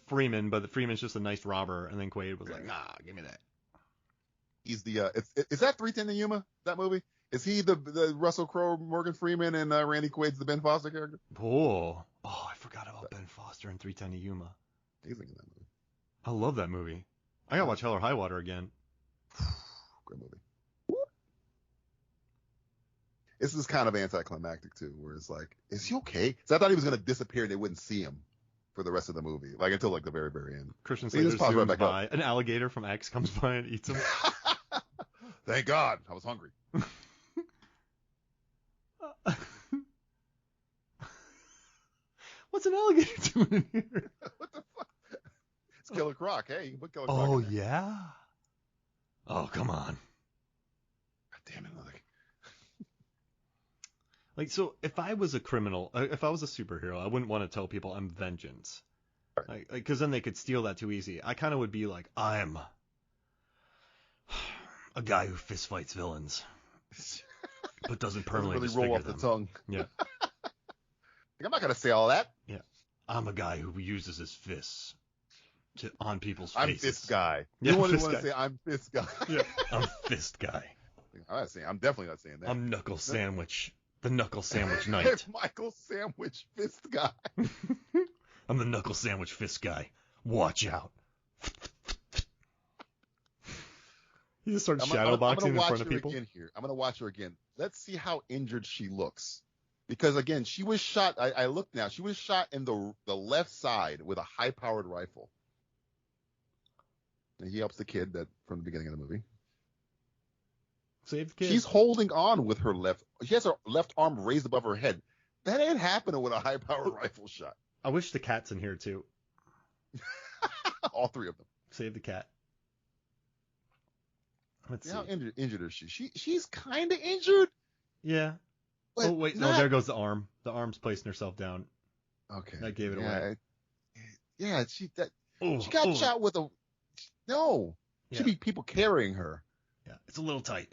Freeman, but Freeman's just a nice robber, and then Quaid was like, nah, give me that. He's the is that 310 to Yuma, that movie? Is he the Russell Crowe, Morgan Freeman, and Randy Quaid's the Ben Foster character? Oh, I forgot about Ben Foster in 310 to Yuma. He's in that movie. I love that movie. I gotta watch Hell or High Water again. Great movie. This is kind of anticlimactic too, where it's like, is he okay? So I thought he was gonna disappear and they wouldn't see him for the rest of the movie, like until like the very, very end. Christian Slater zooms right by. An alligator from X comes by and eats him. Thank God, I was hungry. What's an alligator doing in here? What the fuck? It's Killer Croc. Hey, you can put Killer Croc. Oh yeah. Oh come on. God damn it, like so, if I was a criminal, if I was a superhero, I wouldn't want to tell people I'm vengeance, right? Because then they could steal that too easy. I kind of would be like, I'm a guy who fist fights villains, but doesn't permanently really roll off them. The tongue. Yeah. I'm not gonna say all that. Yeah. I'm a guy who uses his fists on people's faces. I'm fist guy. Yeah, you want to say I'm fist guy. Yeah. I'm fist guy. I'm definitely not saying that. I'm knuckle sandwich. The knuckle sandwich knight. Michael Sandwich fist guy. I'm the knuckle sandwich fist guy. Watch out. You just start shadowboxing in front of people. I'm gonna watch her again. Let's see how injured she looks. Because again, she was shot. I looked now. She was shot in the left side with a high-powered rifle. And he helps the kid that from the beginning of the movie. Save the kid. She's holding on with her left. She has her left arm raised above her head. That ain't happening with a high-powered rifle shot. I wish the cat's in here too. All three of them. Save the cat. Let's see. How injured is she? She's kind of injured. Yeah. Oh wait, no, there goes the arm. The arm's placing herself down. Okay. That gave it away. Yeah, she got shot with a. No. Yeah. Should be people carrying her. Yeah, it's a little tight.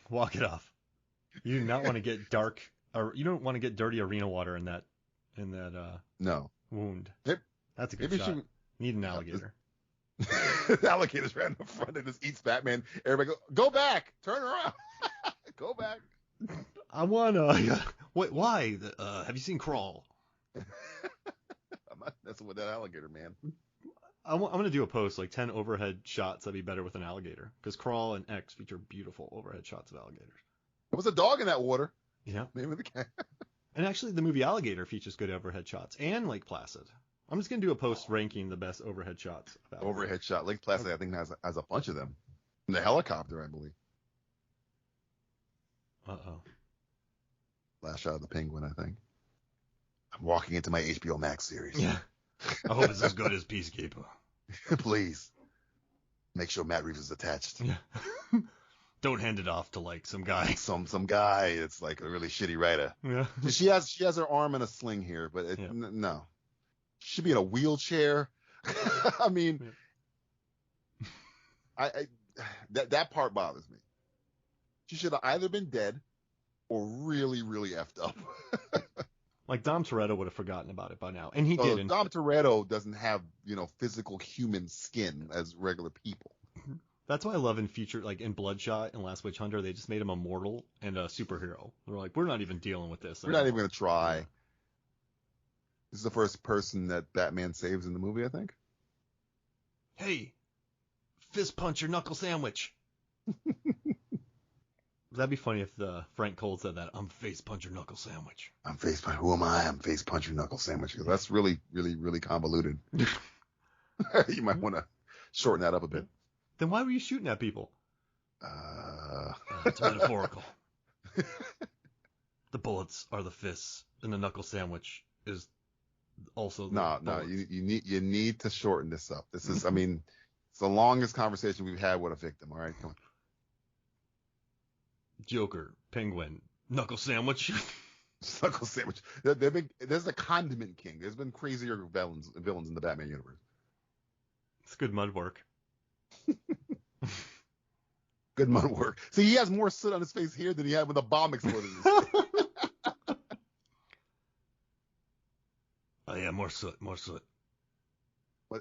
Walk it off. You do not want to get dark, or you don't want to get dirty arena water in that no wound. Yep. That's a good shot. Need an alligator. The alligator's right in the front and just eats Batman. Everybody go back, turn around, go back. I wanna. Wait, why? Have you seen Crawl? I'm not messing with that alligator, man. I'm gonna do a post like 10 overhead shots that'd be better with an alligator, because Crawl and X feature beautiful overhead shots of alligators. There was a dog in that water. Yeah. Name of the cat. And actually, the movie Alligator features good overhead shots, and Lake Placid. I'm just gonna do a post ranking the best overhead shots. Overhead shot. Lake Placid, I think has a bunch of them. And the helicopter, I believe. Last shot of the penguin, I think. I'm walking into my HBO Max series. Yeah. I hope it's as good as Peacekeeper. Please. Make sure Matt Reeves is attached. Yeah. Don't hand it off to like some guy. Some guy. It's like a really shitty writer. Yeah. She has her arm in a sling here, but no. She should be in a wheelchair. I mean, that part bothers me. She should have either been dead or really, really effed up. Like Dom Toretto would have forgotten about it by now, and he didn't. Dom Toretto doesn't have, physical human skin as regular people. That's why I love in Bloodshot and Last Witch Hunter, they just made him immortal and a superhero. They're like, we're not even dealing with this. We're not even going to try. Yeah. This is the first person that Batman saves in the movie, I think. Hey, fist punch your knuckle sandwich. That'd be funny if Frank Cole said that. I'm face puncher knuckle sandwich. I'm face puncher. Who am I? I'm face puncher knuckle sandwich. Because that's really, really, really convoluted. You might want to shorten that up a bit. Then why were you shooting at people? It's metaphorical. The bullets are the fists, and the knuckle sandwich is also the bullets. You need to shorten this up. This is, it's the longest conversation we've had with a victim. All right, come on. Joker, Penguin, knuckle sandwich. Knuckle sandwich. There's the Condiment King. There's been crazier villains in the Batman universe. It's good mud work. Good mud work. See, he has more soot on his face here than he had when the bomb exploded. I am more soot, more soot.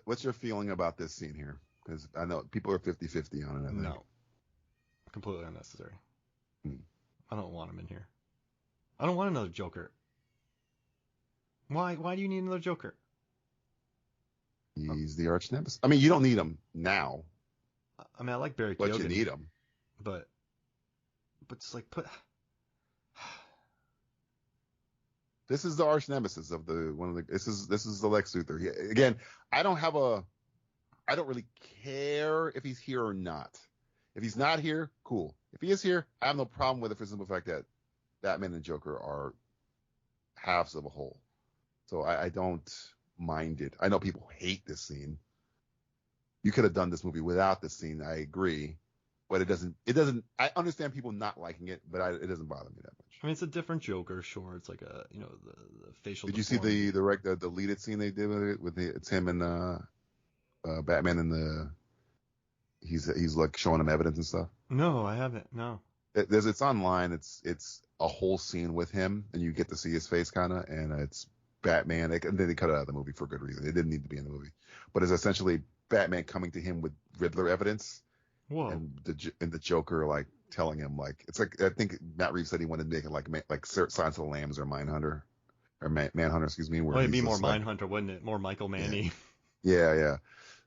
What's your feeling about this scene here? Because I know people are 50-50 on it, I think. No. Completely unnecessary. Hmm. I don't want him in here. I don't want another Joker. Why do you need another Joker? He's the arch nemesis. I mean, you don't need him now. I mean, I like Barry Keoghan. But you need him. But just like put... This is the arch nemesis of this is the Lex Luthor. Again, I don't really care if he's here or not. If he's not here, cool. If he is here, I have no problem with it for the simple fact that Batman and Joker are halves of a whole. So I don't mind it. I know people hate this scene. You could have done this movie without this scene. I agree. But it doesn't, I understand people not liking it, but it doesn't bother me that much. I mean, it's a different Joker, sure. It's like the facial. Did you see the deleted scene they did with it? It's him and Batman and he's like showing him evidence and stuff. No, I haven't. No. It's online. It's a whole scene with him, and you get to see his face kind of, and it's Batman. And then they cut it out of the movie for a good reason. It didn't need to be in the movie, but it's essentially Batman coming to him with Riddler evidence. Whoa. And the Joker like telling him like it's like I think Matt Reeves said he wanted to make it like Silence of the Lambs or Mindhunter or Manhunter, excuse me. Well, it'd be more Mindhunter, wouldn't it? More Michael Mann-y. Yeah.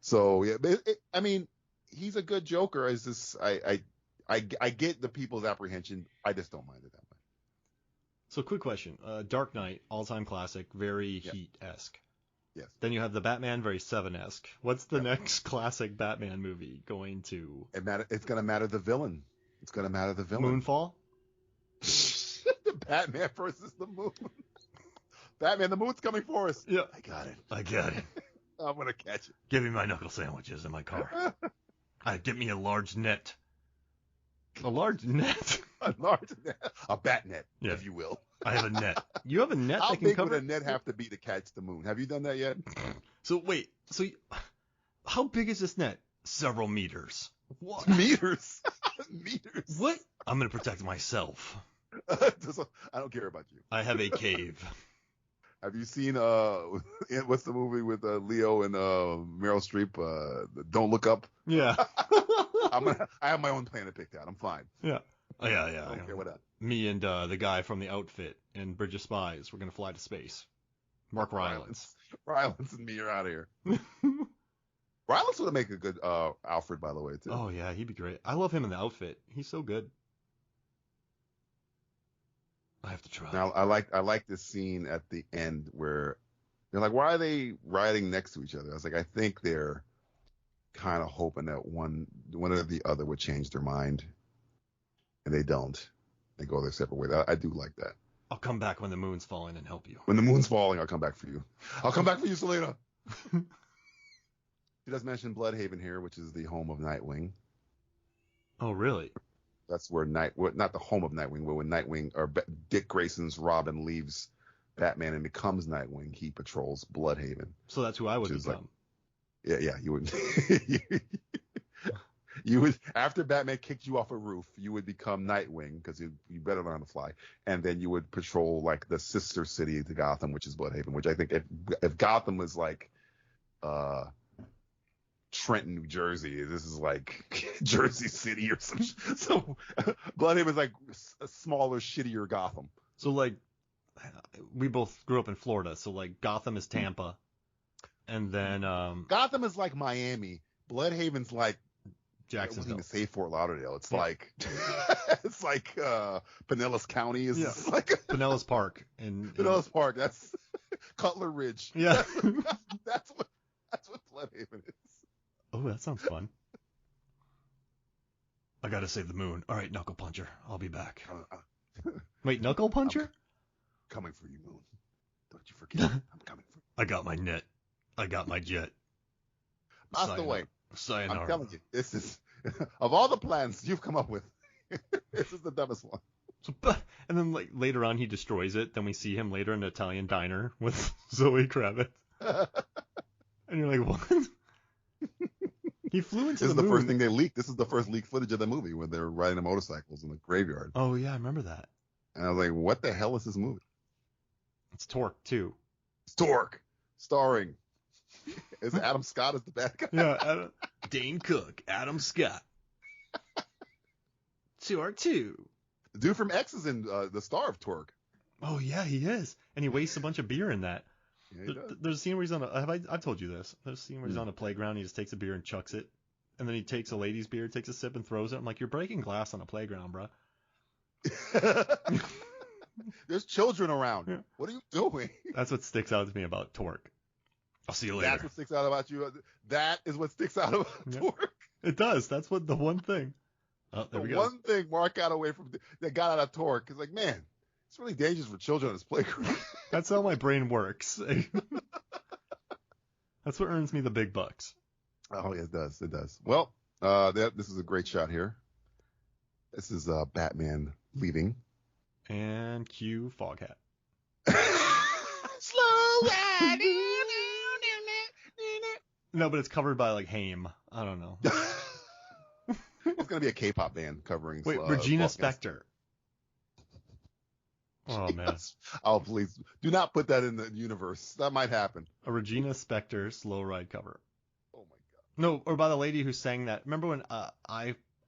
So yeah, but I mean, he's a good Joker. Is this I get the people's apprehension. I just don't mind it that much. So quick question: Dark Knight, all-time classic, very Heat-esque. Yes. Then you have the Batman, very Seven-esque. What's the next classic Batman movie going to? It's going to matter the villain. It's going to matter the villain. Moonfall? The Batman versus the moon. Batman, the moon's coming for us. Yeah. I got it. I'm going to catch it. Give me my knuckle sandwiches in my car. Get me a large net. A large net? A large net. A bat net, if you will. I have a net. You have a net How that can big cover... would a net have to be to catch the moon? Have you done that yet? So wait. How big is this net? Several meters. What? Meters? Meters? What? I'm going to protect myself. I don't care about you. I have a cave. Have you seen what's the movie with Leo and Meryl Streep? Don't Look Up. Yeah. I have my own planet picked out. I'm fine. Yeah. Oh, yeah. I don't care what else. Me and the guy from The Outfit and Bridge of Spies, we're gonna fly to space. Mark Rylance. Rylance and me are out of here. Rylance would make a good Alfred, by the way, too. Oh yeah, he'd be great. I love him in The Outfit. He's so good. I have to try. Now I like this scene at the end where they're like, why are they riding next to each other? I was like, I think they're kind of hoping that one or the other would change their mind, and they don't. They go their separate ways. I do like that. I'll come back when the moon's falling and help you. When the moon's falling, I'll come back for you. I'll come back for you, Selena. She does mention Bloodhaven here, which is the home of Nightwing. Oh, really? That's where not the home of Nightwing, but when Nightwing or Dick Grayson's Robin leaves Batman and becomes Nightwing, he patrols Bloodhaven. So that's who I would become. Like, yeah, you would. You would, after Batman kicked you off a roof, you would become Nightwing because you better learn to fly, and then you would patrol like the sister city to Gotham, which is Bloodhaven. Which I think if Gotham was like Trenton, New Jersey, this is like Jersey City or some. So Bloodhaven is like a smaller, shittier Gotham. So like, we both grew up in Florida, so like Gotham is Tampa, and then Gotham is like Miami. Bloodhaven's like Jacksonville. I wouldn't even say Fort Lauderdale. It's like it's like Pinellas County is like Pinellas Park and Pinellas Park. That's Cutler Ridge. Yeah, that's what Bloodhaven is. Oh, that sounds fun. I gotta save the moon. All right, Knuckle Puncher. I'll be back. Wait, Knuckle Puncher? Coming for you, Moon. Don't you forget. I'm coming for you. I got my net. I got my jet. That's the way. Sayonara. I'm telling you, this is of all the plans you've come up with, this is the dumbest one. So, and then like later on, he destroys it. Then we see him later in an Italian diner with Zoe Kravitz, and you're like, what? He flew into This the is moon. the first thing they leaked. This is the first leaked footage of the movie when they're riding the motorcycles in the graveyard. Oh yeah, I remember that. And I was like, what the hell is this movie? It's Torque too. It's Torque. starring is Adam Scott as the bad guy. Yeah, Dane Cook, Adam Scott. 2R2. The dude from X is in the star of Torque. Oh yeah, he is, and he wastes a bunch of beer in that. Yeah, There's a scene where he's on I've told you this. There's a scene where he's on a playground. He just takes a beer and chucks it, and then he takes a lady's beer, takes a sip, and throws it. I'm like, you're breaking glass on a playground, bro. There's children around. Yeah. What are you doing? That's what sticks out to me about Torque. I'll see you later. That's what sticks out about you. That is what sticks out about Torque. It does. That's what the one thing. Oh, there we go. One thing Mark got away from that got out of Torque is like, man, it's really dangerous for children on this playground. That's how my brain works. That's what earns me the big bucks. Oh, yeah, it does. It does. Well, this is a great shot here. This is Batman leaving. And cue Foghat. Slow ride. No, but it's covered by like Haim. I don't know. It's gonna be a K-pop band covering. Wait, Regina Spektor. Oh man. Oh please, do not put that in the universe. That might happen. A Regina Spektor Slow Ride cover. Oh my god. No, or by the lady who sang that. Remember when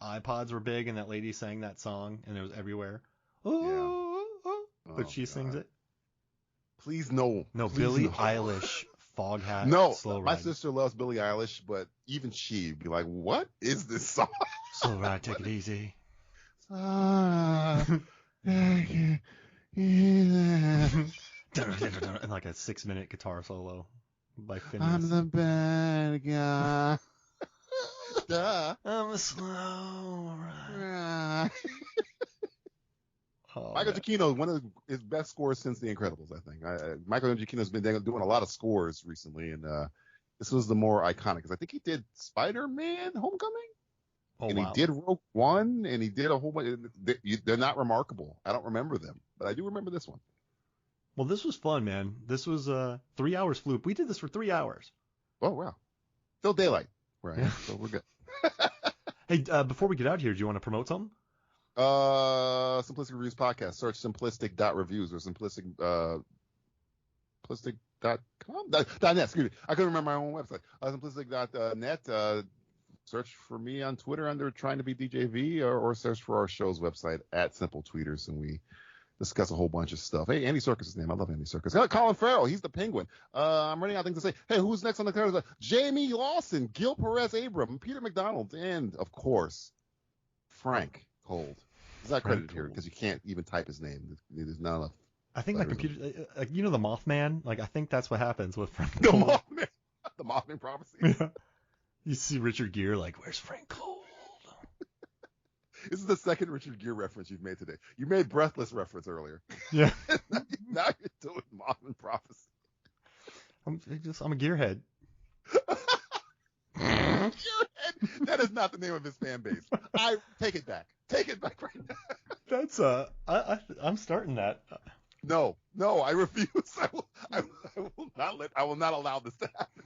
iPods were big and that lady sang that song and it was everywhere? Oh, but she sings it. Please no. No, please Billie no. Eilish. Foghat. No, Slow Ride. my sister loves Billie Eilish, but even she'd be like, "What is this song?" Slow Ride, take it easy. And like a 6-minute guitar solo by Phineas. I'm the bad guy. I'm a slow ride. Oh, Michael Giacchino, one of his best scores since The Incredibles, I think. Michael Giacchino's been doing a lot of scores recently, and this was the more iconic because I think he did Spider-Man: Homecoming. Oh, and wow. he did Rogue One, and he did a whole bunch. They're not remarkable. I don't remember them, but I do remember this one. Well, this was fun, man. This was 3 hours flew. We did this for 3 hours. Oh, wow. Still daylight. Right. Yeah. So we're good. Hey, before we get out here, do you want to promote something? Simplistic Reviews Podcast. Search simplistic.reviews or simplistic.com? .net, excuse me. I couldn't remember my own website. Simplistic.net. Search for me on Twitter under Trying to Be DJV or search for our show's website at Simple Tweeters, and we discuss a whole bunch of stuff. Hey, Andy Serkis is his name. I love Andy Serkis. Colin Farrell, he's the Penguin. I'm running out of things to say. Hey, who's next on the card? Jamie Lawson, Gil Perez Abram, Peter McDonald, and, of course, Frank Cold. He's not credited here because you can't even type his name. There's not enough. I think my computer, you know the Mothman? Like, I think that's what happens with Frank The Cold. Mothman. The Mothman prophecy. Yeah. You see Richard Gere like, where's Frank Cold? This is the second Richard Gere reference you've made today. You made Breathless reference earlier. Yeah. Now you're doing Mothman prophecy. I'm a gearhead. Gearhead. That is not the name of his fan base. I take it back. Take it back right now. That's I'm starting that. No, I refuse. I will not allow this to happen.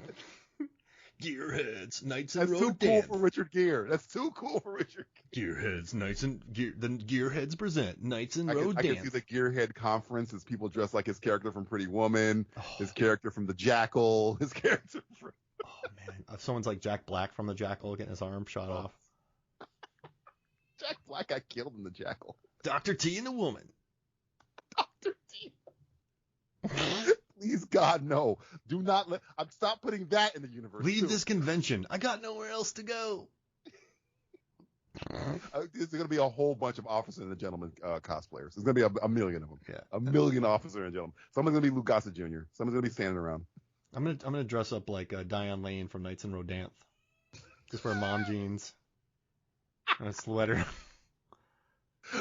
Gearheads, Knights and That's too cool for Richard Gere. That's too cool for Richard Gere. Gearheads, Knights and the Gearheads present Knights and Road I Dance. can see the Gearhead conference as people dress like his character from Pretty Woman, his character from The Jackal, his character from... Oh man, if someone's like Jack Black from The Jackal getting his arm shot off. Jack Black got killed in The Jackal. Dr. T and the Woman. Dr. T. Please, God, no. Do not let... Stop putting that in the universe. Leave this convention. I got nowhere else to go. There's going to be a whole bunch of Officer and the Gentleman cosplayers. There's going to be a million of them. Yeah. A million Officer and Gentleman. Someone's going to be Lou Gossett Jr. Someone's going to be standing around. I'm gonna dress up like Diane Lane from Knights and Rodanthe. Just wear mom jeans and a sweater.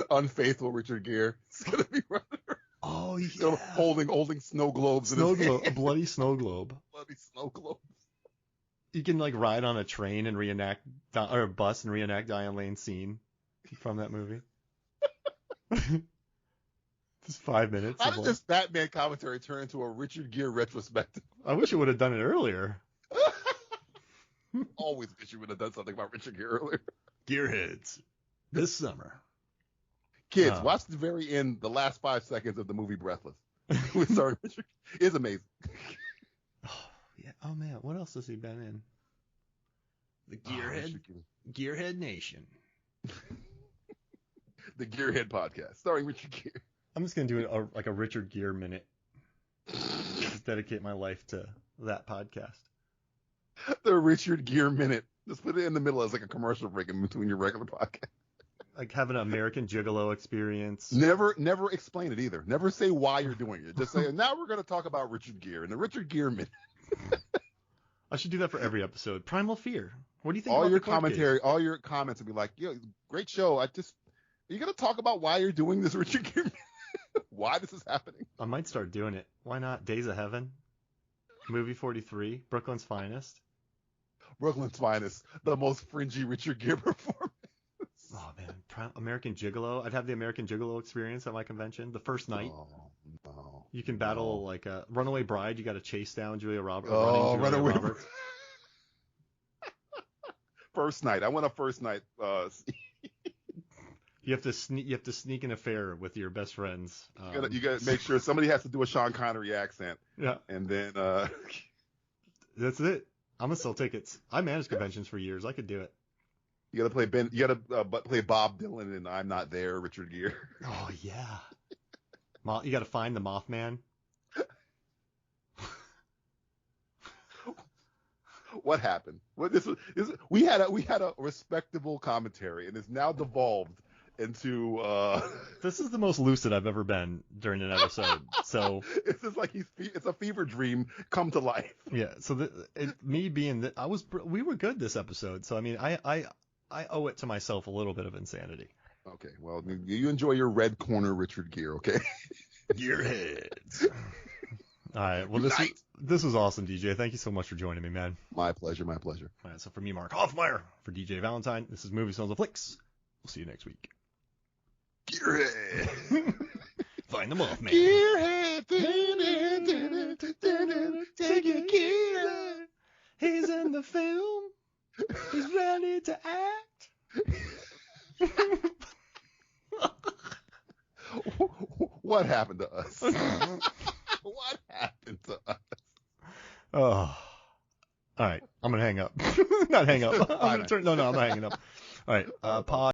Unfaithful Richard Gere. It's going to be running around. Oh yeah. Holding snow globes in his hand. A bloody snow globe. Bloody snow globes. You can like ride on a train and reenact or a bus and reenact Diane Lane's scene from that movie. Just 5 minutes. How did this Batman commentary turn into a Richard Gere retrospective? I wish it would have done it earlier. Always wish you would have done something about Richard Gere earlier. Gearheads. This summer. Kids, watch the very end, the last 5 seconds of the movie Breathless. Sorry, Richard. It's amazing. Oh Yeah. Oh man, what else has he been in? The Gearhead Nation. The Gearhead Podcast, starring Richard Gere. I'm just gonna do a Richard Gere minute. Just dedicate my life to that podcast. The Richard Gere minute. Just put it in the middle as like a commercial break in between your regular podcast. Like having an American Gigolo experience. Never explain it either. Never say why you're doing it. Just say, now we're going to talk about Richard Gere and the Richard Gere minute. I should do that for every episode. Primal Fear. What do you think all about your the court commentary, case? all your comments will be like, yo, great show. Are you going to talk about why you're doing this Richard Gere minute? Why this is happening? I might start doing it. Why not? Days of Heaven. Movie 43. Brooklyn's Finest. Brooklyn's Finest. The most fringy Richard Gere performance. Oh, man. American Gigolo. I'd have the American Gigolo experience at my convention. The first night. Oh, no. You can battle like a runaway bride. You got to chase down Julia Roberts. Oh, runaway Roberts. First night. I want a first night. You have to sneak an affair with your best friends. You got to make sure somebody has to do a Sean Connery accent. Yeah. And then. That's it. I'm gonna sell tickets. I managed conventions for years. I could do it. You gotta play Ben. You gotta play Bob Dylan and I'm Not There, Richard Gere. Oh yeah. You gotta find the Mothman. What happened? We had a respectable commentary, and it's now devolved into. This is the most lucid I've ever been during an episode. So it's just like it's a fever dream come to life. Yeah. So we were good this episode. So I mean, I owe it to myself a little bit of insanity. Okay. Well, you enjoy your red corner, Richard Gere. Okay. Gearheads. All right. Well, this was awesome, DJ. Thank you so much for joining me, man. My pleasure. My pleasure. All right. So for me, Mark Hoffmeyer, for DJ Valentine, this is Movies, Films, and Flicks. We'll see you next week. Gearhead. Find the Mothman. Gearhead. Take your Gearhead. He's in the film. He's ready to act. What happened to us? What happened to us? Oh. All right. I'm going to hang up. Not hang up. I'm not hanging up. All right. Pod.